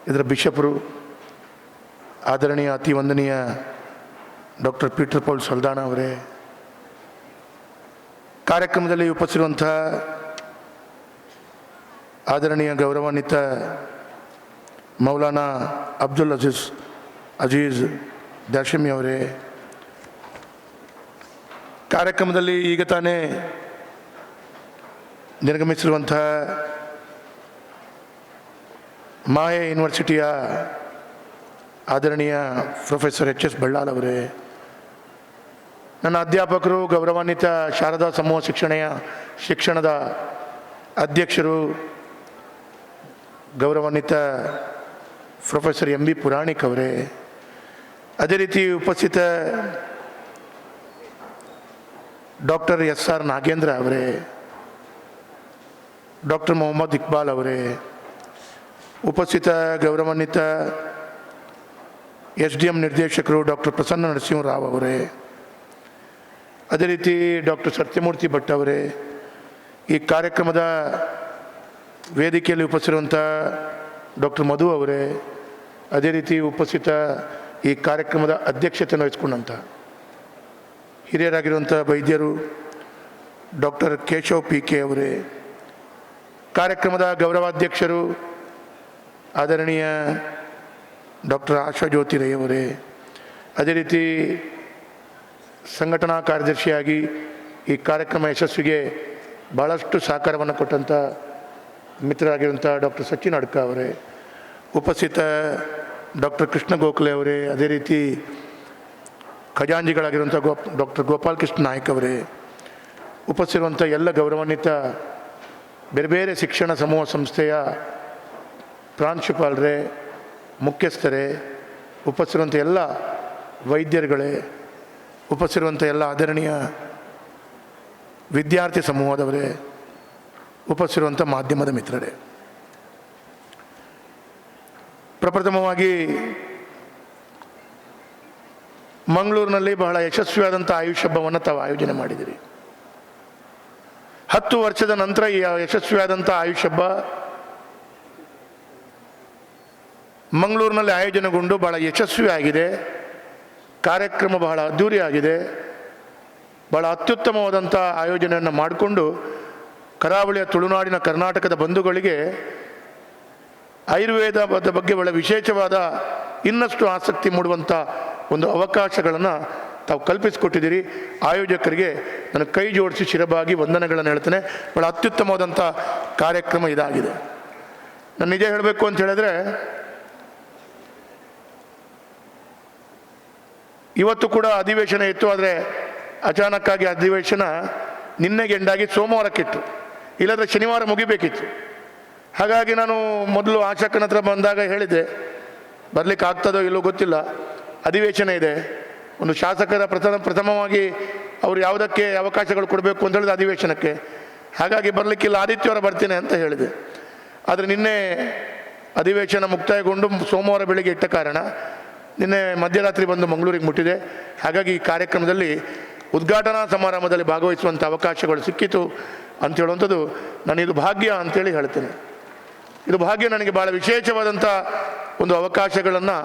ಇದರ ಬಿಷಪರು, ಆದರಣೀಯ ಅತಿ ವಂದನೀಯ ಡಾಕ್ಟರ್ ಪೀಟರ್ ಪೌಲ್ ಸಲ್ದಾಣ ಅವರೇ, ಕಾರ್ಯಕ್ರಮದಲ್ಲಿ ಉಪಸ್ಥಿರುವಂಥ ಆದರಣೀಯ ಗೌರವಾನ್ವಿತ ಮೌಲಾನಾ ಅಬ್ದುಲ್ ಅಜೀಜ್ ದಾಶಮಿ ಅವರೇ, ಕಾರ್ಯಕ್ರಮದಲ್ಲಿ ಈಗ ತಾನೇ ನಿರ್ಗಮಿಸಿರುವಂಥ ಮಾಯೆ ಯೂನಿವರ್ಸಿಟಿಯ ಆದರಣೀಯ ಪ್ರೊಫೆಸರ್ ಎಚ್.ಎಸ್. ಬಳ್ಳಾಲ್ ಅವರೇ, ನನ್ನ ಅಧ್ಯಾಪಕರು, ಗೌರವಾನ್ವಿತ ಶಾರದಾ ಸಮೂಹ ಶಿಕ್ಷಣದ ಅಧ್ಯಕ್ಷರು, ಗೌರವಾನ್ವಿತ ಪ್ರೊಫೆಸರ್ ಎಂ.ಬಿ. ಪುರಾಣಿಕ್ ಅವರೇ, ಅದೇ ರೀತಿ ಉಪಸ್ಥಿತ ಡಾಕ್ಟರ್ ಎಸ್.ಆರ್. ನಾಗೇಂದ್ರ ಅವರೇ, ಡಾಕ್ಟರ್ ಮೊಹಮ್ಮದ್ ಇಕ್ಬಾಲ್ ಅವರೇ, ಉಪಸ್ಥಿತ ಗೌರವಾನ್ವಿತ SDM ನಿರ್ದೇಶಕರು ಡಾಕ್ಟರ್ ಪ್ರಸನ್ನ ನರಸಿಂಹರಾವ್ ಅವರೇ, ಅದೇ ರೀತಿ ಡಾಕ್ಟರ್ ಸತ್ಯಮೂರ್ತಿ ಭಟ್ ಅವರೇ, ಈ ಕಾರ್ಯಕ್ರಮದ ವೇದಿಕೆಯಲ್ಲಿ ಉಪಸ್ಥಿರುವಂಥ ಡಾಕ್ಟರ್ ಮಧು ಅವರೇ, ಅದೇ ರೀತಿ ಉಪಸ್ಥಿತ ಈ ಕಾರ್ಯಕ್ರಮದ ಅಧ್ಯಕ್ಷತೆಯನ್ನು ವಹಿಸ್ಕೊಂಡಂಥ ಹಿರಿಯರಾಗಿರುವಂಥ ವೈದ್ಯರು ಡಾಕ್ಟರ್ ಕೇಶವ್ PK ಅವರೇ, ಕಾರ್ಯಕ್ರಮದ ಗೌರವಾಧ್ಯಕ್ಷರು ಆದರಣೀಯ ಡಾಕ್ಟರ್ ಆಶಾ ಜ್ಯೋತಿ ರೈ ಅವರೇ, ಅದೇ ರೀತಿ ಸಂಘಟನಾ ಕಾರ್ಯದರ್ಶಿಯಾಗಿ ಈ ಕಾರ್ಯಕ್ರಮ ಯಶಸ್ವಿಗೆ ಭಾಳಷ್ಟು ಸಹಕಾರವನ್ನು ಕೊಟ್ಟಂಥ ಮಿತ್ರರಾಗಿರುವಂಥ ಡಾಕ್ಟರ್ ಸಚಿನ್ ಅಡ್ಕ ಅವರೇ, ಉಪಸ್ಥಿತ ಡಾಕ್ಟರ್ ಕೃಷ್ಣ ಗೋಖಲೆ ಅವರೇ, ಅದೇ ರೀತಿ ಖಜಾಂಜಿಗಳಾಗಿರುವಂಥ ಡಾಕ್ಟರ್ ಗೋಪಾಲ್ ಕೃಷ್ಣ ನಾಯ್ಕ್ ಅವರೇ, ಉಪಸ್ಥಿರುವಂಥ ಎಲ್ಲ ಗೌರವಾನ್ವಿತ ಬೇರೆ ಬೇರೆ ಶಿಕ್ಷಣ ಸಮೂಹ ಸಂಸ್ಥೆಯ ಪ್ರಾಂಶುಪಾಲರೇ, ಮುಖ್ಯಸ್ಥರೇ, ಉಪಸ್ಥಿರುವಂಥ ಎಲ್ಲ ವೈದ್ಯರುಗಳೇ, ಉಪಸ್ಥಿರುವಂಥ ಎಲ್ಲ ಆದರಣೀಯ ವಿದ್ಯಾರ್ಥಿ ಸಮೂಹದವರೇ, ಉಪಸ್ಥಿರುವಂಥ ಮಾಧ್ಯಮದ ಮಿತ್ರರೇ, ಪ್ರಪ್ರಥಮವಾಗಿ ಮಂಗಳೂರಿನಲ್ಲಿ ಬಹಳ ಯಶಸ್ವಿಯಾದಂಥ ಆಯುಷ್ ಹಬ್ಬವನ್ನು ತಾವು ಆಯೋಜನೆ ಮಾಡಿದಿರಿ. 10 ವರ್ಷದ ನಂತರ ಈ ಯಶಸ್ವಿಯಾದಂಥ ಆಯುಷ್ ಹಬ್ಬ ಮಂಗಳೂರಿನಲ್ಲಿ ಆಯೋಜನೆಗೊಂಡು ಬಹಳ ಯಶಸ್ವಿ ಆಗಿದೆ. ಕಾರ್ಯಕ್ರಮ ಬಹಳ ಅದ್ಧೂರಿ ಆಗಿದೆ. ಬಹಳ ಅತ್ಯುತ್ತಮವಾದಂಥ ಆಯೋಜನೆಯನ್ನು ಮಾಡಿಕೊಂಡು ಕರಾವಳಿಯ ತುಳುನಾಡಿನ ಕರ್ನಾಟಕದ ಬಂಧುಗಳಿಗೆ ಆಯುರ್ವೇದದ ಬಗ್ಗೆ ಬಹಳ ವಿಶೇಷವಾದ ಇನ್ನಷ್ಟು ಆಸಕ್ತಿ ಮೂಡುವಂಥ ಒಂದು ಅವಕಾಶಗಳನ್ನು ತಾವು ಕಲ್ಪಿಸಿಕೊಟ್ಟಿದ್ದೀರಿ. ಆಯೋಜಕರಿಗೆ ನಾನು ಕೈ ಜೋಡಿಸಿ ಶಿರಬಾಗಿ ವಂದನೆಗಳನ್ನು ಹೇಳ್ತೇನೆ. ಬಹಳ ಅತ್ಯುತ್ತಮವಾದಂಥ ಕಾರ್ಯಕ್ರಮ ಇದಾಗಿದೆ. ನಾನು ನಿಜ ಹೇಳಬೇಕು ಅಂತ ಹೇಳಿದ್ರೆ, ಇವತ್ತು ಕೂಡ ಅಧಿವೇಶನ ಇತ್ತು. ಆದರೆ ಅಚಾನಕ್ಕಾಗಿ ಅಧಿವೇಶನ ನಿನ್ನೆಗೆ ಎಂಡಾಗಿ ಸೋಮವಾರಕ್ಕಿತ್ತು, ಇಲ್ಲದ್ರೆ ಶನಿವಾರ ಮುಗಿಬೇಕಿತ್ತು. ಹಾಗಾಗಿ ನಾನು ಮೊದಲು ಆಶಾಕನ ಹತ್ರ ಬಂದಾಗ ಹೇಳಿದ್ದೆ, ಬರಲಿಕ್ಕೆ ಆಗ್ತದೋ ಇಲ್ಲೋ ಗೊತ್ತಿಲ್ಲ, ಅಧಿವೇಶನ ಇದೆ, ಒಂದು ಶಾಸಕರ ಪ್ರಥಮವಾಗಿ ಅವರು ಯಾವುದಕ್ಕೆ ಅವಕಾಶಗಳು ಕೊಡಬೇಕು ಅಂತ ಹೇಳಿದ ಅಧಿವೇಶನಕ್ಕೆ, ಹಾಗಾಗಿ ಬರಲಿಕ್ಕಿಲ್ಲ, ಆದಿತ್ಯವಾರ ಬರ್ತೀನಿ ಅಂತ ಹೇಳಿದೆ. ಆದರೆ ನಿನ್ನೆ ಅಧಿವೇಶನ ಮುಕ್ತಾಯಗೊಂಡು ಸೋಮವಾರ ಬೆಳಿಗ್ಗೆ ಇಟ್ಟ ಕಾರಣ ನಿನ್ನೆ ಮಧ್ಯರಾತ್ರಿ ಬಂದು ಮಂಗಳೂರಿಗೆ ಮುಟ್ಟಿದೆ. ಹಾಗಾಗಿ ಈ ಕಾರ್ಯಕ್ರಮದಲ್ಲಿ ಉದ್ಘಾಟನಾ ಸಮಾರಂಭದಲ್ಲಿ ಭಾಗವಹಿಸುವಂಥ ಅವಕಾಶಗಳು ಸಿಕ್ಕಿತು ಅಂತ ಹೇಳುವಂಥದ್ದು ಇದು ಭಾಗ್ಯ ಅಂತೇಳಿ ಹೇಳ್ತೇನೆ. ಇದು ಭಾಗ್ಯ, ನನಗೆ ಭಾಳ ವಿಶೇಷವಾದಂಥ ಒಂದು ಅವಕಾಶಗಳನ್ನು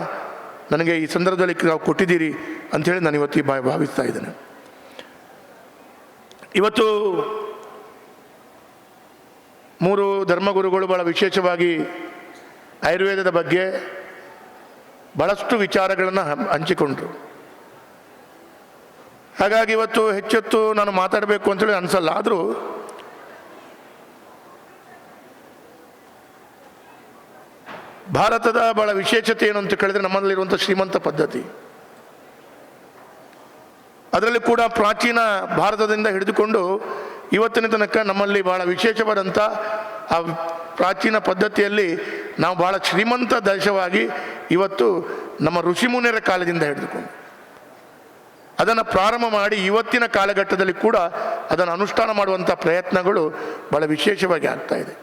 ನನಗೆ ಈ ಸಂದರ್ಭದಲ್ಲಿ ನಾವು ಕೊಟ್ಟಿದ್ದೀರಿ ಅಂಥೇಳಿ ನಾನು ಇವತ್ತು ಭಾವಿಸ್ತಾ ಇದ್ದೇನೆ. ಇವತ್ತು 3 ಧರ್ಮಗುರುಗಳು ಭಾಳ ವಿಶೇಷವಾಗಿ ಆಯುರ್ವೇದದ ಬಗ್ಗೆ ಭಾಳಷ್ಟು ವಿಚಾರಗಳನ್ನು ಹಂಚಿಕೊಂಡ್ರು. ಹಾಗಾಗಿ ಇವತ್ತು ಹೆಚ್ಚೆತ್ತು ನಾನು ಮಾತಾಡಬೇಕು ಅಂತೇಳಿ ಅನಿಸಲ್ಲ. ಆದರೂ ಭಾರತದ ಭಾಳ ವಿಶೇಷತೆ ಏನು ಅಂತ ಕೇಳಿದ್ರೆ, ನಮ್ಮಲ್ಲಿರುವಂಥ ಶ್ರೀಮಂತ ಪದ್ಧತಿ, ಅದರಲ್ಲಿ ಕೂಡ ಪ್ರಾಚೀನ ಭಾರತದಿಂದ ಹಿಡಿದುಕೊಂಡು ಇವತ್ತಿನ ತನಕ ನಮ್ಮಲ್ಲಿ ಭಾಳ ವಿಶೇಷವಾದಂಥ ಆ ಪ್ರಾಚೀನ ಪದ್ಧತಿಯಲ್ಲಿ ನಾವು ಭಾಳ ಶ್ರೀಮಂತ ದೇಶವಾಗಿ ಇವತ್ತು ನಮ್ಮ ಋಷಿಮುನಿಯರ ಕಾಲದಿಂದ ಹಿಡಿದುಕೊಂಡು ಅದನ್ನು ಪ್ರಾರಂಭ ಮಾಡಿ ಇವತ್ತಿನ ಕಾಲಘಟ್ಟದಲ್ಲಿ ಕೂಡ ಅದನ್ನು ಅನುಷ್ಠಾನ ಮಾಡುವಂಥ ಪ್ರಯತ್ನಗಳು ಭಾಳ ವಿಶೇಷವಾಗಿ ಆಗ್ತಾ ಇದೆ.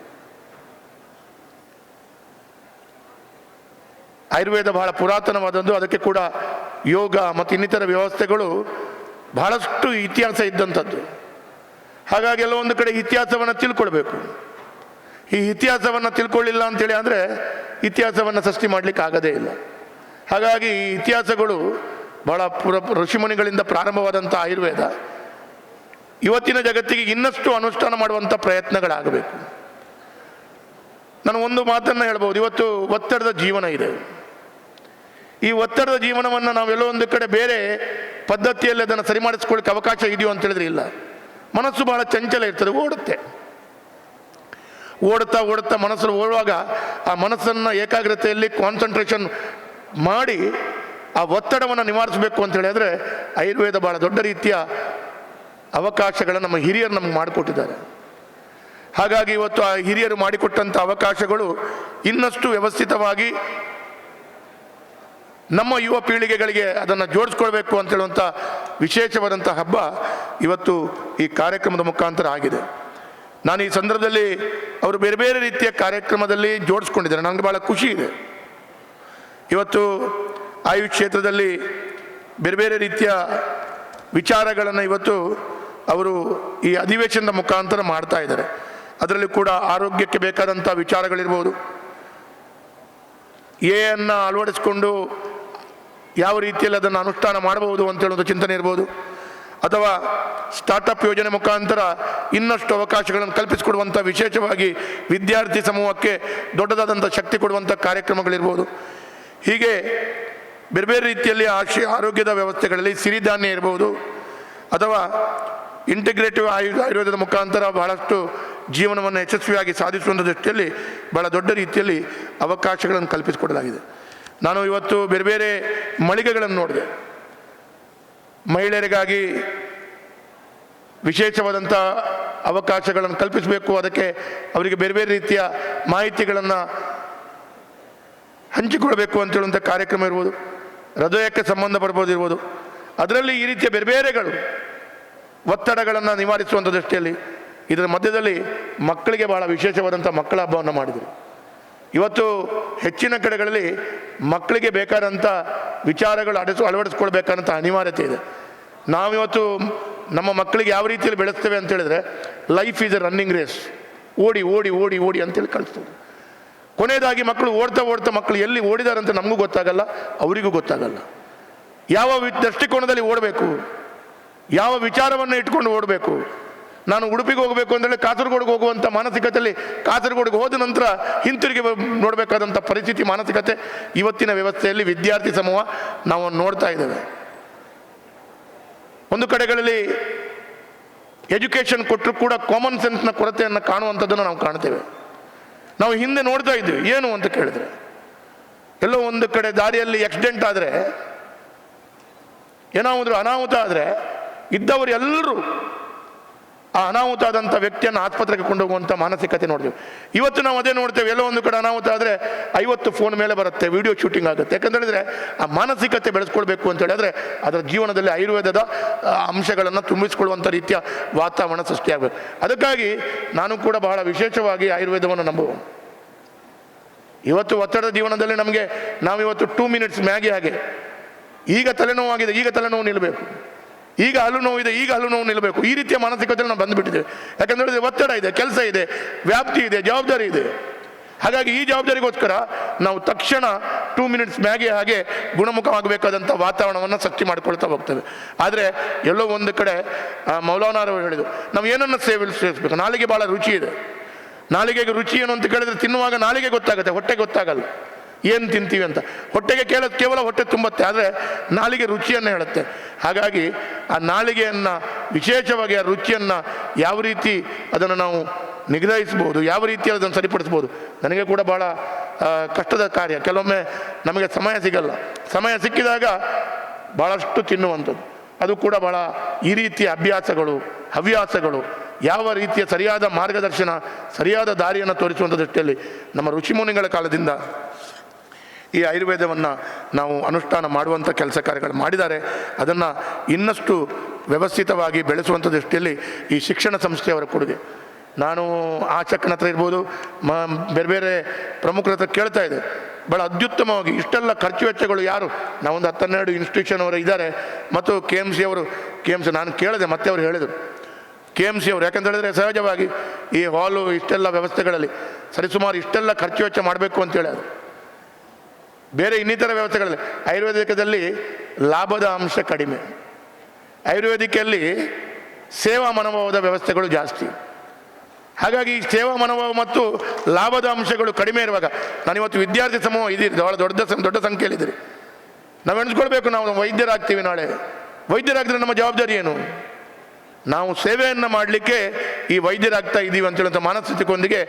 ಆಯುರ್ವೇದ ಬಹಳ ಪುರಾತನವಾದದ್ದು. ಅದಕ್ಕೆ ಕೂಡ ಯೋಗ ಮತ್ತು ಇನ್ನಿತರ ವ್ಯವಸ್ಥೆಗಳು ಬಹಳಷ್ಟು ಇತಿಹಾಸ ಇದ್ದಂಥದ್ದು. ಹಾಗಾಗಿ ಎಲ್ಲೊಂದು ಕಡೆ ಇತಿಹಾಸವನ್ನು ತಿಳ್ಕೊಳ್ಬೇಕು. ಈ ಇತಿಹಾಸವನ್ನು ತಿಳ್ಕೊಳ್ಳಿಲ್ಲ ಅಂತೇಳಿ ಅಂದರೆ ಇತಿಹಾಸವನ್ನು ಸೃಷ್ಟಿ ಮಾಡಲಿಕ್ಕೆ ಆಗೋದೇ ಇಲ್ಲ. ಹಾಗಾಗಿ ಈ ಇತಿಹಾಸಗಳು ಭಾಳ ಋಷಿಮುನಿಗಳಿಂದ ಪ್ರಾರಂಭವಾದಂಥ ಆಯುರ್ವೇದ ಇವತ್ತಿನ ಜಗತ್ತಿಗೆ ಇನ್ನಷ್ಟು ಅನುಷ್ಠಾನ ಮಾಡುವಂಥ ಪ್ರಯತ್ನಗಳಾಗಬೇಕು. ನಾನು ಒಂದು ಮಾತನ್ನು ಹೇಳ್ಬೋದು, ಇವತ್ತು ಒತ್ತಡದ ಜೀವನ ಇದೆ. ಈ ಒತ್ತಡದ ಜೀವನವನ್ನು ನಾವೆಲ್ಲೋ ಒಂದು ಕಡೆ ಬೇರೆ ಪದ್ಧತಿಯಲ್ಲಿ ಅದನ್ನು ಸರಿ ಮಾಡಿಸ್ಕೊಳ್ಳಿಕ್ಕೆ ಅವಕಾಶ ಇದೆಯೋ ಅಂತ ಹೇಳಿದ್ರೆ ಇಲ್ಲ. ಮನಸ್ಸು ಬಹಳ ಚಂಚಲ ಇರ್ತದೆ, ಓಡುತ್ತೆ. ಓಡ್ತಾ ಓಡ್ತಾ ಮನಸ್ಸಲ್ಲಿ ಓಡುವಾಗ ಆ ಮನಸ್ಸನ್ನು ಏಕಾಗ್ರತೆಯಲ್ಲಿ ಕಾನ್ಸಂಟ್ರೇಷನ್ ಮಾಡಿ ಆ ಒತ್ತಡವನ್ನು ನಿವಾರಿಸಬೇಕು ಅಂತ ಹೇಳಿದ್ರೆ ಆಯುರ್ವೇದ ಭಾಳ ದೊಡ್ಡ ರೀತಿಯ ಅವಕಾಶಗಳನ್ನು ನಮ್ಮ ಹಿರಿಯರು ನಮ್ಗೆ ಮಾಡಿಕೊಟ್ಟಿದ್ದಾರೆ. ಹಾಗಾಗಿ ಇವತ್ತು ಆ ಹಿರಿಯರು ಮಾಡಿಕೊಟ್ಟಂಥ ಅವಕಾಶಗಳು ಇನ್ನಷ್ಟು ವ್ಯವಸ್ಥಿತವಾಗಿ ನಮ್ಮ ಯುವ ಪೀಳಿಗೆಗಳಿಗೆ ಅದನ್ನು ಜೋಡಿಸ್ಕೊಳ್ಬೇಕು ಅಂತ ಹೇಳುವಂಥ ವಿಶೇಷವಾದಂಥ ಹಬ್ಬ ಇವತ್ತು ಈ ಕಾರ್ಯಕ್ರಮದ ಮುಖಾಂತರ ಆಗಿದೆ. ನಾನು ಈ ಸಂದರ್ಭದಲ್ಲಿ ಅವರು ಬೇರೆ ಬೇರೆ ರೀತಿಯ ಕಾರ್ಯಕ್ರಮದಲ್ಲಿ ಜೋಡಿಸ್ಕೊಂಡಿದ್ದಾರೆ. ನನಗೆ ಭಾಳ ಖುಷಿ ಇದೆ. ಇವತ್ತು ಆಯುಷ್ ಕ್ಷೇತ್ರದಲ್ಲಿ ಬೇರೆ ಬೇರೆ ರೀತಿಯ ವಿಚಾರಗಳನ್ನು ಇವತ್ತು ಅವರು ಈ ಅಧಿವೇಶನದ ಮುಖಾಂತರ ಮಾಡ್ತಾ ಇದ್ದಾರೆ. ಅದರಲ್ಲಿ ಕೂಡ ಆರೋಗ್ಯಕ್ಕೆ ಬೇಕಾದಂಥ ವಿಚಾರಗಳಿರ್ಬೋದು, ಎಯನ್ನು ಅಳವಡಿಸ್ಕೊಂಡು ಯಾವ ರೀತಿಯಲ್ಲಿ ಅದನ್ನು ಅನುಷ್ಠಾನ ಮಾಡಬಹುದು ಅಂತ ಹೇಳೋದು ಚಿಂತನೆ ಇರ್ಬೋದು, ಅಥವಾ ಸ್ಟಾರ್ಟಪ್ ಯೋಜನೆ ಮುಖಾಂತರ ಇನ್ನಷ್ಟು ಅವಕಾಶಗಳನ್ನು ಕಲ್ಪಿಸಿಕೊಡುವಂಥ ವಿಶೇಷವಾಗಿ ವಿದ್ಯಾರ್ಥಿ ಸಮೂಹಕ್ಕೆ ದೊಡ್ಡದಾದಂಥ ಶಕ್ತಿ ಕೊಡುವಂಥ ಕಾರ್ಯಕ್ರಮಗಳಿರ್ಬೋದು. ಹೀಗೆ ಬೇರೆ ಬೇರೆ ರೀತಿಯಲ್ಲಿ ಆರೋಗ್ಯದ ವ್ಯವಸ್ಥೆಗಳಲ್ಲಿ ಸಿರಿಧಾನ್ಯ ಇರ್ಬೋದು, ಅಥವಾ ಇಂಟಿಗ್ರೇಟಿವ್ ಆಯುರ್ವೇದದ ಮುಖಾಂತರ ಬಹಳಷ್ಟು ಜೀವನವನ್ನು ಯಶಸ್ವಿಯಾಗಿ ಸಾಧಿಸುವಂಥ ದೃಷ್ಟಿಯಲ್ಲಿ ಬಹಳ ದೊಡ್ಡ ರೀತಿಯಲ್ಲಿ ಅವಕಾಶಗಳನ್ನು ಕಲ್ಪಿಸಿಕೊಡಲಾಗಿದೆ. ನಾನು ಇವತ್ತು ಬೇರೆ ಬೇರೆ ಮಳಿಗೆಗಳನ್ನು ನೋಡಿದೆ. ಮಹಿಳೆಯರಿಗಾಗಿ ವಿಶೇಷವಾದಂಥ ಅವಕಾಶಗಳನ್ನು ಕಲ್ಪಿಸಬೇಕು, ಅದಕ್ಕೆ ಅವರಿಗೆ ಬೇರೆ ಬೇರೆ ರೀತಿಯ ಮಾಹಿತಿಗಳನ್ನು ಹಂಚಿಕೊಳ್ಬೇಕು ಅಂತ ಹೇಳುವಂಥ ಕಾರ್ಯಕ್ರಮ ಇರ್ಬೋದು, ಹೃದಯಕ್ಕೆ ಸಂಬಂಧಪಡ್ಬೋದಿರ್ಬೋದು. ಅದರಲ್ಲಿ ಈ ರೀತಿಯ ಬೇರೆ ಬೇರೆಗಳು ಒತ್ತಡಗಳನ್ನು ನಿವಾರಿಸುವಂಥ ದೃಷ್ಟಿಯಲ್ಲಿ ಇದರ ಮಧ್ಯದಲ್ಲಿ ಮಕ್ಕಳಿಗೆ ಬಹಳ ವಿಶೇಷವಾದಂಥ ಮಕ್ಕಳ ಹಬ್ಬವನ್ನು ಮಾಡಿದರು. ಇವತ್ತು ಹೆಚ್ಚಿನ ಕಡೆಗಳಲ್ಲಿ ಮಕ್ಕಳಿಗೆ ಬೇಕಾದಂಥ ವಿಚಾರಗಳು ಅಳವಡಿಸ್ಕೊಳ್ಬೇಕಾದಂಥ ಅನಿವಾರ್ಯತೆ ಇದೆ. ನಾವಿವತ್ತು ನಮ್ಮ ಮಕ್ಕಳಿಗೆ ಯಾವ ರೀತಿಯಲ್ಲಿ ಬೆಳೆಸ್ತೇವೆ ಅಂತ ಹೇಳಿದ್ರೆ, life is a running race, ಓಡಿ ಓಡಿ ಓಡಿ ಓಡಿ ಅಂತೇಳಿ ಕಳಿಸ್ತೇವೆ. ಕೊನೆಯದಾಗಿ ಮಕ್ಕಳು ಓಡ್ತಾ ಓಡ್ತಾ ಮಕ್ಕಳು ಎಲ್ಲಿ ಓಡಿದಾರಂತ ನಮಗೂ ಗೊತ್ತಾಗಲ್ಲ, ಅವರಿಗೂ ಗೊತ್ತಾಗಲ್ಲ. ಯಾವ ದೃಷ್ಟಿಕೋನದಲ್ಲಿ ಓಡಬೇಕು, ಯಾವ ವಿಚಾರವನ್ನು ಇಟ್ಕೊಂಡು ಓಡಬೇಕು. ನಾನು ಉಡುಪಿಗೆ ಹೋಗಬೇಕು ಅಂತೇಳಿ ಕಾಸರಗೋಡಿಗೆ ಹೋಗುವಂಥ ಮಾನಸಿಕತೆಯಲ್ಲಿ ಕಾಸರಗೋಡಿಗೆ ಹೋದ ನಂತರ ಹಿಂತಿರುಗಿ ನೋಡಬೇಕಾದಂಥ ಪರಿಸ್ಥಿತಿ, ಮಾನಸಿಕತೆ ಇವತ್ತಿನ ವ್ಯವಸ್ಥೆಯಲ್ಲಿ ವಿದ್ಯಾರ್ಥಿ ಸಮೂಹ ನಾವು ನೋಡ್ತಾ ಇದ್ದೇವೆ. ಒಂದು ಕಡೆಗಳಲ್ಲಿ ಎಜುಕೇಷನ್ ಕೊಟ್ಟರು ಕೂಡ ಕಾಮನ್ ಸೆನ್ಸ್ನ ಕೊರತೆಯನ್ನು ಕಾಣುವಂಥದ್ದನ್ನು ನಾವು ಕಾಣ್ತೇವೆ. ನಾವು ಹಿಂದೆ ನೋಡ್ತಾ ಇದ್ವಿ, ಏನು ಅಂತ ಕೇಳಿದ್ರೆ, ಎಲ್ಲೋ ಒಂದು ಕಡೆ ದಾರಿಯಲ್ಲಿ ಆಕ್ಸಿಡೆಂಟ್ ಆದರೆ, ಏನಾದರೂ ಅನಾಹುತ ಆದರೆ ಇದ್ದವರು ಎಲ್ಲರೂ ಆ ಅನಾಹುತ ಆದಂಥ ವ್ಯಕ್ತಿಯನ್ನು ಆಸ್ಪತ್ರೆಗೆ ಕೊಂಡೋಗುವಂಥ ಮಾನಸಿಕತೆ ನೋಡ್ತೀವಿ. ಇವತ್ತು ನಾವು ಅದೇ ನೋಡ್ತೇವೆ. ಎಲ್ಲೋ ಒಂದು ಕಡೆ ಅನಾಹುತ ಆದರೆ 50 ಫೋನ್ ಮೇಲೆ ಬರುತ್ತೆ, ವಿಡಿಯೋ ಶೂಟಿಂಗ್ ಆಗುತ್ತೆ. ಯಾಕಂತ ಹೇಳಿದ್ರೆ ಆ ಮಾನಸಿಕತೆ ಬೆಳೆಸ್ಕೊಳ್ಬೇಕು ಅಂತ ಹೇಳಿದ್ರೆ ಅದರ ಜೀವನದಲ್ಲಿ ಆಯುರ್ವೇದದ ಅಂಶಗಳನ್ನು ತುಂಬಿಸಿಕೊಳ್ಳುವಂಥ ರೀತಿಯ ವಾತಾವರಣ ಸೃಷ್ಟಿಯಾಗಬೇಕು. ಅದಕ್ಕಾಗಿ ನಾನು ಕೂಡ ಬಹಳ ವಿಶೇಷವಾಗಿ ಆಯುರ್ವೇದವನ್ನು ನಂಬುವ. ಇವತ್ತು ಒತ್ತಡದ ಜೀವನದಲ್ಲಿ ನಾವಿವತ್ತು 2 ಮಿನಿಟ್ಸ್ ಮ್ಯಾಗಿ ಹಾಗೆ, ಈಗ ತಲೆನೋವಾಗಿದೆ, ಈಗ ತಲೆನೋವು ನಿಲ್ಲಬೇಕು, ಈಗ ಹಲ್ಲು ನೋವಿದೆ, ಈಗ ಹಲ್ಲು ನೋವು ನಿಲ್ಲಬೇಕು, ಈ ರೀತಿಯ ಮಾನಸಿಕತೆಯಲ್ಲಿ ನಾವು ಬಂದುಬಿಟ್ಟಿದ್ದೇವೆ. ಯಾಕಂದರೆ ಒತ್ತಡ ಇದೆ, ಕೆಲಸ ಇದೆ, ವ್ಯಾಪ್ತಿ ಇದೆ, ಜವಾಬ್ದಾರಿ ಇದೆ. ಹಾಗಾಗಿ ಈ ಜವಾಬ್ದಾರಿಗೋಸ್ಕರ ನಾವು ತಕ್ಷಣ 2 ಮಿನಿಟ್ಸ್ ಮ್ಯಾಗೆ ಹಾಗೆ ಗುಣಮುಖವಾಗಬೇಕಾದಂಥ ವಾತಾವರಣವನ್ನು ಸೃಷ್ಟಿ ಮಾಡಿಕೊಳ್ತಾ ಹೋಗ್ತೇವೆ. ಆದರೆ ಎಲ್ಲೋ ಒಂದು ಕಡೆ ಮೌಲಾನಾರವರು ಹೇಳಿದರು, ನಾವು ಏನನ್ನು ಸೇವಿಸಬೇಕು. ನಾಲಿಗೆ ಭಾಳ ರುಚಿ ಇದೆ. ನಾಲಿಗೆಗೆ ರುಚಿ ಏನು ಅಂತ ಕೇಳಿದ್ರೆ ತಿನ್ನುವಾಗ ನಾಲಿಗೆ ಗೊತ್ತಾಗುತ್ತೆ, ಹೊಟ್ಟೆಗೆ ಗೊತ್ತಾಗಲ್ಲ ಏನು ತಿಂತೀವಿ ಅಂತ. ಹೊಟ್ಟೆಗೆ ಕೇವಲ ಹೊಟ್ಟೆ ತುಂಬುತ್ತೆ, ಆದರೆ ನಾಲಿಗೆ ರುಚಿಯನ್ನು ಹೇಳುತ್ತೆ. ಹಾಗಾಗಿ ಆ ನಾಲಿಗೆಯನ್ನು ವಿಶೇಷವಾಗಿ ಆ ರುಚಿಯನ್ನು ಯಾವ ರೀತಿ ಅದನ್ನು ನಾವು ನಿಗ್ರಹಿಸ್ಬೋದು, ಯಾವ ರೀತಿಯಲ್ಲಿ ಅದನ್ನು ಸರಿಪಡಿಸ್ಬೋದು, ನನಗೆ ಕೂಡ ಭಾಳ ಕಷ್ಟದ ಕಾರ್ಯ. ಕೆಲವೊಮ್ಮೆ ನಮಗೆ ಸಮಯ ಸಿಗಲ್ಲ. ಸಮಯ ಸಿಕ್ಕಿದಾಗ ಭಾಳಷ್ಟು ತಿನ್ನುವಂಥದ್ದು, ಅದು ಕೂಡ ಭಾಳ ಈ ರೀತಿಯ ಅಭ್ಯಾಸಗಳು, ಹವ್ಯಾಸಗಳು, ಯಾವ ರೀತಿಯ ಸರಿಯಾದ ಮಾರ್ಗದರ್ಶನ, ಸರಿಯಾದ ದಾರಿಯನ್ನು ತೋರಿಸುವಂಥ ದೃಷ್ಟಿಯಲ್ಲಿ ನಮ್ಮ ಋಷಿಮುನಿಗಳ ಕಾಲದಿಂದ ಈ ಆಯುರ್ವೇದವನ್ನು ನಾವು ಅನುಷ್ಠಾನ ಮಾಡುವಂಥ ಕೆಲಸ ಕಾರ್ಯಗಳು ಮಾಡಿದ್ದಾರೆ. ಅದನ್ನು ಇನ್ನಷ್ಟು ವ್ಯವಸ್ಥಿತವಾಗಿ ಬೆಳೆಸುವಂಥ ದೃಷ್ಟಿಯಲ್ಲಿ ಈ ಶಿಕ್ಷಣ ಸಂಸ್ಥೆಯವರ ಕೊಡುಗೆ. ನಾನು ಆಚಕ್ಕನ ಹತ್ರ ಇರ್ಬೋದು, ಬೇರೆ ಬೇರೆ ಪ್ರಮುಖರ ಹತ್ರ ಕೇಳ್ತಾ ಇದೆ, ಭಾಳ ಅತ್ಯುತ್ತಮವಾಗಿ ಇಷ್ಟೆಲ್ಲ ಖರ್ಚು ವೆಚ್ಚಗಳು ಯಾರು, ನಾವೊಂದು 10-12 ಇನ್ಸ್ಟಿಟ್ಯೂಷನ್ ಅವರು ಇದ್ದಾರೆ, ಮತ್ತು KMC ಅವರು, KMC ನಾನು ಕೇಳಿದೆ, ಮತ್ತೆ ಅವರು ಹೇಳಿದರು KMC ಅವರು, ಯಾಕಂತ ಹೇಳಿದ್ರೆ ಸಹಜವಾಗಿ ಈ ಹಾಲು ಇಷ್ಟೆಲ್ಲ ವ್ಯವಸ್ಥೆಗಳಲ್ಲಿ ಸರಿಸುಮಾರು ಇಷ್ಟೆಲ್ಲ ಖರ್ಚು ವೆಚ್ಚ ಮಾಡಬೇಕು ಅಂತೇಳಿ, ಅದು ಬೇರೆ ಇನ್ನಿತರ ವ್ಯವಸ್ಥೆಗಳಲ್ಲಿ ಆಯುರ್ವೇದಿಕದಲ್ಲಿ ಲಾಭದ ಅಂಶ ಕಡಿಮೆ, ಆಯುರ್ವೇದಿಕಲ್ಲಿ ಸೇವಾ ಮನೋಭಾವದ ವ್ಯವಸ್ಥೆಗಳು ಜಾಸ್ತಿ. ಹಾಗಾಗಿ ಸೇವಾ ಮನೋಭಾವ ಮತ್ತು ಲಾಭದ ಅಂಶಗಳು ಕಡಿಮೆ ಇರುವಾಗ, ನಾನಿವತ್ತು ವಿದ್ಯಾರ್ಥಿ ಸಮೂಹ ಇದ್ದೀರಿ, ಭಾಳ ದೊಡ್ಡ ಸಂಖ್ಯೆಯಲ್ಲಿದ್ದೀರಿ. ನಾವು ಎಣಿಸ್ಕೊಳ್ಬೇಕು, ನಾವು ವೈದ್ಯರಾಗ್ತೀವಿ, ನಾಳೆ ವೈದ್ಯರಾಗಿದ್ರೆ ನಮ್ಮ ಜವಾಬ್ದಾರಿ ಏನು? ನಾವು ಸೇವೆಯನ್ನು ಮಾಡಲಿಕ್ಕೆ ಈ ವೈದ್ಯರಾಗ್ತಾ ಇದ್ದೀವಿ ಅಂತೇಳುವಂಥ ಮನಸ್ಥಿತಿಗೊಂದಿಗೆ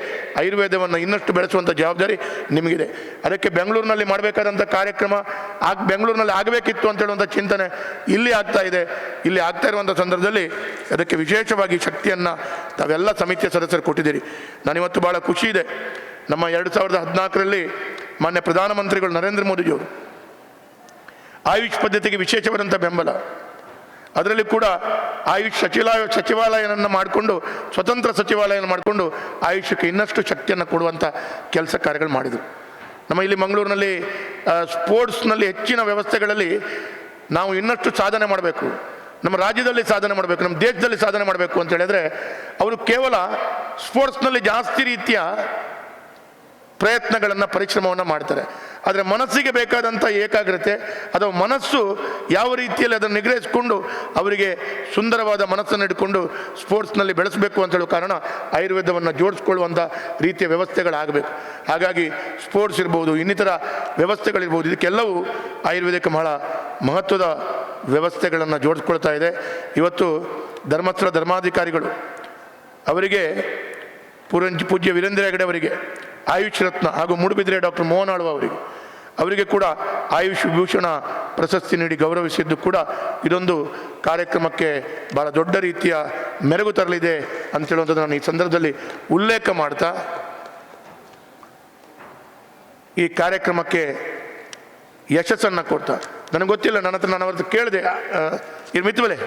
ಆಯುರ್ವೇದವನ್ನು ಇನ್ನಷ್ಟು ಬೆಳೆಸುವಂಥ ಜವಾಬ್ದಾರಿ ನಿಮಗಿದೆ. ಅದಕ್ಕೆ ಬೆಂಗಳೂರಿನಲ್ಲಿ ಮಾಡಬೇಕಾದಂಥ ಕಾರ್ಯಕ್ರಮ ಬೆಂಗಳೂರಿನಲ್ಲಿ ಆಗಬೇಕಿತ್ತು ಅಂತ ಹೇಳುವಂಥ ಚಿಂತನೆ ಇಲ್ಲಿ ಆಗ್ತಾ ಇದೆ. ಇಲ್ಲಿ ಆಗ್ತಾ ಇರುವಂಥ ಸಂದರ್ಭದಲ್ಲಿ ಅದಕ್ಕೆ ವಿಶೇಷವಾಗಿ ಶಕ್ತಿಯನ್ನು ತಾವೆಲ್ಲ ಸಮಿತಿಯ ಸದಸ್ಯರು ಕೊಟ್ಟಿದ್ದೀರಿ. ನಾನಿವತ್ತು ಭಾಳ ಖುಷಿ ಇದೆ. ನಮ್ಮ 2014ರಲ್ಲಿ ಮಾನ್ಯ ಪ್ರಧಾನಮಂತ್ರಿಗಳು ನರೇಂದ್ರ ಮೋದಿಜಿಯವರು ಆಯುಷ್ ಪದ್ಧತಿಗೆ ವಿಶೇಷವಾದಂಥ ಬೆಂಬಲ, ಅದರಲ್ಲಿ ಕೂಡ ಆಯುಷ್ ಸಚಿವಾಲಯವನ್ನು ಮಾಡಿಕೊಂಡು ಸ್ವತಂತ್ರ ಸಚಿವಾಲಯವನ್ನು ಮಾಡಿಕೊಂಡು ಆಯುಷ್ಯಕ್ಕೆ ಇನ್ನಷ್ಟು ಶಕ್ತಿಯನ್ನು ಕೊಡುವಂಥ ಕೆಲಸ ಕಾರ್ಯಗಳು ಮಾಡಿದರು. ನಮ್ಮ ಇಲ್ಲಿ ಮಂಗಳೂರಿನಲ್ಲಿ ಸ್ಪೋರ್ಟ್ಸ್ನಲ್ಲಿ ಹೆಚ್ಚಿನ ವ್ಯವಸ್ಥೆಗಳಲ್ಲಿ ನಾವು ಇನ್ನಷ್ಟು ಸಾಧನೆ ಮಾಡಬೇಕು, ನಮ್ಮ ರಾಜ್ಯದಲ್ಲಿ ಸಾಧನೆ ಮಾಡಬೇಕು, ನಮ್ಮ ದೇಶದಲ್ಲಿ ಸಾಧನೆ ಮಾಡಬೇಕು ಅಂತ ಹೇಳಿದ್ರೆ ಅವರು ಕೇವಲ ಸ್ಪೋರ್ಟ್ಸ್ನಲ್ಲಿ ಜಾಸ್ತಿ ರೀತಿಯ ಪ್ರಯತ್ನಗಳನ್ನು ಪರಿಶ್ರಮವನ್ನು ಮಾಡ್ತಾರೆ. ಆದರೆ ಮನಸ್ಸಿಗೆ ಬೇಕಾದಂಥ ಏಕಾಗ್ರತೆ ಅಥವಾ ಮನಸ್ಸು ಯಾವ ರೀತಿಯಲ್ಲಿ ಅದನ್ನು ನಿಗ್ರಹಿಸಿಕೊಂಡು ಅವರಿಗೆ ಸುಂದರವಾದ ಮನಸ್ಸನ್ನು ಇಟ್ಕೊಂಡು ಸ್ಪೋರ್ಟ್ಸ್ನಲ್ಲಿ ಬೆಳೆಸಬೇಕು ಅಂತ ಹೇಳೋ ಕಾರಣ ಆಯುರ್ವೇದವನ್ನು ಜೋಡಿಸ್ಕೊಳ್ಳುವಂಥ ರೀತಿಯ ವ್ಯವಸ್ಥೆಗಳಾಗಬೇಕು. ಹಾಗಾಗಿ ಸ್ಪೋರ್ಟ್ಸ್ ಇರ್ಬೋದು, ಇನ್ನಿತರ ವ್ಯವಸ್ಥೆಗಳಿರ್ಬೋದು, ಇದಕ್ಕೆಲ್ಲವೂ ಆಯುರ್ವೇದಕ್ಕೆ ಬಹಳ ಮಹತ್ವದ ವ್ಯವಸ್ಥೆಗಳನ್ನು ಜೋಡಿಸ್ಕೊಳ್ತಾ ಇದೆ. ಇವತ್ತು ಧರ್ಮಸ್ಥಳ ಧರ್ಮಾಧಿಕಾರಿಗಳು ಅವರಿಗೆ ಪೂಜ್ಯ ವೀರೇಂದ್ರ ಹೆಗಡೆ ಅವರಿಗೆ ಆಯುಷ್ ರತ್ನ ಹಾಗೂ ಮೂಡುಬಿದಿರೆ ಡಾಕ್ಟರ್ ಮೋಹನ್ ಆಳ್ವ ಅವರಿಗೆ ಕೂಡ ಆಯುಷ್ ವಿಭೂಷಣ ಪ್ರಶಸ್ತಿ ನೀಡಿ ಗೌರವಿಸಿದ್ದು ಕೂಡ ಇದೊಂದು ಕಾರ್ಯಕ್ರಮಕ್ಕೆ ಭಾಳ ದೊಡ್ಡ ರೀತಿಯ ಮೆರುಗು ತರಲಿದೆ ಅಂತ ಹೇಳುವಂಥದ್ದು ನಾನು ಈ ಸಂದರ್ಭದಲ್ಲಿ ಉಲ್ಲೇಖ ಮಾಡ್ತಾ ಈ ಕಾರ್ಯಕ್ರಮಕ್ಕೆ ಯಶಸ್ಸನ್ನು ಕೊಡ್ತಾ, ನನಗೆ ಗೊತ್ತಿಲ್ಲ, ನಾನು ಅವ್ರದ್ದು ಕೇಳಿದೆ, ಇದು ಮಿತ್ವಲೆ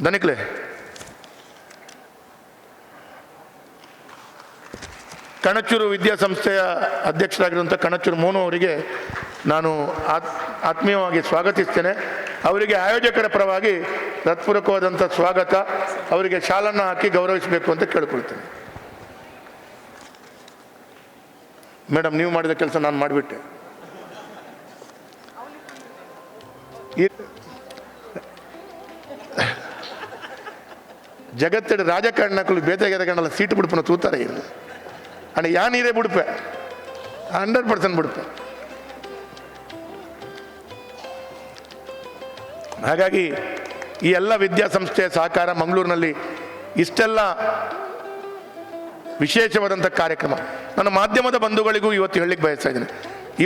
ದನಿಕ್ಲೆ ಕಣಚೂರು ವಿದ್ಯಾಸಂಸ್ಥೆಯ ಅಧ್ಯಕ್ಷರಾಗಿರುವಂಥ ಕಣಚೂರು ಮೋನು ಅವರಿಗೆ ನಾನು ಆತ್ಮೀಯವಾಗಿ ಸ್ವಾಗತಿಸ್ತೇನೆ. ಅವರಿಗೆ ಆಯೋಜಕರ ಪರವಾಗಿ ಹೃತ್ಪೂರ್ವಕವಾದಂಥ ಸ್ವಾಗತ, ಅವರಿಗೆ ಶಾಲನ್ನು ಹಾಕಿ ಗೌರವಿಸಬೇಕು ಅಂತ ಕೇಳ್ಕೊಳ್ತೇನೆ. ಮೇಡಮ್, ನೀವು ಮಾಡಿದ ಕೆಲಸ ನಾನು ಮಾಡಿಬಿಟ್ಟೆ. ಜಗತ್ತಡೆ ರಾಜಕಾರಣಕ್ಕೂ ಬೇತೆಗೆಲ್ಲ ಸೀಟು ಬಿಡ್ಪನ ತೂತಾರೆ ಇಲ್ಲ ಅಣ್ಣ, ಯಾ ನೀರೇ ಬಿಡ್ಪೆ 100% ಬಿಡ್ಪೆ. ಹಾಗಾಗಿ ಈ ಎಲ್ಲ ವಿದ್ಯಾಸಂಸ್ಥೆಯ ಸಹಕಾರ ಮಂಗಳೂರಿನಲ್ಲಿ ಇಷ್ಟೆಲ್ಲ ವಿಶೇಷವಾದಂಥ ಕಾರ್ಯಕ್ರಮ ನನ್ನ ಮಾಧ್ಯಮದ ಬಂಧುಗಳಿಗೂ ಇವತ್ತು ಹೇಳಲಿಕ್ಕೆ ಬಯಸ್ತಾ ಇದ್ದೀನಿ.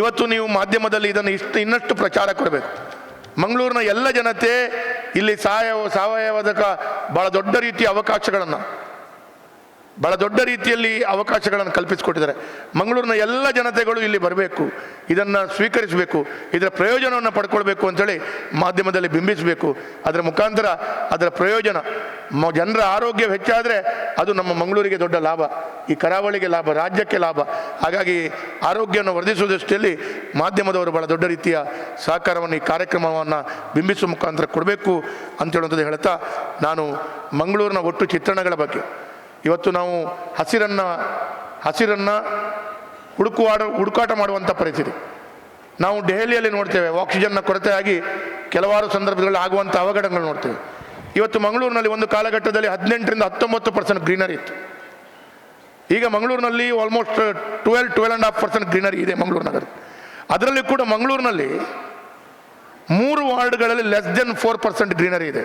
ಇವತ್ತು ನೀವು ಮಾಧ್ಯಮದಲ್ಲಿ ಇದನ್ನು ಇನ್ನಷ್ಟು ಪ್ರಚಾರ ಕೊಡಬೇಕು. ಮಂಗಳೂರಿನ ಎಲ್ಲ ಜನತೆ ಇಲ್ಲಿ ಸಾವಯವದಕ್ಕೆ ಭಾಳ ದೊಡ್ಡ ರೀತಿಯ ಭಾಳ ದೊಡ್ಡ ರೀತಿಯಲ್ಲಿ ಅವಕಾಶಗಳನ್ನು ಕಲ್ಪಿಸಿಕೊಟ್ಟಿದ್ದಾರೆ. ಮಂಗಳೂರಿನ ಎಲ್ಲ ಜನತೆಗಳು ಇಲ್ಲಿ ಬರಬೇಕು, ಇದನ್ನು ಸ್ವೀಕರಿಸಬೇಕು, ಇದರ ಪ್ರಯೋಜನವನ್ನು ಪಡ್ಕೊಳ್ಬೇಕು ಅಂತೇಳಿ ಮಾಧ್ಯಮದಲ್ಲಿ ಬಿಂಬಿಸಬೇಕು. ಅದರ ಮುಖಾಂತರ ಅದರ ಪ್ರಯೋಜನ ಜನರ ಆರೋಗ್ಯ ಹೆಚ್ಚಾದರೆ ಅದು ನಮ್ಮ ಮಂಗಳೂರಿಗೆ ದೊಡ್ಡ ಲಾಭ, ಈ ಕರಾವಳಿಗೆ ಲಾಭ, ರಾಜ್ಯಕ್ಕೆ ಲಾಭ. ಹಾಗಾಗಿ ಆರೋಗ್ಯವನ್ನು ವರ್ಧಿಸುವುದಷ್ಟರಲ್ಲಿ ಮಾಧ್ಯಮದವರು ಭಾಳ ದೊಡ್ಡ ರೀತಿಯ ಸಹಕಾರವನ್ನು ಈ ಕಾರ್ಯಕ್ರಮವನ್ನು ಬಿಂಬಿಸುವ ಮುಖಾಂತರ ಕೊಡಬೇಕು ಅಂತೇಳುವಂಥದ್ದು ಹೇಳ್ತಾ, ನಾನು ಮಂಗಳೂರಿನ ಒಟ್ಟು ಚಿತ್ರಣಗಳ ಬಗ್ಗೆ ಇವತ್ತು ನಾವು ಹಸಿರನ್ನು ಹುಡುಕಾಟ ಮಾಡುವಂಥ ಪರಿಸ್ಥಿತಿ ನಾವು ದೆಹಲಿಯಲ್ಲಿ ನೋಡ್ತೇವೆ. ಆಕ್ಸಿಜನ್ನ ಕೊರತೆಯಾಗಿ ಕೆಲವಾರು ಸಂದರ್ಭಗಳಲ್ಲಿ ಆಗುವಂಥ ಅವಘಡಗಳು ನೋಡ್ತೇವೆ. ಇವತ್ತು ಮಂಗಳೂರಿನಲ್ಲಿ ಒಂದು ಕಾಲಘಟ್ಟದಲ್ಲಿ 18ರಿಂದ 19% ಗ್ರೀನರಿ ಇತ್ತು. ಈಗ ಮಂಗಳೂರಿನಲ್ಲಿ ಆಲ್ಮೋಸ್ಟ್ 12.5% ಗ್ರೀನರಿ ಇದೆ ಮಂಗಳೂರು ನಗರ. ಅದರಲ್ಲಿ ಕೂಡ ಮಂಗಳೂರಿನಲ್ಲಿ 3 ವಾರ್ಡ್ಗಳಲ್ಲಿ <4% ಗ್ರೀನರಿ ಇದೆ.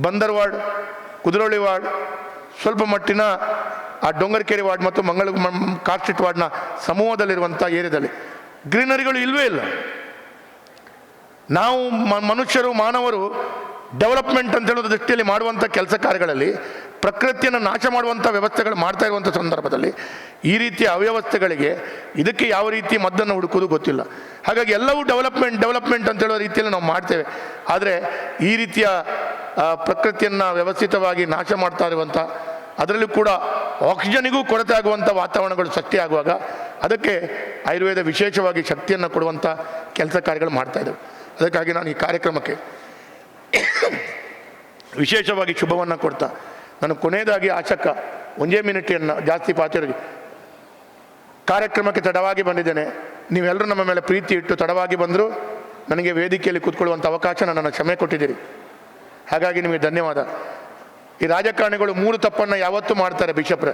ಬಂದರ್ ವಾರ್ಡ್, ಕುದ್ರೋಳಿ ವಾರ್ಡ್, ಸ್ವಲ್ಪ ಮಟ್ಟಿನ ಆ ಡೊಂಗರಕೆರೆ ವಾರ್ಡ್ ಮತ್ತು ಕಾರ್ಸ್ಟ್ರೀಟ್ ವಾರ್ಡ್ನ ಸಮೂಹದಲ್ಲಿರುವಂಥ ಏರಿಯಾದಲ್ಲಿ ಗ್ರೀನರಿಗಳು ಇಲ್ಲವೇ ಇಲ್ಲ. ನಾವು ಮಾನವರು ಡೆವಲಪ್ಮೆಂಟ್ ಅಂತ ಹೇಳೋದು ದೃಷ್ಟಿಯಲ್ಲಿ ಮಾಡುವಂಥ ಕೆಲಸ ಕಾರ್ಯಗಳಲ್ಲಿ ಪ್ರಕೃತಿಯನ್ನು ನಾಶ ಮಾಡುವಂಥ ವ್ಯವಸ್ಥೆಗಳು ಮಾಡ್ತಾ ಇರುವಂಥ ಸಂದರ್ಭದಲ್ಲಿ ಈ ರೀತಿಯ ಅವ್ಯವಸ್ಥೆಗಳಿಗೆ ಇದಕ್ಕೆ ಯಾವ ರೀತಿ ಮದ್ದನ್ನು ಹುಡುಕೋದು ಗೊತ್ತಿಲ್ಲ. ಹಾಗಾಗಿ ಎಲ್ಲವೂ ಡೆವಲಪ್ಮೆಂಟ್ ಅಂತ ಹೇಳೋ ರೀತಿಯಲ್ಲಿ ನಾವು ಮಾಡ್ತೇವೆ. ಆದರೆ ಈ ರೀತಿಯ ಪ್ರಕೃತಿಯನ್ನು ವ್ಯವಸ್ಥಿತವಾಗಿ ನಾಶ ಮಾಡ್ತಾ ಇರುವಂಥ, ಅದರಲ್ಲೂ ಕೂಡ ಆಕ್ಸಿಜನಿಗೂ ಕೊರತೆ ಆಗುವಂಥ ವಾತಾವರಣಗಳು ಸೃಷ್ಟಿ ಆಗುವಾಗ ಅದಕ್ಕೆ ಆಯುರ್ವೇದ ವಿಶೇಷವಾಗಿ ಶಕ್ತಿಯನ್ನು ಕೊಡುವಂಥ ಕೆಲಸ ಕಾರ್ಯಗಳು ಮಾಡ್ತಾ ಇದ್ದೇವೆ. ಅದಕ್ಕಾಗಿ ನಾನು ಈ ಕಾರ್ಯಕ್ರಮಕ್ಕೆ ವಿಶೇಷವಾಗಿ ಶುಭವನ್ನು ಕೊಡ್ತಾ, ನಾನು ಕೊನೆಯದಾಗಿ ಆಶಕ್ಕ 1 ಮಿನಿಟನ್ನು ಜಾಸ್ತಿ ಪಾತಿರೋದು ಕಾರ್ಯಕ್ರಮಕ್ಕೆ ತಡವಾಗಿ ಬಂದಿದ್ದೇನೆ. ನೀವೆಲ್ಲರೂ ನಮ್ಮ ಮೇಲೆ ಪ್ರೀತಿ ಇಟ್ಟು ತಡವಾಗಿ ಬಂದರೂ ನನಗೆ ವೇದಿಕೆಯಲ್ಲಿ ಕೂತ್ಕೊಳ್ಳುವಂಥ ಅವಕಾಶ ನನ್ನ ಕ್ಷಮೆ ಕೊಟ್ಟಿದ್ದೀರಿ. ಹಾಗಾಗಿ ನಿಮಗೆ ಧನ್ಯವಾದ. ಈ ರಾಜಕಾರಣಿಗಳು 3 ತಪ್ಪನ್ನು ಯಾವತ್ತೂ ಮಾಡ್ತಾರೆ ಬಿಷಪ್ರೆ.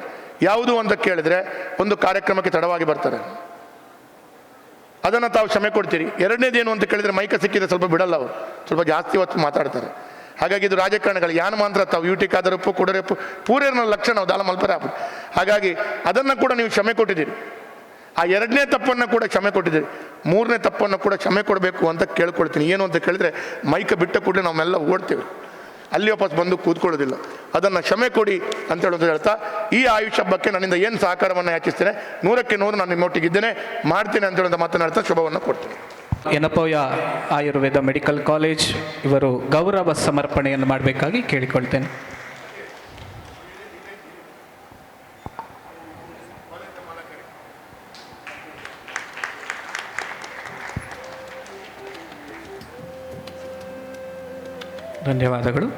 ಯಾವುದು ಅಂತ ಕೇಳಿದ್ರೆ, ಒಂದು ಕಾರ್ಯಕ್ರಮಕ್ಕೆ ತಡವಾಗಿ ಬರ್ತಾರೆ, ಅದನ್ನು ತಾವು ಕ್ಷಮೆ ಕೊಡ್ತೀರಿ. ಎರಡನೇದೇನು ಅಂತ ಕೇಳಿದರೆ ಮೈಕ ಸಿಕ್ಕಿದ್ರೆ ಸ್ವಲ್ಪ ಬಿಡಲ್ಲ, ಅವರು ಸ್ವಲ್ಪ ಜಾಸ್ತಿ ಹೊತ್ತು ಮಾತಾಡ್ತಾರೆ. ಹಾಗಾಗಿ ಇದು ರಾಜಕಾರಣಗಳು ಯಾನ್ ಮಾತ್ರ ತಾವು ಯೂಟಿಕಾದರಪ್ಪು ಕೊಡರೆಪ್ಪು ಪೂರೇನ ಲಕ್ಷಣ ನಾವು ದಾಳ ಮಲ್ಪರ ಹಾಗಾಗಿ ಅದನ್ನು ಕೂಡ ನೀವು ಕ್ಷಮೆ ಕೊಟ್ಟಿದ್ದೀರಿ. ಆ 2ನೇ ತಪ್ಪನ್ನು ಕೂಡ ಕ್ಷಮೆ ಕೊಟ್ಟಿದ್ದೀರಿ. 3ನೇ ತಪ್ಪನ್ನು ಕೂಡ ಕ್ಷಮೆ ಕೊಡಬೇಕು ಅಂತ ಕೇಳ್ಕೊಳ್ತೀನಿ. ಏನು ಅಂತ ಕೇಳಿದ್ರೆ ಮೈಕ್ ಬಿಟ್ಟ ಕೂಡಲೇ ನಾವೆಲ್ಲ ಓಡ್ತೇವೆ, ಅಲ್ಲಿ ವಾಪಸ್ ಬಂದು ಕೂತ್ಕೊಳ್ಳೋದಿಲ್ಲ. ಅದನ್ನು ಕ್ಷಮೆ ಕೊಡಿ ಅಂತ ಹೇಳೋದು ಹೇಳ್ತಾ ಈ ಆಯುಷ್ ಹಬ್ಬಕ್ಕೆ ನನ್ನಿಂದ ಏನು ಸಹಕಾರವನ್ನು ಯಾಚಿಸ್ತೇನೆ 100ಕ್ಕೆ 100 ನಾನು ನಿಮ್ಮೊಟ್ಟಿಗಿದ್ದೇನೆ, ಮಾಡ್ತೇನೆ ಅಂತ ಹೇಳೋದು ಮಾತನಾಡ್ತಾ ಶುಭವನ್ನು ಕೊಡ್ತೀನಿ. ಯನಪೋಯ ಆಯುರ್ವೇದ ಮೆಡಿಕಲ್ ಕಾಲೇಜ್ ಇವರು ಗೌರವ ಸಮರ್ಪಣೆಯನ್ನು ಮಾಡಬೇಕಾಗಿ ಕೇಳಿಕೊಳ್ತೇನೆ. ಧನ್ಯವಾದಗಳು.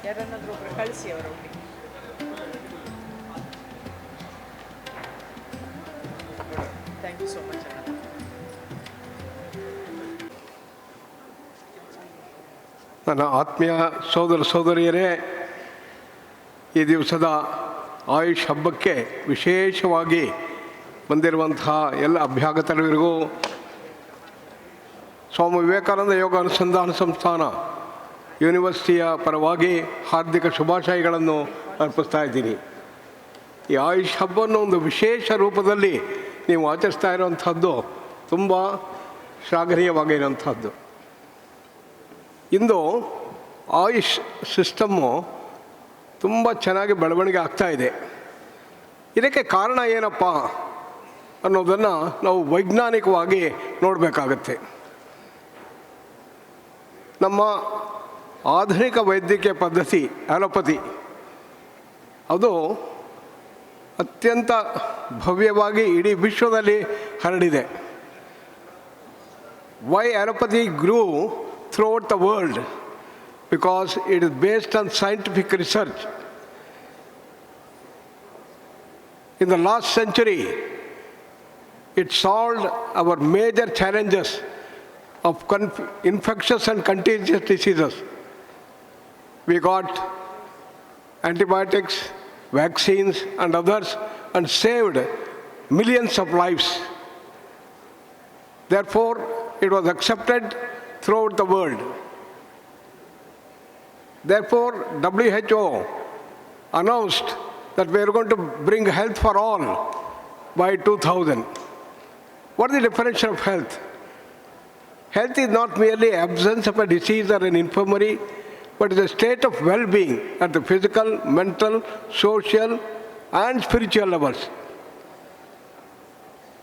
ಯಾರನ್ನಾದ್ರೂ ಒಬ್ರು ಕಳಿಸಿ ಅವರೊಟ್ಟಿಗೆ. Thank you so much. ನನ್ನ ಆತ್ಮೀಯ ಸೋದರ ಸೋದರಿಯರೇ, ಈ ದಿವಸದ ಆಯುಷ್ ಹಬ್ಬಕ್ಕೆ ವಿಶೇಷವಾಗಿ ಬಂದಿರುವಂತಹ ಎಲ್ಲ ಅಭ್ಯಾಗತರಿಗೂ ಸ್ವಾಮಿ ವಿವೇಕಾನಂದ ಯೋಗ ಅನುಸಂಧಾನ ಸಂಸ್ಥಾನ ಯೂನಿವರ್ಸಿಟಿಯ ಪರವಾಗಿ ಹಾರ್ದಿಕ ಶುಭಾಶಯಗಳನ್ನು ಅರ್ಪಿಸ್ತಾ ಇದ್ದೀನಿ. ಈ ಆಯುಷ್ ಹಬ್ಬವನ್ನು ಒಂದು ವಿಶೇಷ ರೂಪದಲ್ಲಿ ನೀವು ಆಚರಿಸ್ತಾ ಇರುವಂಥದ್ದು ತುಂಬ ಶ್ಲಾಘನೀಯವಾಗಿರುವಂಥದ್ದು. ಇಂದು ಆಯುಷ್ ಸಿಸ್ಟಮ್ಮು ತುಂಬ ಚೆನ್ನಾಗಿ ಬೆಳವಣಿಗೆ ಆಗ್ತಾ ಇದೆ. ಇದಕ್ಕೆ ಕಾರಣ ಏನಪ್ಪ ಅನ್ನೋದನ್ನು ನಾವು ವೈಜ್ಞಾನಿಕವಾಗಿ ನೋಡಬೇಕಾಗತ್ತೆ. ನಮ್ಮ ಆಧುನಿಕ ವೈದ್ಯಕೀಯ ಪದ್ಧತಿ ಅಲೋಪತಿ ಅದು ಅತ್ಯಂತ ಭವ್ಯವಾಗಿ ಇಡೀ ವಿಶ್ವದಲ್ಲಿ ಹರಡಿದೆ. Why allopathy grew throughout the world? Because it is based on scientific research. In the last century, it solved our major challenges of infectious and contagious diseases. We got antibiotics, vaccines and others and saved millions of lives. Therefore, it was accepted throughout the world. Therefore, WHO announced that we are going to bring health for all by 2000. What is the definition of health? Health is not merely absence of a disease or an infirmity, but is a state of well-being at the physical, mental, social, and spiritual levels.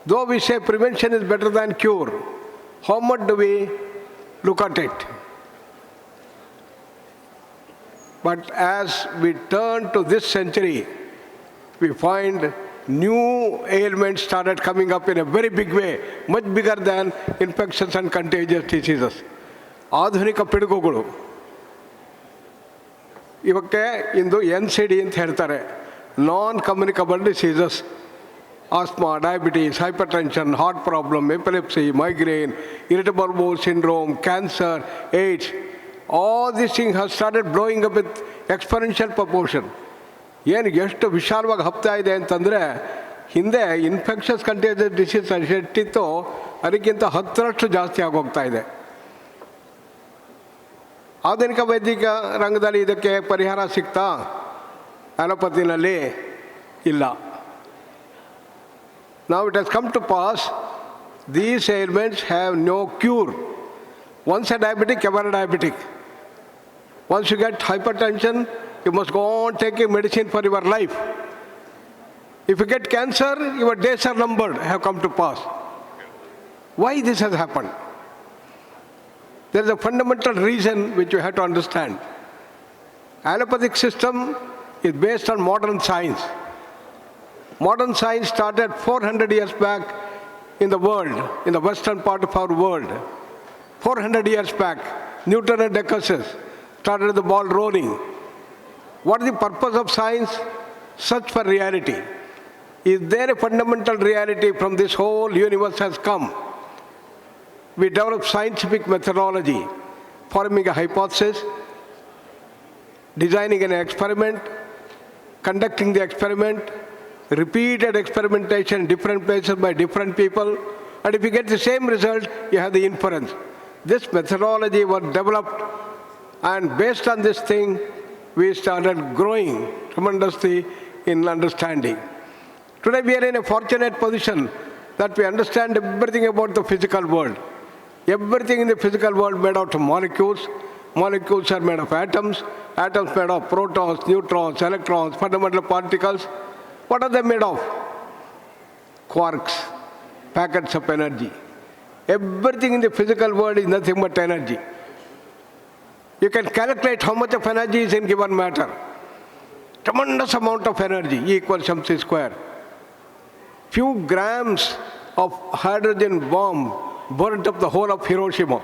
Though we say prevention is better than cure, how much do we look at it? But as we turn to this century, we find new ailments started coming up in a very big way, much bigger than infectious and contagious diseases. ಆಧುನಿಕ ಪಿಡುಗುಗಳು ಇವಕ್ಕೆ ಇಂದು NCD ಅಂತ ಹೇಳ್ತಾರೆ, non communicable diseases. Asthma, diabetes, hypertension, heart problem, epilepsy, migraine, irritable bowel syndrome, cancer, AIDS. All these things have started blowing up with exponential proportion. ಏನು ಎಷ್ಟು ವಿಶಾಲವಾಗಿ ಹಬ್ತಾ ಇದೆ ಅಂತಂದರೆ, ಹಿಂದೆ ಇನ್ಫೆಕ್ಷಸ್ ಕಂಟೇಜಿಯಸ್ ಡಿಸೀಸ್ ಎಷ್ಟಿತ್ತು ಅದಕ್ಕಿಂತ 10ರಷ್ಟು ಜಾಸ್ತಿ ಆಗೋಗ್ತಾ ಇದೆ. ಆಧುನಿಕ ವೈದ್ಯಕೀಯ ರಂಗದಲ್ಲಿ ಇದಕ್ಕೆ ಪರಿಹಾರ ಸಿಗ್ತಾ? ಅಲೋಪತಿನಲ್ಲಿ ಇಲ್ಲ. Now it has come to pass, these ailments have no cure. Once a diabetic, ever a diabetic. Once you get hypertension, you must go on taking medicine for your life. If you get cancer, your days are numbered, have come to pass. Why this has happened? There is a fundamental reason which you have to understand. Allopathic system is based on modern science. Modern science started 400 years back in the world, in the western part of our world. 400 years back, Newton and Descartes started the ball rolling. What is the purpose of science? Search for reality. Is there a fundamental reality from this whole universe has come? We develop scientific methodology, forming a hypothesis, designing an experiment, conducting the experiment, repeated experimentation in different places by different people, and if you get the same result, you have the inference. This methodology was developed, and based on this thing, we started growing tremendously in understanding. Today we are in a fortunate position that we understand everything about the physical world. Everything in the physical world made out of molecules. Molecules are made of atoms. Atoms made of protons, neutrons, electrons, fundamental particles. What are they made of? Quarks, packets of energy. Everything in the physical world is nothing but energy. You can calculate how much of energy is in given matter. Tremendous amount of energy, E equals mc square. Few grams of hydrogen bomb burnt up the whole of Hiroshima.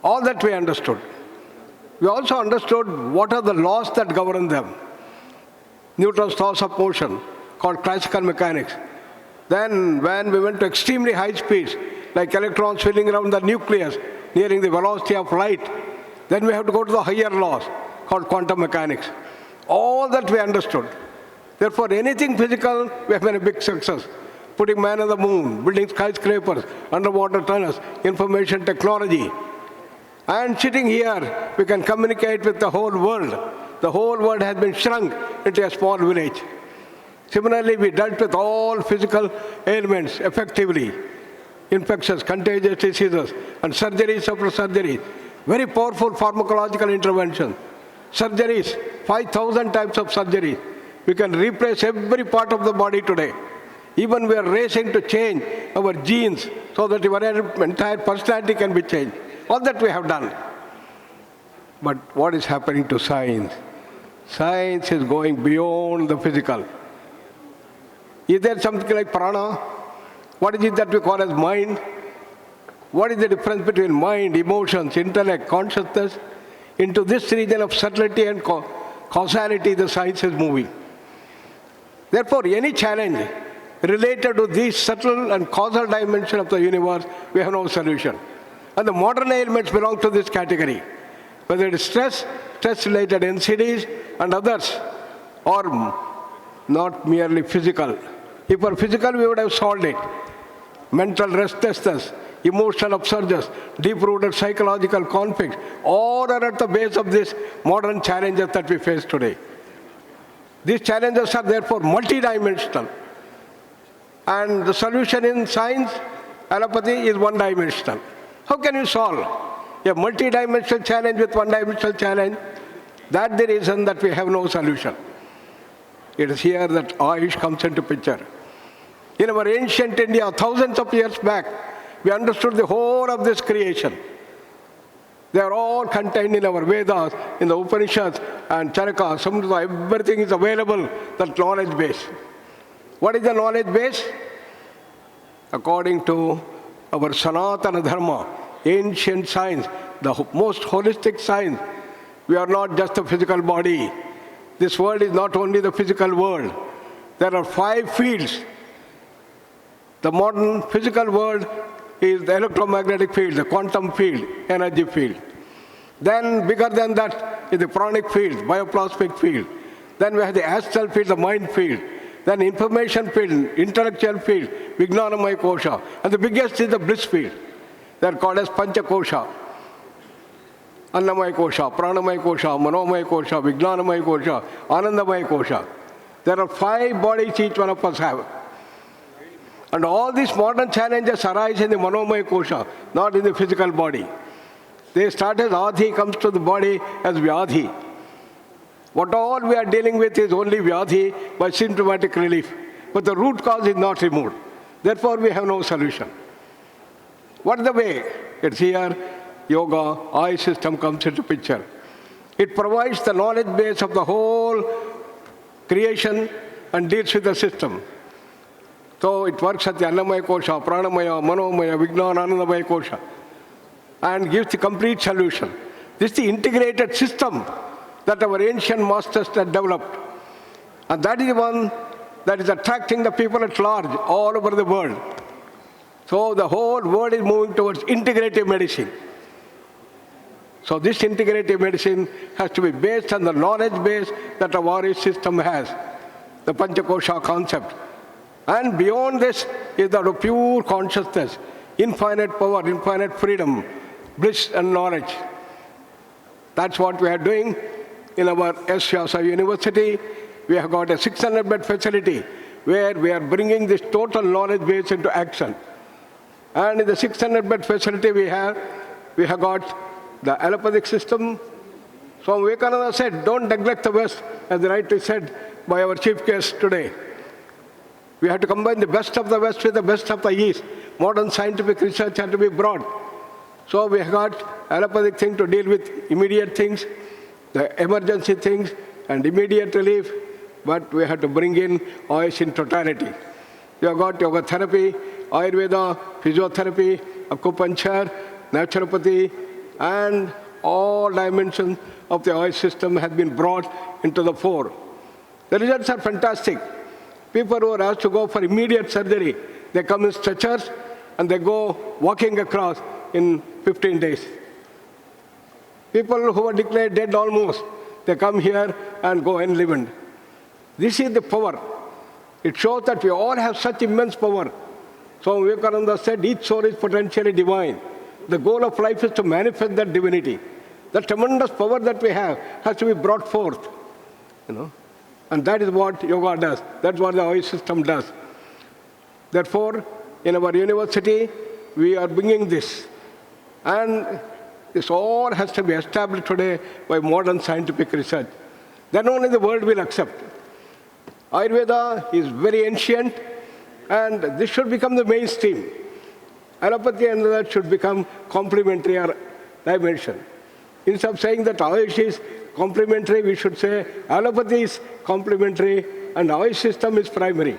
All that we understood. We also understood what are the laws that govern them. Newton's laws of motion, called classical mechanics. Then when we went to extremely high speeds, like electrons swirling around the nucleus, nearing the velocity of light, then we have to go to the higher laws, called quantum mechanics. All that we understood. Therefore, anything physical, we have been a big success. Putting man on the moon, building skyscrapers, underwater tunnels, information technology. And sitting here, we can communicate with the whole world. The whole world has been shrunk into a small village. Similarly, we dealt with all physical ailments effectively. Infectious, contagious diseases, and surgeries after surgeries. Very powerful pharmacological intervention. Surgeries, 5,000 types of surgery. We can replace every part of the body today. Even we are racing to change our genes so that your entire personality can be changed. All that we have done. But what is happening to science? Science is going beyond the physical. Is there something like prana? What is it that we call as mind? What is the difference between mind, emotions, intellect, consciousness? Into this region of subtlety and causality, the science is moving. Therefore, any challenge related to these subtle and causal dimension of the universe, we have no solution. And the modern ailments belong to this category. Whether it is stress, stress-related NCDs, and others, or not merely physical. If it were physical, we would have solved it. Mental restlessness, emotional upsurges, deep-rooted psychological conflicts, all are at the base of these modern challenges that we face today. These challenges are therefore multidimensional. And the solution in science, allopathy, is one-dimensional. How can you solve a multidimensional challenge with one-dimensional challenge? That's the reason that we have no solution. It is here that Ayush comes into picture. In our ancient India, thousands of years back, we understood the whole of this creation. They are all contained in our Vedas, in the Upanishads and Charaka, Samhita, everything is available, that knowledge base. What is the knowledge base? According to our Sanatana Dharma, ancient science, the most holistic science, we are not just a physical body. This world is not only the physical world. There are 5 fields. The modern physical world is the electromagnetic field, the quantum field, energy field. Then bigger than that is the pranic field, bioplasmic field. Then we have the astral field, the mind field. Then information field, intellectual field, Vijnanamaya Kosha. And the biggest is the bliss field. They are called as Pancha Kosha. Annamaya Kosha, Pranamaya Kosha, Manomaya Kosha, Vijnanamaya Kosha, Anandamaya Kosha. There are 5 bodies each one of us have. And all these modern challenges arise in the Manomaya Kosha, not in the physical body. They start as Adhi, comes to the body as Vyadhi. What all we are dealing with is only Vyadhi by symptomatic relief. But the root cause is not removed. Therefore, we have no solution. What is the way? It's here, yoga, eye system comes into picture. It provides the knowledge base of the whole creation and deals with the system. So it works at the Annamaya Kosha, Pranamaya, Manomaya, Vijnana, Anandamaya Kosha, and gives the complete solution. This is the integrated system that our ancient masters had developed. And that is the one that is attracting the people at large all over the world. So the whole world is moving towards integrative medicine. So this integrative medicine has to be based on the knowledge base that our Ayush system has, the Panchakosha concept. And beyond this is the pure consciousness, infinite power, infinite freedom, bliss and knowledge. That's what we are doing in our S. Vyasa University. We have got a 600-bed facility where we are bringing this total knowledge base into action. And in the 600-bed facility we have got the allopathic system. Swami Vivekananda said, don't neglect the West, as rightly said by our chief guest today. We have to combine the best of the West with the best of the East. Modern scientific research has to be brought. So we have got allopathic thing to deal with immediate things, the emergency things, and immediate relief. But we have to bring in Ayush in totality. We have got yoga therapy, Ayurveda, physiotherapy, acupuncture, naturopathy, and all dimensions of the Ayush system have been brought into the fore. The results are fantastic. People who are asked to go for immediate surgery, they come in stretchers and they go walking across in 15 days. People who are declared dead almost, they come here and go enlivened. This is the power. It shows that we all have such immense power. So Vivekananda said, each soul is potentially divine. The goal of life is to manifest that divinity. The tremendous power that we have has to be brought forth. And that is what yoga does. That's what the Ayush system does. Therefore, in our university, we are bringing this. And this all has to be established today by modern scientific research. Then only the world will accept. Ayurveda is very ancient, and this should become the mainstream. Allopathy and that should become complementary dimension. Instead of saying that Ayush is complementary, we should say allopathy is complementary and Ayush system is primary.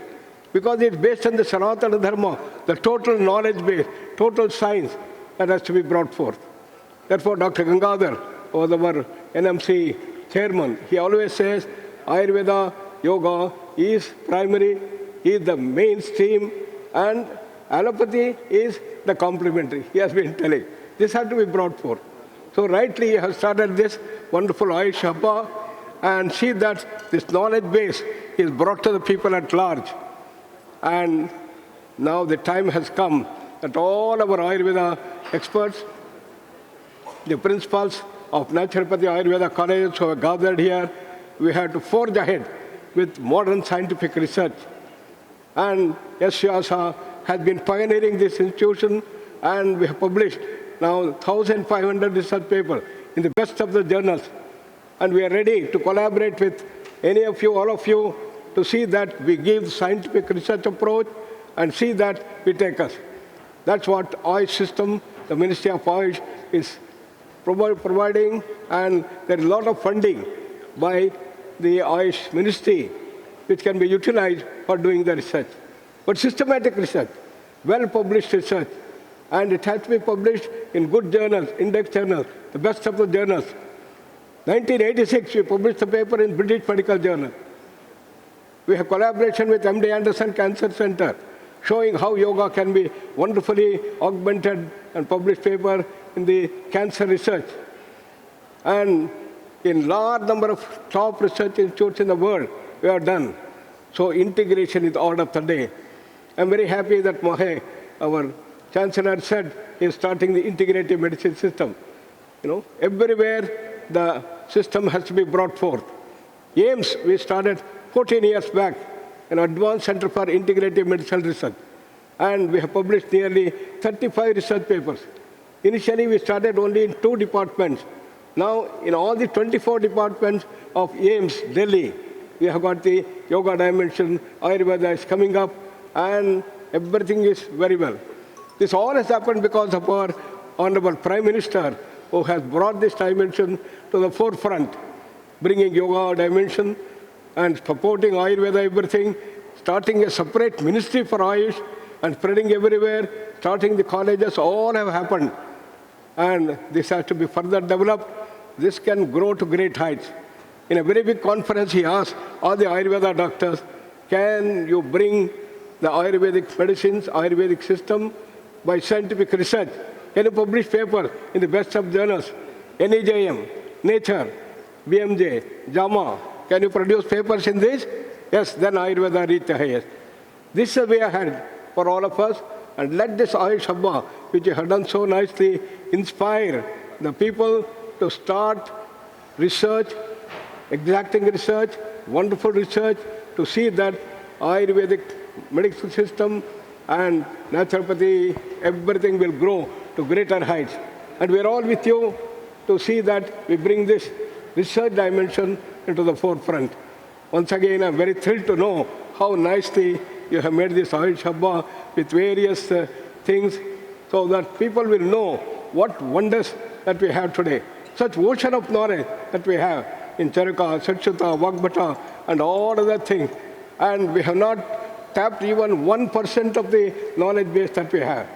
Because it's based on the Sanatana Dharma, the total knowledge base, total science that has to be brought forth. Therefore, Dr. Gangadhar, was our NMC chairman, he always says Ayurveda, yoga is primary, is the mainstream, and allopathy is the complementary. He has been telling. This has to be brought forth. So rightly he has started this wonderful Ayush Haba and see that this knowledge base is brought to the people at large. And now the time has come that all our Ayurveda experts, the principals of Naturopathy Ayurveda colleges who have gathered here, we have to forge ahead with modern scientific research. And S. Vyasa has been pioneering this institution, and we have published now 1,500 research papers in the best of the journals. And we are ready to collaborate with any of you, all of you, to see that we give scientific research approach and see that we take us. That's what Ayush system, the Ministry of Ayush, is providing, and there is a lot of funding by the Ayush Ministry which can be utilized for doing the research. But systematic research, well-published research, and it has to be published in good journals, index journals, the best of the journals. 1986, we published the paper in British Medical Journal. We have collaboration with MD Anderson Cancer Center, showing how yoga can be wonderfully augmented, and published paper in the cancer research. And in large number of top research institutes in the world, we are done. So integration is the order of the day. I'm very happy that Mahe, our Chancellor, said he is starting the integrative medicine system. Everywhere the system has to be brought forth. AIMS, we started 14 years back, an advanced center for integrative medicine research. And we have published nearly 35 research papers. Initially, we started only in 2 departments. Now, in all the 24 departments of AIMS, Delhi, we have got the yoga dimension, Ayurveda is coming up, and everything is very well. This all has happened because of our Honorable Prime Minister, who has brought this dimension to the forefront, bringing yoga dimension and supporting Ayurveda everything, starting a separate ministry for Ayush and spreading everywhere, starting the colleges, all have happened. And this has to be further developed. This can grow to great heights. In a very big conference, he asked all the Ayurveda doctors, can you bring the Ayurvedic medicines, Ayurvedic system by scientific research? Can you publish papers in the best of journals? NEJM, Nature, BMJ, JAMA. Can you produce papers in this? Yes, then Ayurveda reach the highest. This is the way ahead for all of us. And let this Ayush Habba, which you have done so nicely, inspire the people to start research, exacting research, wonderful research, to see that Ayurvedic medical system and naturopathy, everything will grow to greater heights. And we are all with you to see that we bring this research dimension into the forefront. Once again, I'm very thrilled to know how nicely you have made this Ayush Habba with various things so that people will know what wonders that we have today. Such ocean of knowledge that we have in Charaka, Sakshuta, Vagbhata, and all other things. And we have not tapped even 1% of the knowledge base that we have.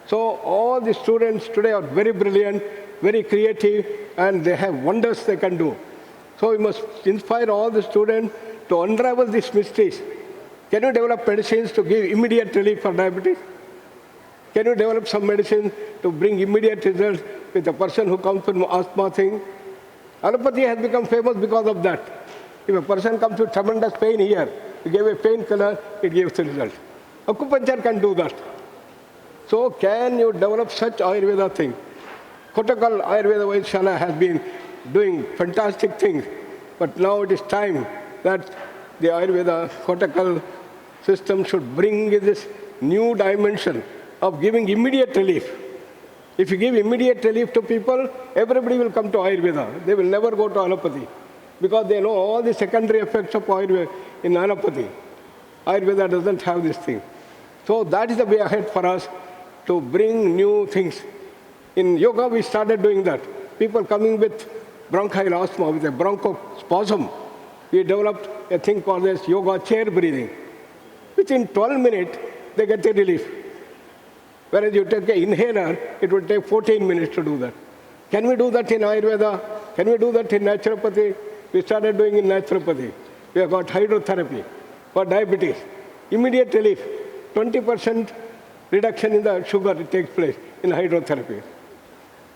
So all the students today are very brilliant, very creative, and they have wonders they can do. So we must inspire all the students to unravel these mysteries. Can you develop medicines to give immediate relief for diabetes? Can you develop some medicine to bring immediate results with a person who comes from asthma thing? Allopathy has become famous because of that. If a person comes with tremendous pain here, you give a painkiller, it gives the result. Acupuncture can do that. So can you develop such Ayurveda thing? Kottakkal Ayurveda Vaidashala has been doing fantastic things, but now it is time that the Ayurveda Kottakkal system should bring this new dimension of giving immediate relief. If you give immediate relief to people, everybody will come to Ayurveda. They will never go to allopathy because they know all the secondary effects of Ayurveda in allopathy. Ayurveda doesn't have this thing. So that is the way ahead for us to bring new things. In yoga, we started doing that. People coming with bronchial asthma, with a bronchospasm, we developed a thing called as yoga chair breathing. Within 12 minutes, they get the relief. Whereas you take an inhaler, it will take 14 minutes to do that. Can we do that in Ayurveda? Can we do that in naturopathy? We started doing in naturopathy. We have got hydrotherapy for diabetes. Immediate relief. 20% reduction in the sugar takes place in hydrotherapy.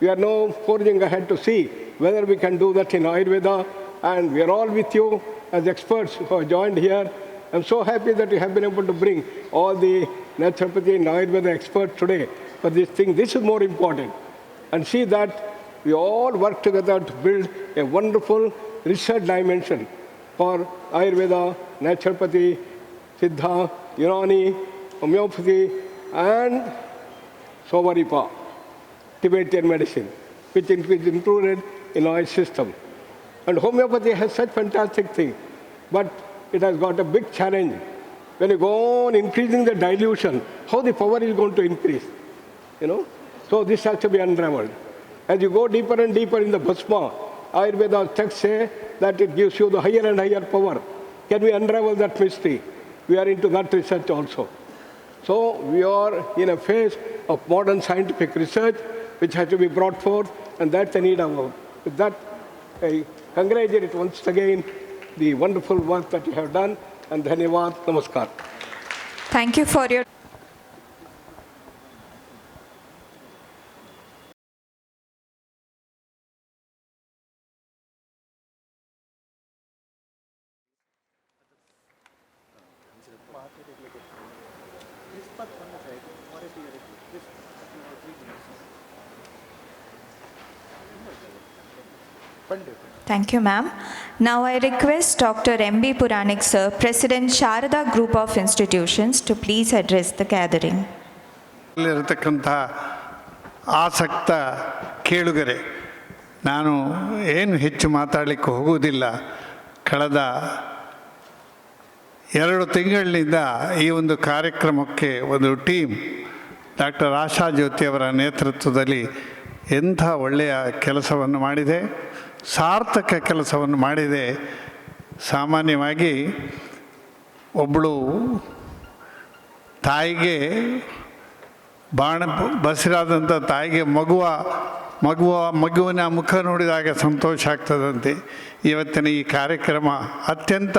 We are now forging ahead to see whether we can do that in Ayurveda, and we are all with you as experts who have joined here. I'm so happy that you have been able to bring all the naturopathy and Ayurveda experts today for this thing. This is more important. And see that we all work together to build a wonderful research dimension for Ayurveda, naturopathy, Siddha, Unani, homeopathy, and Sovaripa, Tibetan medicine, which is included in our system. And homeopathy has such fantastic things, but it has got a big challenge. When you go on increasing the dilution, how the power is going to increase, So this has to be unraveled. As you go deeper and deeper in the Bhasma, Ayurveda texts say that it gives you the higher and higher power. Can we unravel that mystery? We are into that research also. So we are in a phase of modern scientific research which has to be brought forth, and that's the need of our. With that, I congratulate once again the wonderful work that you have done, and dhanyavad, namaskar. Thank you for your Thank you, ma'am. Now I request Dr. M.B. Puranik, sir, President Sharada Group of Institutions, to please address the gathering. ಆಸಕ್ತ ಕೇಳುಗರೆ, ನಾನು ಏನು ಹೆಚ್ಚು ಮಾತಾಡಲಿಕ್ಕೆ ಹೋಗುವುದಿಲ್ಲ. ಕಳೆದ 2 ತಿಂಗಳಿನಿಂದ ಈ ಒಂದು ಕಾರ್ಯಕ್ರಮಕ್ಕೆ ಒಂದು ಟೀಮ್ ಡಾಕ್ಟರ್ ಆಶಾ ಜ್ಯೋತಿಯವರ ನೇತೃತ್ವದಲ್ಲಿ ಎಂಥ ಒಳ್ಳೆಯ ಕೆಲಸವನ್ನು ಮಾಡಿದೆ, ಸಾರ್ಥಕ ಕೆಲಸವನ್ನು ಮಾಡಿದೆ. ಸಾಮಾನ್ಯವಾಗಿ ಒಬ್ಬಳು ತಾಯಿಗೆ ಬಸಿರಾದಂಥ ತಾಯಿಗೆ ಮಗುವಿನ ಮುಖ ನೋಡಿದಾಗ ಸಂತೋಷ ಆಗ್ತದಂತೆ. ಇವತ್ತಿನ ಈ ಕಾರ್ಯಕ್ರಮ ಅತ್ಯಂತ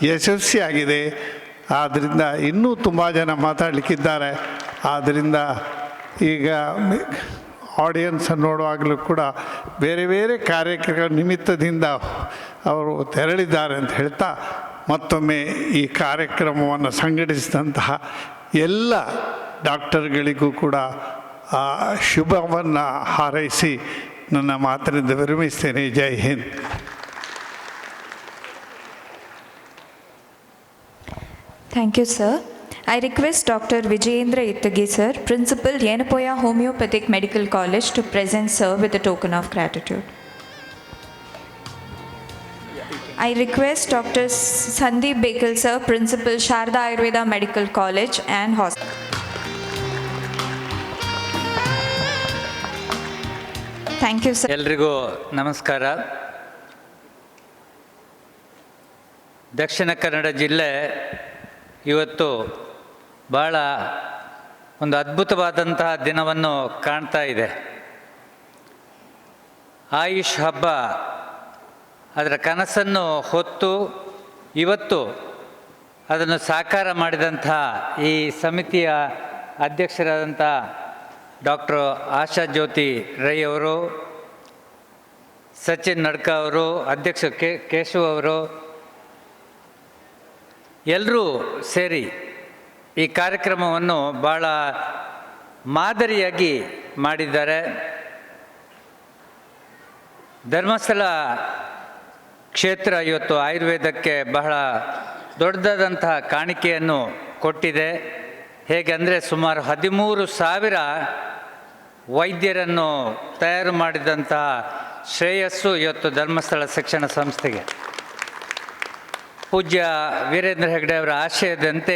ಯಶಸ್ವಿಯಾಗಿದೆ. ಆದ್ದರಿಂದ ಇನ್ನೂ ತುಂಬ ಜನ ಮಾತಾಡಲಿಕ್ಕಿದ್ದಾರೆ. ಆದ್ದರಿಂದ ಈಗ ಆಡಿಯನ್ಸನ್ನು ನೋಡುವಾಗಲೂ ಕೂಡ ಬೇರೆ ಬೇರೆ ಕಾರ್ಯಕ್ರಮ ನಿಮಿತ್ತದಿಂದ ಅವರು ತೆರಳಿದ್ದಾರೆ ಅಂತ ಹೇಳ್ತಾ ಮತ್ತೊಮ್ಮೆ ಈ ಕಾರ್ಯಕ್ರಮವನ್ನು ಸಂಘಟಿಸಿದಂತಹ ಎಲ್ಲ ಡಾಕ್ಟರ್ಗಳಿಗೂ ಕೂಡ ಶುಭವನ್ನು ಹಾರೈಸಿ ನನ್ನ ಮಾತಿನಿಂದ ವಿರಮಿಸ್ತೇನೆ. ಜೈ Hind. Thank you, sir. I request Dr. Vijayendra Ittagi, sir, Principal, Yenapoya Homeopathic Medical College, to present sir with a token of gratitude. I request Dr. Sandeep Bekal, sir, Principal, Sharda Ayurveda Medical College and Hospital. Thank you, sir. ಎಲ್ರಿಗೂ ನಮಸ್ಕಾರ. ದಕ್ಷಿಣ ಕನ್ನಡ ಜಿಲ್ಲೆ ಇವತ್ತು ಭಾಳ ಒಂದು ಅದ್ಭುತವಾದಂತಹ ದಿನವನ್ನು ಕಾಣ್ತಾ ಇದೆ. ಆಯುಷ್ ಹಬ್ಬ ಅದರ ಕನಸನ್ನು ಹೊತ್ತು ಇವತ್ತು ಅದನ್ನು ಸಾಕಾರ ಮಾಡಿದಂತಹ ಈ ಸಮಿತಿಯ ಅಧ್ಯಕ್ಷರಾದಂಥ ಡಾಕ್ಟರ್ ಆಶಾ ಜ್ಯೋತಿ ರೈ ಅವರು, ಸಚಿನ್ ನಡ್ಕಾ ಅವರು, ಅಧ್ಯಕ್ಷ ಕೇಶವ್ ಅವರು ಎಲ್ಲರೂ ಸೇರಿ ಈ ಕಾರ್ಯಕ್ರಮವನ್ನು ಭಾಳ ಮಾದರಿಯಾಗಿ ಮಾಡಿದ್ದಾರೆ. ಧರ್ಮಸ್ಥಳ ಕ್ಷೇತ್ರ ಇವತ್ತು ಆಯುರ್ವೇದಕ್ಕೆ ಬಹಳ ದೊಡ್ಡದಾದಂತಹ ಕಾಣಿಕೆಯನ್ನು ಕೊಟ್ಟಿದೆ. ಹೇಗೆಂದರೆ ಸುಮಾರು 13,000 ವೈದ್ಯರನ್ನು ತಯಾರು ಮಾಡಿದಂತಹ ಶ್ರೇಯಸ್ಸು ಇವತ್ತು ಧರ್ಮಸ್ಥಳ ಶಿಕ್ಷಣ ಸಂಸ್ಥೆಗೆ. ಪೂಜ್ಯ ವೀರೇಂದ್ರ ಹೆಗ್ಡೆ ಅವರ ಆಶಯದಂತೆ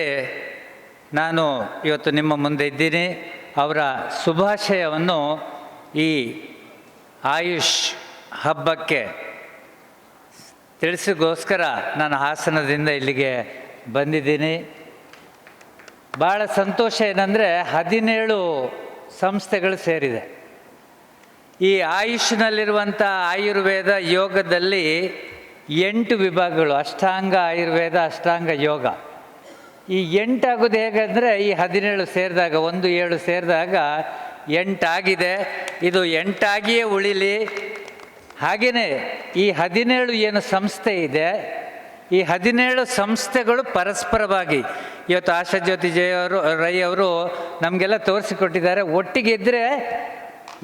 ನಾನು ಇವತ್ತು ನಿಮ್ಮ ಮುಂದೆ ಇದ್ದೀನಿ. ಅವರ ಶುಭಾಶಯವನ್ನು ಈ ಆಯುಷ್ ಹಬ್ಬಕ್ಕೆ ತಿಳಿಸಿಗೋಸ್ಕರ ನಾನು ಹಾಸನದಿಂದ ಇಲ್ಲಿಗೆ ಬಂದಿದ್ದೀನಿ. ಭಾಳ ಸಂತೋಷ ಏನಂದರೆ 17 ಸಂಸ್ಥೆಗಳು ಸೇರಿದೆ. ಈ ಆಯುಷ್ನಲ್ಲಿರುವಂಥ ಆಯುರ್ವೇದ ಯೋಗದಲ್ಲಿ 8 ವಿಭಾಗಗಳು: ಅಷ್ಟಾಂಗ ಆಯುರ್ವೇದ, ಅಷ್ಟಾಂಗ ಯೋಗ. ಈ 8 ಆಗೋದು ಹೇಗೆಂದರೆ ಈ 17 ಸೇರಿದಾಗ 1, 7 ಸೇರಿದಾಗ 8 ಆಗಿದೆ. ಇದು 8 ಆಗಿಯೇ ಉಳಿಲಿ. ಹಾಗೆಯೇ ಈ 17 ಏನು ಸಂಸ್ಥೆ ಇದೆ, ಈ 17 ಸಂಸ್ಥೆಗಳು ಪರಸ್ಪರವಾಗಿ ಇವತ್ತು ಆಶಾ ಜ್ಯೋತಿ ರೈ ಅವರು ನಮಗೆಲ್ಲ ತೋರಿಸಿಕೊಟ್ಟಿದ್ದಾರೆ. ಒಟ್ಟಿಗೆ ಇದ್ದರೆ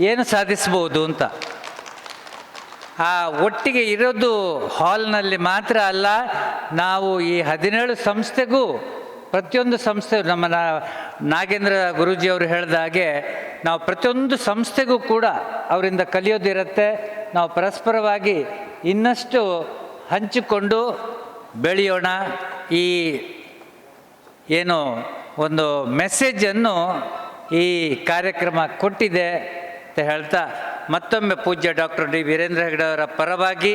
ಏನು ಸಾಧಿಸ್ಬೋದು ಅಂತ. ಆ ಒಟ್ಟಿಗೆ ಇರೋದು ಹಾಲ್ನಲ್ಲಿ ಮಾತ್ರ ಅಲ್ಲ, ನಾವು ಈ 17 ಸಂಸ್ಥೆಗೂ ಪ್ರತಿಯೊಂದು ಸಂಸ್ಥೆ ನಮ್ಮ ನಾಗೇಂದ್ರ ಗುರೂಜಿಯವರು ಹೇಳಿದ ಹಾಗೆ ನಾವು ಪ್ರತಿಯೊಂದು ಸಂಸ್ಥೆಗೂ ಕೂಡ ಅವರಿಂದ ಕಲಿಯೋದಿರುತ್ತೆ. ನಾವು ಪರಸ್ಪರವಾಗಿ ಇನ್ನಷ್ಟು ಹಂಚಿಕೊಂಡು ಬೆಳೆಯೋಣ. ಈ ಏನು ಒಂದು ಮೆಸೇಜನ್ನು ಈ ಕಾರ್ಯಕ್ರಮ ಕೊಟ್ಟಿದೆ ಅಂತ ಹೇಳ್ತಾ ಮತ್ತೊಮ್ಮೆ ಪೂಜ್ಯ ಡಾಕ್ಟರ್ ಡಿ ವೀರೇಂದ್ರ ಹೆಗ್ಡೆ ಅವರ ಪರವಾಗಿ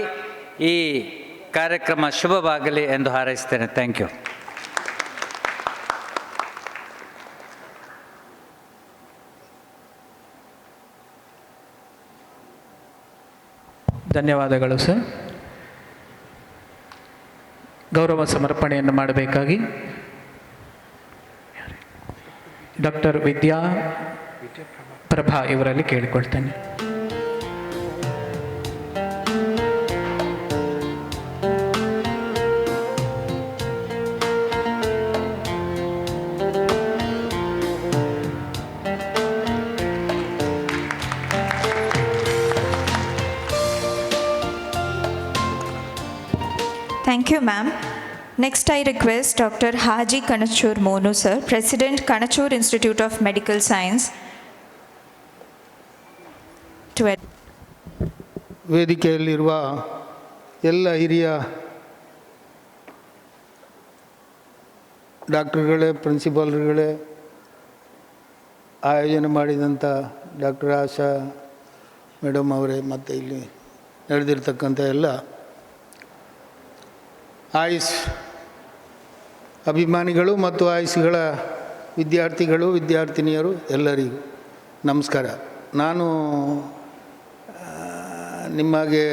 ಈ ಕಾರ್ಯಕ್ರಮ ಶುಭವಾಗಲಿ ಎಂದು ಹಾರೈಸ್ತೇನೆ. Thank you. ಧನ್ಯವಾದಗಳು ಸರ್. ಗೌರವ ಸಮರ್ಪಣೆಯನ್ನು ಮಾಡಬೇಕಾಗಿ ಡಾಕ್ಟರ್ ವಿದ್ಯಾ ಪ್ರಭಾ ಇವರಲ್ಲಿ ಕೇಳಿಕೊಳ್ತೇನೆ. Thank you, ma'am. Next, I request Dr. Haji Kanachur Monu, sir, President, Kanachur Institute of Medical Science, to ವೇದಿಕೆಯಲ್ಲಿರುವ ಎಲ್ಲ ಹಿರಿಯ ಡಾಕ್ಟರ್ಗಳೇ, ಪ್ರಿನ್ಸಿಪಾಲ್ಗಳೇ, ಆಯೋಜನೆ ಮಾಡಿದಂಥ ಡಾಕ್ಟರ್ ಆಶಾ ಮೇಡಮ್ ಅವರೇ, ಮತ್ತು ಇಲ್ಲಿ ನಡೆದಿರ್ತಕ್ಕಂಥ ಎಲ್ಲ ಆಯುಷ್ ಅಭಿಮಾನಿಗಳು ಮತ್ತು ಆಯುಷ್ಗಳ ವಿದ್ಯಾರ್ಥಿಗಳು, ವಿದ್ಯಾರ್ಥಿನಿಯರು ಎಲ್ಲರಿಗೂ ನಮಸ್ಕಾರ. ನಾನು ನಿಮಗೆ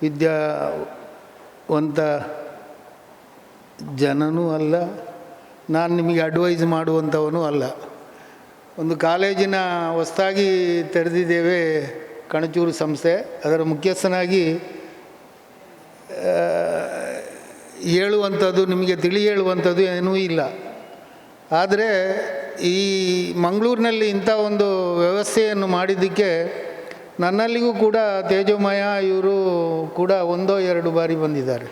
ವಿದ್ಯಾವಂತ ಜನನೂ ಅಲ್ಲ, ನಾನು ನಿಮಗೆ ಅಡ್ವೈಸ್ ಮಾಡುವಂಥವನು ಅಲ್ಲ. ಒಂದು ಕಾಲೇಜಿನ ಹೊಸದಾಗಿ ತೆರೆದಿದ್ದೇವೆ, ಕಣಚೂರು ಸಂಸ್ಥೆ. ಅದರ ಮುಖ್ಯಸ್ಥನಾಗಿ ಹೇಳುವಂಥದ್ದು, ನಿಮಗೆ ತಿಳಿ ಹೇಳುವಂಥದ್ದು ಏನೂ ಇಲ್ಲ. ಆದರೆ ಈ ಮಂಗಳೂರಿನಲ್ಲಿ ಇಂಥ ಒಂದು ವ್ಯವಸ್ಥೆಯನ್ನು ಮಾಡಿದ್ದಕ್ಕೆ ನನ್ನಲ್ಲಿಗೂ ಕೂಡ ತೇಜೋಮಯ ಇವರು ಕೂಡ 1-2 ಬಾರಿ ಬಂದಿದ್ದಾರೆ.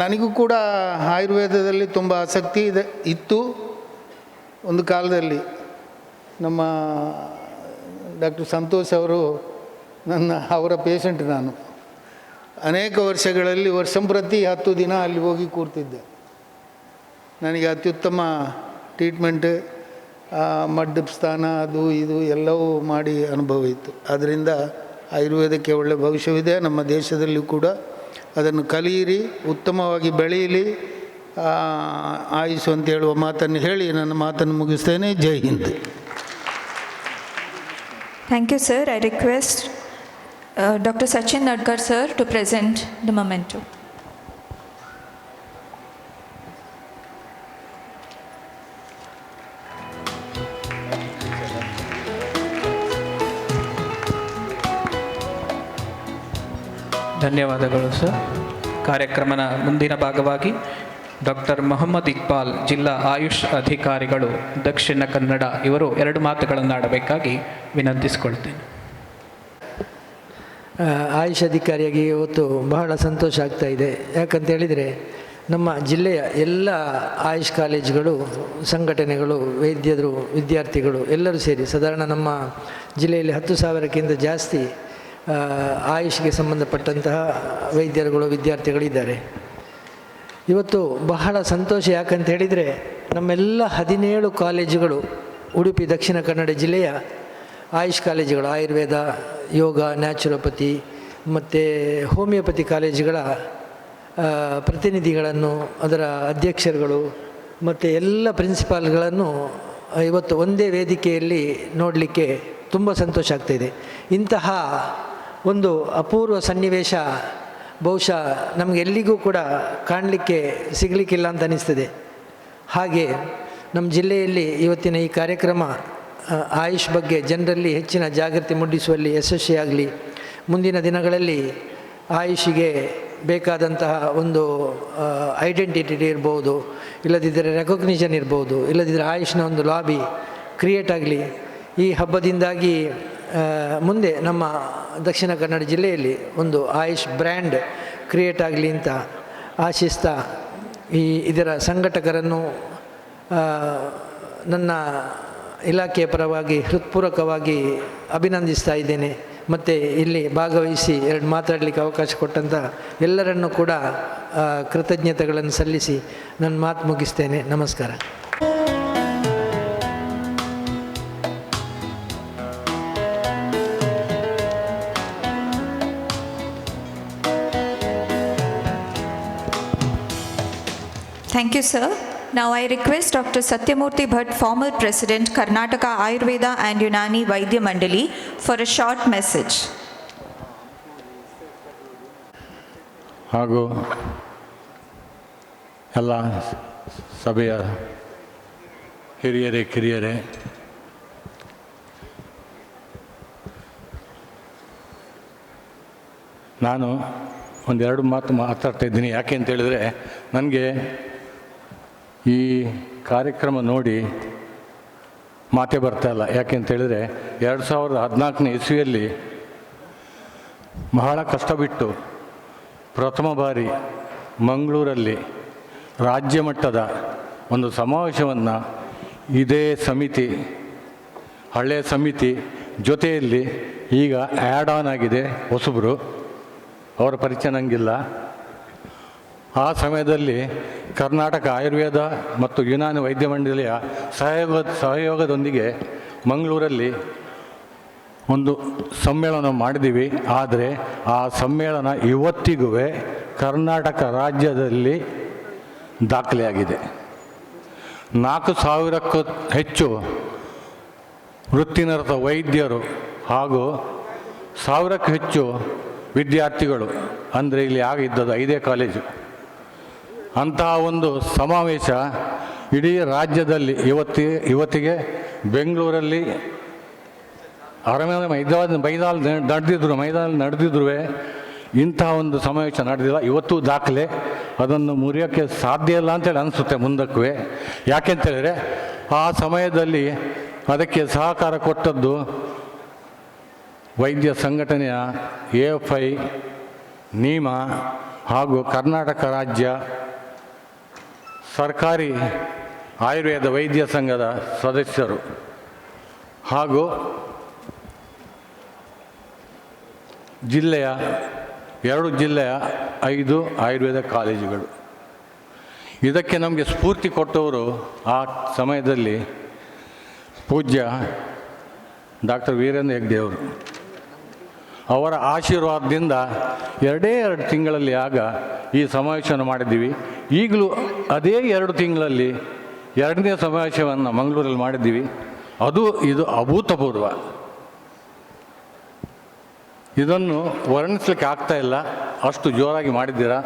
ನನಗೂ ಕೂಡ ಆಯುರ್ವೇದದಲ್ಲಿ ತುಂಬ ಆಸಕ್ತಿ ಇತ್ತು ಒಂದು ಕಾಲದಲ್ಲಿ. ನಮ್ಮ ಡಾಕ್ಟರ್ ಸಂತೋಷ್ ಅವರು ಅವರ ಪೇಷಂಟ್ ನಾನು. ಅನೇಕ ವರ್ಷಗಳಲ್ಲಿ ವರ್ಷಂಪ್ರತಿ 10 ದಿನ ಅಲ್ಲಿ ಹೋಗಿ ಕೂರ್ತಿದ್ದೆ. ನನಗೆ ಅತ್ಯುತ್ತಮ ಟ್ರೀಟ್ಮೆಂಟ್, ಮಡ್ಡ ಸ್ಥಾನ, ಅದು ಇದು ಎಲ್ಲವೂ ಮಾಡಿ ಅನುಭವ ಇತ್ತು. ಆದ್ದರಿಂದ ಆಯುರ್ವೇದಕ್ಕೆ ಒಳ್ಳೆಯ ಭವಿಷ್ಯವಿದೆ. ನಮ್ಮ ದೇಶದಲ್ಲಿ ಕೂಡ ಅದನ್ನು ಕಲಿಯಿರಿ, ಉತ್ತಮವಾಗಿ ಬೆಳೆಯಲಿ, ಆಯುಷು ಅಂತ ಹೇಳುವ ಮಾತನ್ನು ಹೇಳಿ ನನ್ನ ಮಾತನ್ನು ಮುಗಿಸ್ತೇನೆ. ಜೈ Hind. Thank you, sir. I request Dr. Sachin Nadkar, sir, to present the memento. ಧನ್ಯವಾದಗಳು ಸರ್. ಕಾರ್ಯಕ್ರಮದ ಮುಂದಿನ ಭಾಗವಾಗಿ ಡಾಕ್ಟರ್ ಮೊಹಮ್ಮದ್ ಇಕ್ಬಾಲ್, ಜಿಲ್ಲಾ ಆಯುಷ್ ಅಧಿಕಾರಿಗಳು, ದಕ್ಷಿಣ ಕನ್ನಡ, ಇವರು 2 ಮಾತುಗಳನ್ನು ಆಡಬೇಕಾಗಿ ವಿನಂತಿಸಿಕೊಳ್ತೇನೆ. ಆಯುಷ್ ಅಧಿಕಾರಿಯಾಗಿ ಇವತ್ತು ಬಹಳ ಸಂತೋಷ ಆಗ್ತಾ ಇದೆ. ಯಾಕಂತ ಹೇಳಿದರೆ ನಮ್ಮ ಜಿಲ್ಲೆಯ ಎಲ್ಲ ಆಯುಷ್ ಕಾಲೇಜುಗಳು, ಸಂಘಟನೆಗಳು, ವೈದ್ಯರು, ವಿದ್ಯಾರ್ಥಿಗಳು ಎಲ್ಲರೂ ಸೇರಿ ಸಾಧಾರಣ ನಮ್ಮ ಜಿಲ್ಲೆಯಲ್ಲಿ 10,000ಕ್ಕಿಂತ ಜಾಸ್ತಿ ಆಯುಷ್ಗೆ ಸಂಬಂಧಪಟ್ಟಂತಹ ವೈದ್ಯರುಗಳು, ವಿದ್ಯಾರ್ಥಿಗಳಿದ್ದಾರೆ. ಇವತ್ತು ಬಹಳ ಸಂತೋಷ. ಯಾಕಂತ ಹೇಳಿದರೆ ನಮ್ಮೆಲ್ಲ 17 ಕಾಲೇಜುಗಳು, ಉಡುಪಿ ದಕ್ಷಿಣ ಕನ್ನಡ ಜಿಲ್ಲೆಯ ಆಯುಷ್ ಕಾಲೇಜುಗಳು, ಆಯುರ್ವೇದ, ಯೋಗ, ನ್ಯಾಚುರೋಪತಿ ಮತ್ತು ಹೋಮಿಯೋಪತಿ ಕಾಲೇಜುಗಳ ಪ್ರತಿನಿಧಿಗಳನ್ನು, ಅದರ ಅಧ್ಯಕ್ಷರುಗಳು ಮತ್ತು ಎಲ್ಲ ಪ್ರಿನ್ಸಿಪಾಲ್ಗಳನ್ನು ಇವತ್ತು ಒಂದೇ ವೇದಿಕೆಯಲ್ಲಿ ನೋಡಲಿಕ್ಕೆ ತುಂಬ ಸಂತೋಷ ಆಗ್ತಾಯಿದೆ. ಇಂತಹ ಒಂದು ಅಪೂರ್ವ ಸನ್ನಿವೇಶ ಬಹುಶಃ ನಮಗೆಲ್ಲಿಗೂ ಕೂಡ ಕಾಣಲಿಕ್ಕೆ ಸಿಗಲಿಕ್ಕಿಲ್ಲ ಅಂತ ಅನ್ನಿಸ್ತದೆ. ಹಾಗೆ ನಮ್ಮ ಜಿಲ್ಲೆಯಲ್ಲಿ ಇವತ್ತಿನ ಈ ಕಾರ್ಯಕ್ರಮ ಆಯುಷ್ ಬಗ್ಗೆ ಜನರಲ್ಲಿ ಹೆಚ್ಚಿನ ಜಾಗೃತಿ ಮೂಡಿಸುವಲ್ಲಿ ಯಶಸ್ವಿಯಾಗಲಿ. ಮುಂದಿನ ದಿನಗಳಲ್ಲಿ ಆಯುಷಿಗೆ ಬೇಕಾದಂತಹ ಒಂದು ಐಡೆಂಟಿಟಿ ಇರ್ಬೋದು, ಇಲ್ಲದಿದ್ದರೆ ರೆಕಗ್ನಿಷನ್ ಇರ್ಬೋದು, ಇಲ್ಲದಿದ್ದರೆ ಆಯುಷ್ನ ಒಂದು ಲಾಬಿ ಕ್ರಿಯೇಟ್ ಆಗಲಿ. ಈ ಹಬ್ಬದಿಂದಾಗಿ ಮುಂದೆ ನಮ್ಮ ದಕ್ಷಿಣ ಕನ್ನಡ ಜಿಲ್ಲೆಯಲ್ಲಿ ಒಂದು ಆಯುಷ್ ಬ್ರ್ಯಾಂಡ್ ಕ್ರಿಯೇಟ್ ಆಗಲಿ ಅಂತ ಆಶಿಸ್ತಾ ಇದರ ಸಂಘಟಕರನ್ನು ನನ್ನ ಇಲಾಖೆಯ ಪರವಾಗಿ ಹೃತ್ಪೂರ್ವಕವಾಗಿ ಅಭಿನಂದಿಸ್ತಾ ಇದ್ದೇನೆ. ಮತ್ತು ಇಲ್ಲಿ ಭಾಗವಹಿಸಿ 2 ಮಾತಾಡಲಿಕ್ಕೆ ಅವಕಾಶ ಕೊಟ್ಟಂಥ ಎಲ್ಲರನ್ನೂ ಕೂಡ ಕೃತಜ್ಞತೆಗಳನ್ನು ಸಲ್ಲಿಸಿ ನನ್ನ ಮಾತು ಮುಗಿಸ್ತೇನೆ. ನಮಸ್ಕಾರ. Thank you, sir. Now I request Dr. Satyamurthy Bhatt, former President, Karnataka Ayurveda and Unani Vaidya Mandali, for a short message. ಹಾಗೂ ಎಲ್ಲ ಸಭೆಯ ಹಿರಿಯರೇ, ಕಿರಿಯರೇ, ನಾನು 1-2 ಮಾತು ಮಾತಾಡ್ತಾ ಇದ್ದೀನಿ. ಯಾಕೆ ಅಂತ ಹೇಳಿದರೆ ನನಗೆ ಈ ಕಾರ್ಯಕ್ರಮ ನೋಡಿ ಮಾತೇ ಬರ್ತಾಯಿಲ್ಲ. ಯಾಕೆ ಅಂತ ಹೇಳಿದರೆ 2014ನೇ ಇಸ್ವಿಯಲ್ಲಿ ಬಹಳ ಕಷ್ಟ ಬಿಟ್ಟು ಪ್ರಥಮ ಬಾರಿ ಮಂಗಳೂರಲ್ಲಿ ರಾಜ್ಯ ಮಟ್ಟದ ಒಂದು ಸಮಾವೇಶವನ್ನು ಇದೇ ಸಮಿತಿ, ಹಳೆಯ ಸಮಿತಿ ಜೊತೆಯಲ್ಲಿ ಈಗ ಆ್ಯಡ್ ಆನ್ ಆಗಿದೆ ಹೊಸಬರು, ಅವರ ಪರಿಚಯ ನನಗಿಲ್ಲ. ಆ ಸಮಯದಲ್ಲಿ ಕರ್ನಾಟಕ ಆಯುರ್ವೇದ ಮತ್ತು ಯುನಾನಿ ವೈದ್ಯ ಮಂಡಳಿಯ ಸಹಯೋಗದೊಂದಿಗೆ ಮಂಗಳೂರಲ್ಲಿ ಒಂದು ಸಮ್ಮೇಳನ ಮಾಡಿದ್ದೀವಿ. ಆದರೆ ಆ ಸಮ್ಮೇಳನ ಇವತ್ತಿಗೂ ಕರ್ನಾಟಕ ರಾಜ್ಯದಲ್ಲಿ ದಾಖಲೆಯಾಗಿದೆ. 4,000ಕ್ಕೂ ಹೆಚ್ಚು ವೃತ್ತಿನಿರತ ವೈದ್ಯರು ಹಾಗೂ 1,000ಕ್ಕೂ ಹೆಚ್ಚು ವಿದ್ಯಾರ್ಥಿಗಳು ಅಂದರೆ ಇಲ್ಲಿ ಆಗಿದ್ದದ್ದು 5 ಕಾಲೇಜು. ಅಂತಹ ಒಂದು ಸಮಾವೇಶ ಇಡೀ ರಾಜ್ಯದಲ್ಲಿ ಇವತ್ತಿಗೆ ಬೆಂಗಳೂರಲ್ಲಿ ಅರಮನೆ ಮೈದಾನದಲ್ಲಿ ನಡೆದಿದ್ರು ಇಂಥ ಒಂದು ಸಮಾವೇಶ ನಡೆದಿಲ್ಲ. ಇವತ್ತು ದಾಖಲೆ, ಅದನ್ನು ಮುರಿಯೋಕ್ಕೆ ಸಾಧ್ಯ ಇಲ್ಲ ಅಂತೇಳಿ ಅನಿಸುತ್ತೆ ಮುಂದಕ್ಕೂ. ಯಾಕೆಂತೇಳಿದರೆ ಆ ಸಮಯದಲ್ಲಿ ಅದಕ್ಕೆ ಸಹಕಾರ ಕೊಟ್ಟದ್ದು ವೈದ್ಯ ಸಂಘಟನೆಯ AFI, ನೀಮ ಹಾಗೂ ಕರ್ನಾಟಕ ರಾಜ್ಯ ಸರ್ಕಾರಿ ಆಯುರ್ವೇದ ವೈದ್ಯ ಸಂಘದ ಸದಸ್ಯರು ಹಾಗೂ ಎರಡು ಜಿಲ್ಲೆಯ 5 ಆಯುರ್ವೇದ ಕಾಲೇಜುಗಳು. ಇದಕ್ಕೆ ನಮಗೆ ಸ್ಫೂರ್ತಿ ಕೊಟ್ಟವರು ಆ ಸಮಯದಲ್ಲಿ ಪೂಜ್ಯ ಡಾಕ್ಟರ್ ವೀರೇಂದ್ರ ಹೆಗ್ಡೆ ಅವರು. ಅವರ ಆಶೀರ್ವಾದದಿಂದ 2 ತಿಂಗಳಲ್ಲಿ ಆಗ ಈ ಸಮಾವೇಶವನ್ನು ಮಾಡಿದ್ದೀವಿ. ಈಗಲೂ ಅದೇ 2 ತಿಂಗಳಲ್ಲಿ 2ನೇ ಸಮಾವೇಶವನ್ನು ಮಂಗಳೂರಲ್ಲಿ ಮಾಡಿದ್ದೀವಿ. ಇದು ಅಭೂತಪೂರ್ವ. ಇದನ್ನು ವರ್ಣಿಸ್ಲಿಕ್ಕೆ ಆಗ್ತಾ ಇಲ್ಲ, ಅಷ್ಟು ಜೋರಾಗಿ ಮಾಡಿದ್ದೀರಾ.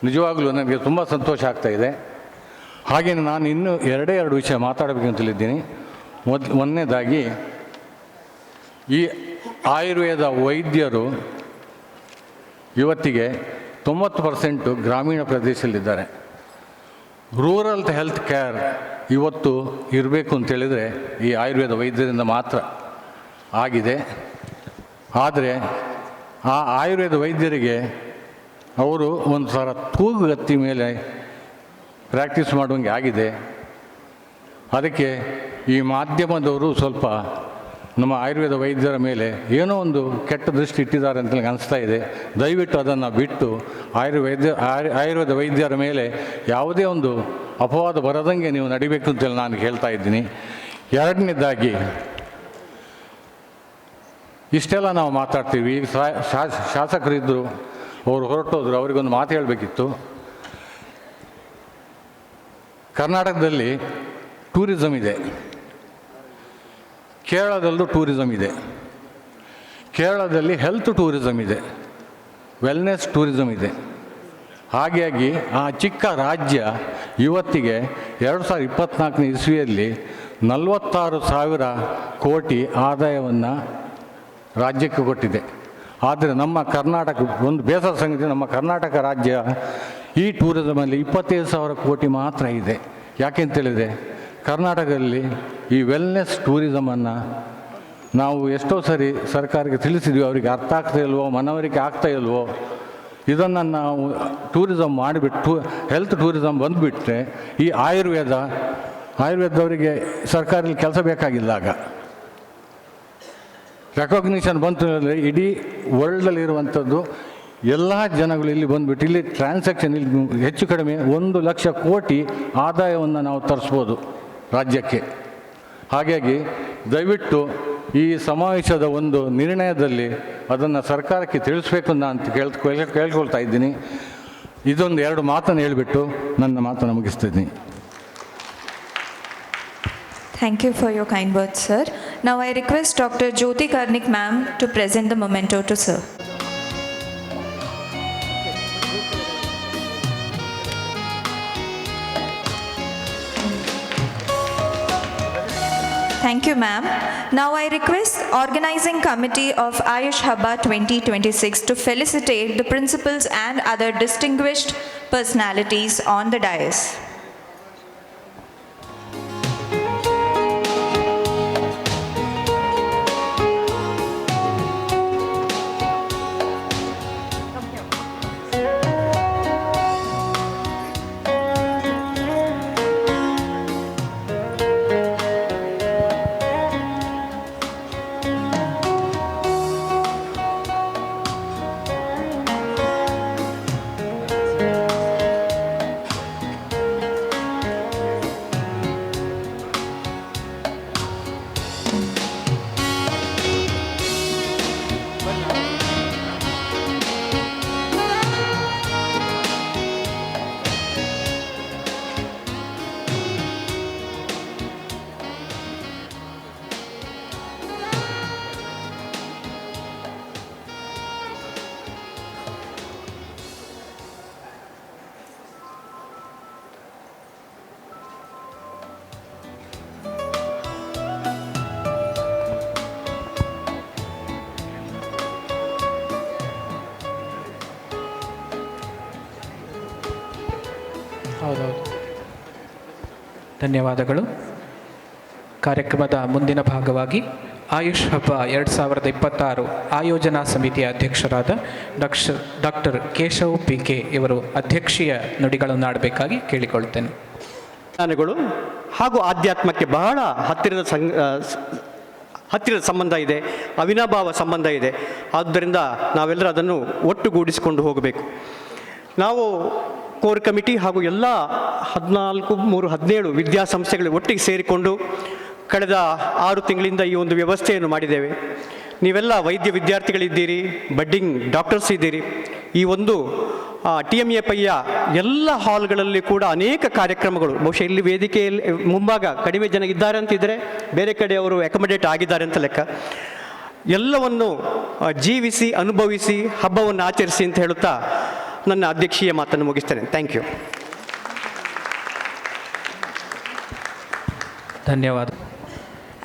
ನಿಜವಾಗಲೂ ನನಗೆ ತುಂಬ ಸಂತೋಷ ಆಗ್ತಾಯಿದೆ. ಹಾಗೆಯೇ ನಾನು ಇನ್ನೂ 2 ವಿಷಯ ಮಾತಾಡಬೇಕಂತಲಿದ್ದೀನಿ. ಮೊದಲನೇದಾಗಿ, ಈ ಆಯುರ್ವೇದ ವೈದ್ಯರು ಇವತ್ತಿಗೆ 90% ಗ್ರಾಮೀಣ ಪ್ರದೇಶದಲ್ಲಿದ್ದಾರೆ. ರೂರಲ್ ಹೆಲ್ತ್ ಕೇರ್ ಇವತ್ತು ಇರಬೇಕು ಅಂತೇಳಿದರೆ ಈ ಆಯುರ್ವೇದ ವೈದ್ಯರಿಂದ ಮಾತ್ರ ಆಗಿದೆ. ಆದರೆ ಆ ಆಯುರ್ವೇದ ವೈದ್ಯರಿಗೆ ಅವರು ಒಂದು ಥರ ತೂಗುಗತ್ತಿ ಮೇಲೆ ಪ್ರಾಕ್ಟೀಸ್ ಮಾಡುವಂಗೆ ಆಗಿದೆ. ಅದಕ್ಕೆ ಈ ಮಾಧ್ಯಮದವರು ಸ್ವಲ್ಪ ನಮ್ಮ ಆಯುರ್ವೇದ ವೈದ್ಯರ ಮೇಲೆ ಏನೋ ಒಂದು ಕೆಟ್ಟ ದೃಷ್ಟಿ ಇಟ್ಟಿದ್ದಾರೆ ಅಂತ ನನಗೆ ಅನಿಸ್ತಾ ಇದೆ. ದಯವಿಟ್ಟು ಅದನ್ನು ಬಿಟ್ಟು ಆಯುರ್ವೇದ ವೈದ್ಯರ ಮೇಲೆ ಯಾವುದೇ ಒಂದು ಅಪವಾದ ಬರದಂಗೆ ನೀವು ನಡಿಬೇಕು ಅಂತೇಳಿ ನಾನು ಹೇಳ್ತಾ ಇದ್ದೀನಿ. 2ನೇದಾಗಿ, ಇಷ್ಟೆಲ್ಲ ನಾವು ಮಾತಾಡ್ತೀವಿ. ಈಗ ಶಾಸಕರಿದ್ದರು, ಅವರು ಹೊರಟೋದ್ರು, ಅವರಿಗೊಂದು ಮಾತು ಹೇಳಬೇಕಿತ್ತು. ಕರ್ನಾಟಕದಲ್ಲಿ ಟೂರಿಸಮ್ ಇದೆ, ಕೇರಳದಲ್ಲೂ ಟೂರಿಸಮ್ ಇದೆ. ಕೇರಳದಲ್ಲಿ ಹೆಲ್ತ್ ಟೂರಿಸಮ್ ಇದೆ, ವೆಲ್ನೆಸ್ ಟೂರಿಸಮ್ ಇದೆ. ಹಾಗಾಗಿ ಆ ಚಿಕ್ಕ ರಾಜ್ಯ ಇವತ್ತಿಗೆ 2024ನೇ ಇಸ್ವಿಯಲ್ಲಿ 46,000 ಕೋಟಿ ಆದಾಯವನ್ನು ರಾಜ್ಯಕ್ಕೆ ಕೊಟ್ಟಿದೆ. ಆದರೆ ನಮ್ಮ ಕರ್ನಾಟಕ, ಒಂದು ಬೇಸರ ಸಂಗತಿ, ನಮ್ಮ ಕರ್ನಾಟಕ ರಾಜ್ಯ ಈ ಟೂರಿಸಮಲ್ಲಿ 25,000 ಕೋಟಿ ಮಾತ್ರ ಇದೆ. ಯಾಕೆಂತೇಳಿದರೆ ಕರ್ನಾಟಕದಲ್ಲಿ ಈ ವೆಲ್ನೆಸ್ ಟೂರಿಸಮನ್ನು ನಾವು ಎಷ್ಟೋ ಸರಿ ಸರ್ಕಾರಕ್ಕೆ ತಿಳಿಸಿದ್ವಿ, ಅವರಿಗೆ ಅರ್ಥ ಆಗ್ತಾ ಇಲ್ವೋ, ಮನವರಿಕೆ ಆಗ್ತಾ ಇಲ್ವೋ. ಇದನ್ನು ನಾವು ಟೂರಿಸಮ್ ಮಾಡಿಬಿಟ್ಟು ಹೆಲ್ತ್ ಟೂರಿಸಮ್ ಬಂದುಬಿಟ್ರೆ ಈ ಆಯುರ್ವೇದದವರಿಗೆ ಸರ್ಕಾರದಲ್ಲಿ ಕೆಲಸ ಬೇಕಾಗಿಲ್ಲ. ಆಗ ರೆಕಾಗ್ನಿಷನ್ ಬಂತು ಅಂದರೆ ಇಡೀ ವರ್ಲ್ಡಲ್ಲಿರುವಂಥದ್ದು ಎಲ್ಲ ಜನಗಳು ಇಲ್ಲಿ ಬಂದುಬಿಟ್ಟು ಇಲ್ಲಿ ಟ್ರಾನ್ಸಾಕ್ಷನ್, ಇಲ್ಲಿ ಹೆಚ್ಚು ಕಡಿಮೆ 1 ಲಕ್ಷ ಕೋಟಿ ಆದಾಯವನ್ನು ನಾವು ತರಿಸ್ಬೋದು ರಾಜ್ಯಕ್ಕೆ. ಹಾಗಾಗಿ ದಯವಿಟ್ಟು ಈ ಸಮಾವೇಶದ ಒಂದು ನಿರ್ಣಯದಲ್ಲಿ ಅದನ್ನು ಸರ್ಕಾರಕ್ಕೆ ತಿಳಿಸ್ಬೇಕು ಅಂತ ಕೇಳ್ಕೊಳ್ತಾ ಇದ್ದೀನಿ. ಇದೊಂದು 2 ಮಾತನ್ನು ಹೇಳಿಬಿಟ್ಟು ನನ್ನ ಮಾತನ್ನು ಮುಗಿಸ್ತಿದ್ದೀನಿ. Thank you for your kind words, sir. Now I request Dr. Jyoti Karnik ma'am to present the memento to sir. Thank you, ma'am. Now I request Organizing Committee of Ayush Habba 2026 to felicitate the principals and other distinguished personalities on the dais. ಹೌದೌದು. ಧನ್ಯವಾದಗಳು. ಕಾರ್ಯಕ್ರಮದ ಮುಂದಿನ ಭಾಗವಾಗಿ ಆಯುಷ್ ಹಬ್ಬ 2026 ಆಯೋಜನಾ ಸಮಿತಿಯ ಅಧ್ಯಕ್ಷರಾದ doctor Keshav PK ಇವರು ಅಧ್ಯಕ್ಷೀಯ ನುಡಿಗಳನ್ನು ಆಡಬೇಕಾಗಿ ಕೇಳಿಕೊಳ್ಳುತ್ತೇನೆ. ಜ್ಞಾನಗಳು ಹಾಗೂ ಆಧ್ಯಾತ್ಮಕ್ಕೆ ಬಹಳ ಹತ್ತಿರದ ಸಂಬಂಧ ಇದೆ, ಅವಿನಾಭಾವ ಸಂಬಂಧ ಇದೆ. ಆದ್ದರಿಂದ ನಾವೆಲ್ಲರೂ ಅದನ್ನು ಒಟ್ಟುಗೂಡಿಸಿಕೊಂಡು ಹೋಗಬೇಕು. ನಾವು ಕೋರ್ ಕಮಿಟಿ ಹಾಗೂ ಎಲ್ಲ 14, 3, 17 ವಿದ್ಯಾಸಂಸ್ಥೆಗಳು ಒಟ್ಟಿಗೆ ಸೇರಿಕೊಂಡು ಕಳೆದ 6 ತಿಂಗಳಿಂದ ಈ ಒಂದು ವ್ಯವಸ್ಥೆಯನ್ನು ಮಾಡಿದ್ದೇವೆ. ನೀವೆಲ್ಲ ವೈದ್ಯ ವಿದ್ಯಾರ್ಥಿಗಳಿದ್ದೀರಿ, ಬಡ್ಡಿಂಗ್ ಡಾಕ್ಟರ್ಸ್ ಇದ್ದೀರಿ. ಈ ಒಂದು TMA ಪೈಯ ಎಲ್ಲ ಹಾಲ್ಗಳಲ್ಲಿ ಕೂಡ ಅನೇಕ ಕಾರ್ಯಕ್ರಮಗಳು, ಬಹುಶಃ ಇಲ್ಲಿ ವೇದಿಕೆಯಲ್ಲಿ ಮುಂಭಾಗ ಕಡಿಮೆ ಜನ ಇದ್ದಾರೆ ಅಂತಿದ್ದರೆ ಬೇರೆ ಕಡೆ ಅವರು ಅಕೊಮಡೇಟ್ ಆಗಿದ್ದಾರೆ ಅಂತ ಲೆಕ್ಕ. ಎಲ್ಲವನ್ನು ಜೀವಿಸಿ ಅನುಭವಿಸಿ ಹಬ್ಬವನ್ನು ಆಚರಿಸಿ ಅಂತ ಹೇಳುತ್ತಾ ನನ್ನ ಅಧ್ಯಕ್ಷೀಯ ಮಾತನ್ನು ಮುಗಿಸ್ತೇನೆ. Thank you. ಧನ್ಯವಾದ.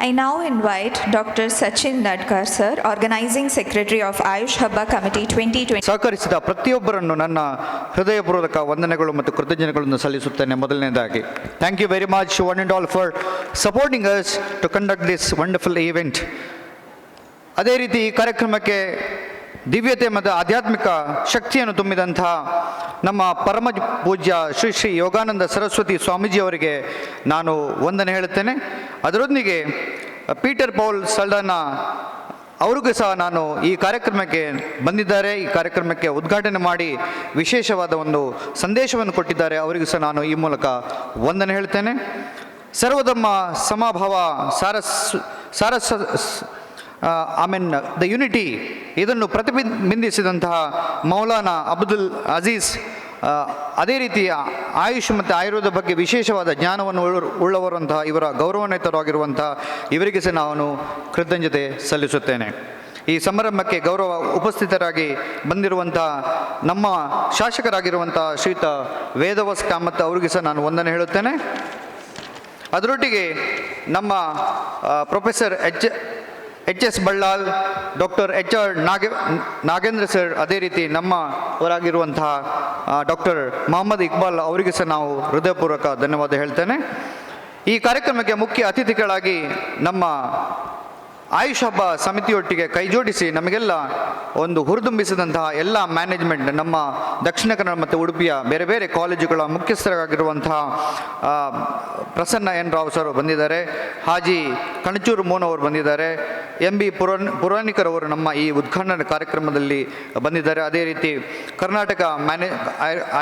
I now invite Dr. Sachin Nadkar, sir, Organizing Secretary of Ayush Habba Committee 2020. ಸಹಕರಿಸಿದ ಪ್ರತಿಯೊಬ್ಬರನ್ನು ನನ್ನ ಹೃದಯಪೂರ್ವಕ ವಂದನೆಗಳು ಮತ್ತು ಕೃತಜ್ಞತೆಗಳನ್ನು ಸಲ್ಲಿಸುತ್ತೇನೆ. ಮೊದಲನೇದಾಗಿ thank you very much one and all for supporting us to conduct this wonderful event. ಅದೇ ರೀತಿ ಈ ಕಾರ್ಯಕ್ರಮಕ್ಕೆ ದಿವ್ಯತೆ ಮತ್ತು ಆಧ್ಯಾತ್ಮಿಕ ಶಕ್ತಿಯನ್ನು ತುಂಬಿದಂತಹ ನಮ್ಮ ಪರಮ ಪೂಜ್ಯ ಶ್ರೀ ಶ್ರೀ ಯೋಗಾನಂದ ಸರಸ್ವತಿ ಸ್ವಾಮೀಜಿಯವರಿಗೆ ನಾನು ವಂದನೆ ಹೇಳುತ್ತೇನೆ. ಅದರೊಂದಿಗೆ ಪೀಟರ್ ಪೌಲ್ ಸಲ್ಡಾನ ಅವ್ರಿಗೂ ಸಹ ನಾನು ಈ ಕಾರ್ಯಕ್ರಮಕ್ಕೆ ಬಂದಿದ್ದಾರೆ, ಈ ಕಾರ್ಯಕ್ರಮಕ್ಕೆ ಉದ್ಘಾಟನೆ ಮಾಡಿ ವಿಶೇಷವಾದ ಒಂದು ಸಂದೇಶವನ್ನು ಕೊಟ್ಟಿದ್ದಾರೆ. ಅವರಿಗೂ ಸಹ ನಾನು ಈ ಮೂಲಕ ವಂದನೆ ಹೇಳ್ತೇನೆ. ಸರ್ವಧರ್ಮ ಸಮಭಾವ ದ ಯುನಿಟಿ ಇದನ್ನು ಪ್ರತಿಬಿಂಬಿಸಿದಂತಹ ಮೌಲಾನಾ ಅಬ್ದುಲ್ ಅಜೀಜ್, ಅದೇ ರೀತಿ ಆಯುಷ್ ಮತ್ತು ಆಯುರ್ವೇದ ಬಗ್ಗೆ ವಿಶೇಷವಾದ ಜ್ಞಾನವನ್ನು ಉಳ್ಳವರಂತಹ ಇವರ ಗೌರವಾನ್ವಿತರಾಗಿರುವಂತಹ ಇವರಿಗೆ ಸಹ ನಾನು ಕೃತಜ್ಞತೆ ಸಲ್ಲಿಸುತ್ತೇನೆ. ಈ ಸಮಾರಂಭಕ್ಕೆ ಗೌರವ ಉಪಸ್ಥಿತರಾಗಿ ಬಂದಿರುವಂತಹ ನಮ್ಮ ಶಾಸಕರಾಗಿರುವಂಥ ಶ್ರೀಯುತ ವೇದವಾಸ್ ಕಾಮತ್ ಅವರಿಗೆ ಸಹ ನಾನು ವಂದನೆ ಹೇಳುತ್ತೇನೆ. ಅದರೊಟ್ಟಿಗೆ ನಮ್ಮ professor H S. Ballal, doctor HR Nagendra sir, ಅದೇ ರೀತಿ ನಮ್ಮವರಾಗಿರುವಂತಹ ಡಾಕ್ಟರ್ ಮೊಹಮ್ಮದ್ ಇಕ್ಬಾಲ್ ಅವರಿಗೆ ಸಹ ನಾವು ಹೃದಯಪೂರ್ವಕ ಧನ್ಯವಾದ ಹೇಳ್ತೇನೆ. ಈ ಕಾರ್ಯಕ್ರಮಕ್ಕೆ ಮುಖ್ಯ ಅತಿಥಿಗಳಾಗಿ ನಮ್ಮ ಆಯುಷ್ ಹಬ್ಬ ಸಮಿತಿಯೊಟ್ಟಿಗೆ ಕೈಜೋಡಿಸಿ ನಮಗೆಲ್ಲ ಒಂದು ಹುರಿದುಂಬಿಸಿದಂತಹ ಎಲ್ಲ ಮ್ಯಾನೇಜ್ಮೆಂಟ್, ನಮ್ಮ ದಕ್ಷಿಣ ಕನ್ನಡ ಮತ್ತು ಉಡುಪಿಯ ಬೇರೆ ಬೇರೆ ಕಾಲೇಜುಗಳ ಮುಖ್ಯಸ್ಥರಾಗಿರುವಂತಹ ಪ್ರಸನ್ನ ಎನ್ ರಾವ್ ಸರ್ ಬಂದಿದ್ದಾರೆ, ಹಾಜಿ ಕಣಚೂರು ಮೋನ್ ಅವರು ಬಂದಿದ್ದಾರೆ, MB ಪುರಾಣಿಕರ್ ಅವರು ನಮ್ಮ ಈ ಉದ್ಘಾಟನಾ ಕಾರ್ಯಕ್ರಮದಲ್ಲಿ ಬಂದಿದ್ದಾರೆ. ಅದೇ ರೀತಿ ಕರ್ನಾಟಕ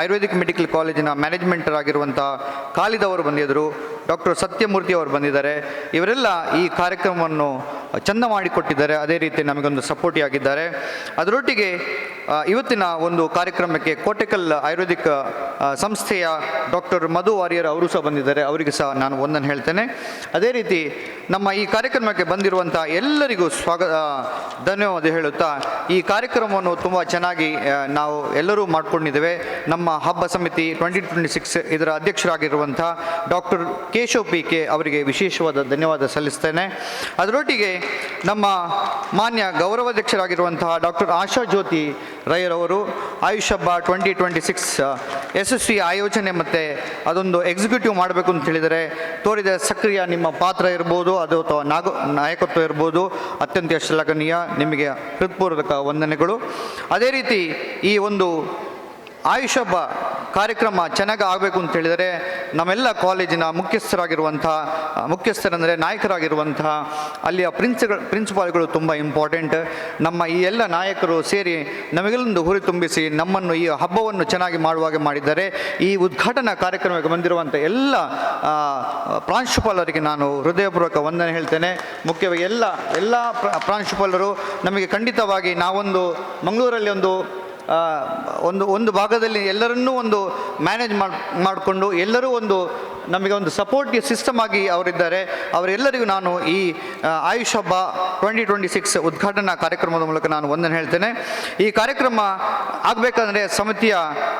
ಆಯುರ್ವೇದಿಕ್ ಮೆಡಿಕಲ್ ಕಾಲೇಜಿನ ಮ್ಯಾನೇಜ್ಮೆಂಟರಾಗಿರುವಂಥ ಖಾಲಿದ್ ಅವರು ಬಂದಿದ್ದರು, ಡಾಕ್ಟರ್ ಸತ್ಯಮೂರ್ತಿ ಅವರು ಬಂದಿದ್ದಾರೆ. ಇವರೆಲ್ಲ ಈ ಕಾರ್ಯಕ್ರಮವನ್ನು ಚಂದ ಮಾಡಿಕೊಟ್ಟಿದ್ದಾರೆ, ಅದೇ ರೀತಿ ನಮಗೊಂದು ಸಪೋರ್ಟಿ ಆಗಿದ್ದಾರೆ. ಅದರೊಟ್ಟಿಗೆ ಇವತ್ತಿನ ಒಂದು ಕಾರ್ಯಕ್ರಮಕ್ಕೆ ಕೋಟೆಕಲ್ ಆಯುರ್ವೇದಿಕ್ ಸಂಸ್ಥೆಯ ಡಾಕ್ಟರ್ ಮಧು ವಾರಿಯರ್ ಅವರು ಸಹ ಬಂದಿದ್ದಾರೆ, ಅವರಿಗೆ ಸಹ ನಾನು ವಂದನೆ ಹೇಳ್ತೇನೆ. ಅದೇ ರೀತಿ ನಮ್ಮ ಈ ಕಾರ್ಯಕ್ರಮಕ್ಕೆ ಬಂದಿರುವಂಥ ಎಲ್ಲರಿಗೂ ಧನ್ಯವಾದ ಹೇಳುತ್ತಾ ಈ ಕಾರ್ಯಕ್ರಮವನ್ನು ತುಂಬ ಚೆನ್ನಾಗಿ ನಾವು ಎಲ್ಲರೂ ಮಾಡಿಕೊಂಡಿದ್ದೇವೆ. ನಮ್ಮ ಹಬ್ಬ ಸಮಿತಿ 2026 ಇದರ ಅಧ್ಯಕ್ಷರಾಗಿರುವಂಥ ಡಾಕ್ಟರ್ ಕೇಶವ್ PK ಅವರಿಗೆ ವಿಶೇಷವಾದ ಧನ್ಯವಾದ ಸಲ್ಲಿಸ್ತೇನೆ. ಅದರೊಟ್ಟಿಗೆ ನಮ್ಮ ಮಾನ್ಯ ಗೌರವಾಧ್ಯಕ್ಷರಾಗಿರುವಂತಹ ಡಾಕ್ಟರ್ ಆಶಾ ಜ್ಯೋತಿ ರೈಯರವರು ಆಯುಷ್ ಹಬ್ಬ 2026 ಯಶಸ್ವಿ ಆಯೋಜನೆ ಮತ್ತು ಅದೊಂದು ಎಕ್ಸಿಕ್ಯೂಟಿವ್ ಮಾಡಬೇಕು ಅಂತ ಹೇಳಿದರೆ ತೋರಿದ ಸಕ್ರಿಯ ನಿಮ್ಮ ಪಾತ್ರ ಇರ್ಬೋದು, ಅದು ಅಥವಾ ನಾಯಕತ್ವ ಇರ್ಬೋದು, ಅತ್ಯಂತ ಶ್ಲಾಘನೀಯ. ನಿಮಗೆ ಹೃತ್ಪೂರ್ವಕ ವಂದನೆಗಳು. ಅದೇ ರೀತಿ ಈ ಒಂದು ಆಯುಷ್ ಹಬ್ಬ ಕಾರ್ಯಕ್ರಮ ಚೆನ್ನಾಗಿ ಆಗಬೇಕು ಅಂತ ಹೇಳಿದರೆ ನಮ್ಮೆಲ್ಲ ಕಾಲೇಜಿನ ಮುಖ್ಯಸ್ಥರಂದರೆ ನಾಯಕರಾಗಿರುವಂತಹ ಅಲ್ಲಿಯ ಪ್ರಿನ್ಸಿಪಾಲ್ಗಳು ತುಂಬ ಇಂಪಾರ್ಟೆಂಟ್. ನಮ್ಮ ಈ ಎಲ್ಲ ನಾಯಕರು ಸೇರಿ ನಮಗೆಲ್ಲೊಂದು ಹುರಿ ತುಂಬಿಸಿ ನಮ್ಮನ್ನು ಈ ಹಬ್ಬವನ್ನು ಚೆನ್ನಾಗಿ ಮಾಡುವಾಗೆ ಮಾಡಿದ್ದಾರೆ. ಈ ಉದ್ಘಾಟನಾ ಕಾರ್ಯಕ್ರಮಕ್ಕೆ ಬಂದಿರುವಂಥ ಎಲ್ಲ ಪ್ರಾಂಶುಪಾಲರಿಗೆ ನಾನು ಹೃದಯಪೂರ್ವಕ ವಂದನೆ ಹೇಳ್ತೇನೆ. ಮುಖ್ಯವಾಗಿ ಎಲ್ಲ ಪ್ರಾಂಶುಪಾಲರು ನಮಗೆ ಖಂಡಿತವಾಗಿ ನಾವೊಂದು ಮಂಗಳೂರಲ್ಲಿ ಒಂದು ಭಾಗದಲ್ಲಿ ಎಲ್ಲರನ್ನೂ ಒಂದು ಮ್ಯಾನೇಜ್ ಮಾಡಿಕೊಂಡು ಎಲ್ಲರೂ ನಮಗೆ ಒಂದು ಸಪೋರ್ಟ್ ಸಿಸ್ಟಮ್ ಆಗಿ ಅವರಿದ್ದಾರೆ. ಅವರೆಲ್ಲರಿಗೂ ನಾನು ಈ ಆಯುಷ್ ಹಬ್ಬ 2026 ಉದ್ಘಾಟನಾ ಕಾರ್ಯಕ್ರಮದ ಮೂಲಕ ನಾನು ವಂದನೆ ಹೇಳ್ತೇನೆ. ಈ ಕಾರ್ಯಕ್ರಮ ಆಗಬೇಕಂದ್ರೆ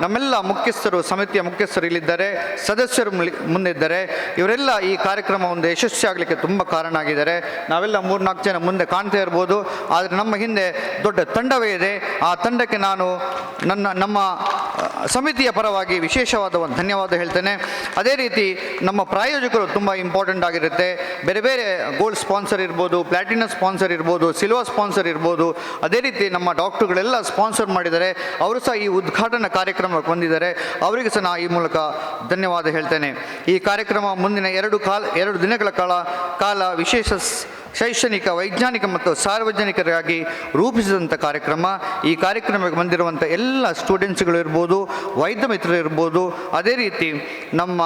ನಮ್ಮೆಲ್ಲ ಸಮಿತಿಯ ಮುಖ್ಯಸ್ಥರು ಇಲ್ಲಿದ್ದಾರೆ, ಸದಸ್ಯರು ಮುಂದಿದ್ದಾರೆ. ಇವರೆಲ್ಲ ಈ ಕಾರ್ಯಕ್ರಮ ಒಂದು ಯಶಸ್ವಿ ಆಗಲಿಕ್ಕೆ ತುಂಬ ಕಾರಣ ಆಗಿದ್ದಾರೆ. ನಾವೆಲ್ಲ 3-4 ಜನ ಮುಂದೆ ಕಾಣ್ತಾ ಇರ್ಬೋದು, ಆದರೆ ನಮ್ಮ ಹಿಂದೆ ದೊಡ್ಡ ತಂಡವೇ ಇದೆ. ಆ ತಂಡಕ್ಕೆ ನಾನು ನಮ್ಮ ಸಮಿತಿಯ ಪರವಾಗಿ ವಿಶೇಷವಾದ ಒಂದು ಧನ್ಯವಾದ ಹೇಳ್ತೇನೆ. ಅದೇ ರೀತಿ ನಮ್ಮ ಪ್ರಾಯೋಜಕರು ತುಂಬ ಇಂಪಾರ್ಟೆಂಟ್ ಆಗಿರುತ್ತೆ. ಬೇರೆ ಬೇರೆ ಗೋಲ್ಡ್ ಸ್ಪಾನ್ಸರ್ ಇರ್ಬೋದು, ಪ್ಲಾಟಿನಮ್ ಸ್ಪಾನ್ಸರ್ ಇರ್ಬೋದು, ಸಿಲ್ವರ್ ಸ್ಪಾನ್ಸರ್ ಇರ್ಬೋದು. ಅದೇ ರೀತಿ ನಮ್ಮ ಡಾಕ್ಟರ್ಗಳೆಲ್ಲ ಸ್ಪಾನ್ಸರ್ ಮಾಡಿದ್ದಾರೆ. ಅವರು ಸಹ ಈ ಉದ್ಘಾಟನಾ ಕಾರ್ಯಕ್ರಮಕ್ಕೆ ಬಂದಿದ್ದಾರೆ. ಅವರಿಗೆ ಸಹ ನಾನು ಈ ಮೂಲಕ ಧನ್ಯವಾದ ಹೇಳ್ತೇನೆ. ಈ ಕಾರ್ಯಕ್ರಮ ಮುಂದಿನ 2 ದಿನಗಳ ಕಾಲ ವಿಶೇಷ ಶೈಕ್ಷಣಿಕ, ವೈಜ್ಞಾನಿಕ ಮತ್ತು ಸಾರ್ವಜನಿಕರಿಗಾಗಿ ರೂಪಿಸಿದಂಥ ಕಾರ್ಯಕ್ರಮ. ಈ ಕಾರ್ಯಕ್ರಮಕ್ಕೆ ಬಂದಿರುವಂಥ ಎಲ್ಲ ಸ್ಟೂಡೆಂಟ್ಸ್ಗಳು ಇರ್ಬೋದು, ವೈದ್ಯ ಮಿತ್ರರು ಇರ್ಬೋದು, ಅದೇ ರೀತಿ ನಮ್ಮ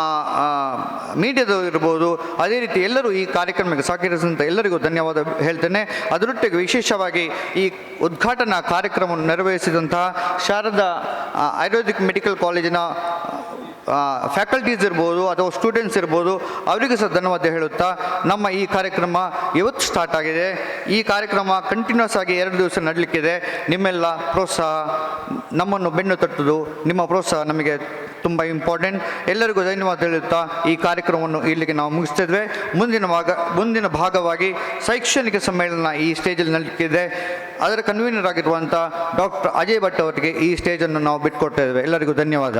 ಮೀಡಿಯಾದವರು ಇರ್ಬೋದು, ಅದೇ ರೀತಿ ಎಲ್ಲರೂ ಈ ಕಾರ್ಯಕ್ರಮಕ್ಕೆ ಸಹಕರಿಸಿದಂಥ ಎಲ್ಲರಿಗೂ ಧನ್ಯವಾದ ಹೇಳ್ತೇನೆ. ಅದರೊಟ್ಟಿಗೆ ವಿಶೇಷವಾಗಿ ಈ ಉದ್ಘಾಟನಾ ಕಾರ್ಯಕ್ರಮವನ್ನು ನೆರವೇರಿಸಿದಂತಹ ಶಾರದಾ ಆಯುರ್ವೇದಿಕ್ ಮೆಡಿಕಲ್ ಕಾಲೇಜಿನ ಫ್ಯಾಕಲ್ಟೀಸ್ ಇರ್ಬೋದು ಅಥವಾ ಸ್ಟೂಡೆಂಟ್ಸ್ ಇರ್ಬೋದು, ಅವರಿಗೂ ಸಹ ಧನ್ಯವಾದ ಹೇಳುತ್ತಾ ನಮ್ಮ ಈ ಕಾರ್ಯಕ್ರಮ ಇವತ್ತು ಸ್ಟಾರ್ಟ್ ಆಗಿದೆ. ಈ ಕಾರ್ಯಕ್ರಮ ಕಂಟಿನ್ಯೂಸ್ ಆಗಿ 2 ದಿವಸ ನಡಲಿಕ್ಕಿದೆ. ನಿಮ್ಮೆಲ್ಲ ಪ್ರೋತ್ಸಾಹ, ನಮ್ಮನ್ನು ಬೆನ್ನು ತಟ್ಟುವುದು, ನಿಮ್ಮ ಪ್ರೋತ್ಸಾಹ ನಮಗೆ ತುಂಬ ಇಂಪಾರ್ಟೆಂಟ್. ಎಲ್ಲರಿಗೂ ಧನ್ಯವಾದ ಹೇಳುತ್ತಾ ಈ ಕಾರ್ಯಕ್ರಮವನ್ನು ಇಲ್ಲಿಗೆ ನಾವು ಮುಗಿಸ್ತಿದ್ವಿ. ಮುಂದಿನ ಭಾಗವಾಗಿ ಶೈಕ್ಷಣಿಕ ಸಮ್ಮೇಳನ ಈ ಸ್ಟೇಜಲ್ಲಿ ನಡಲಿಕ್ಕಿದೆ. ಅದರ ಕನ್ವೀನರ್ ಆಗಿರುವಂಥ ಡಾಕ್ಟರ್ ಅಜಯ್ ಭಟ್ ಅವರಿಗೆ ಈ ಸ್ಟೇಜನ್ನು ನಾವು ಬಿಟ್ಟುಕೊಡ್ತಾ ಇದ್ದೇವೆ. ಎಲ್ಲರಿಗೂ ಧನ್ಯವಾದ.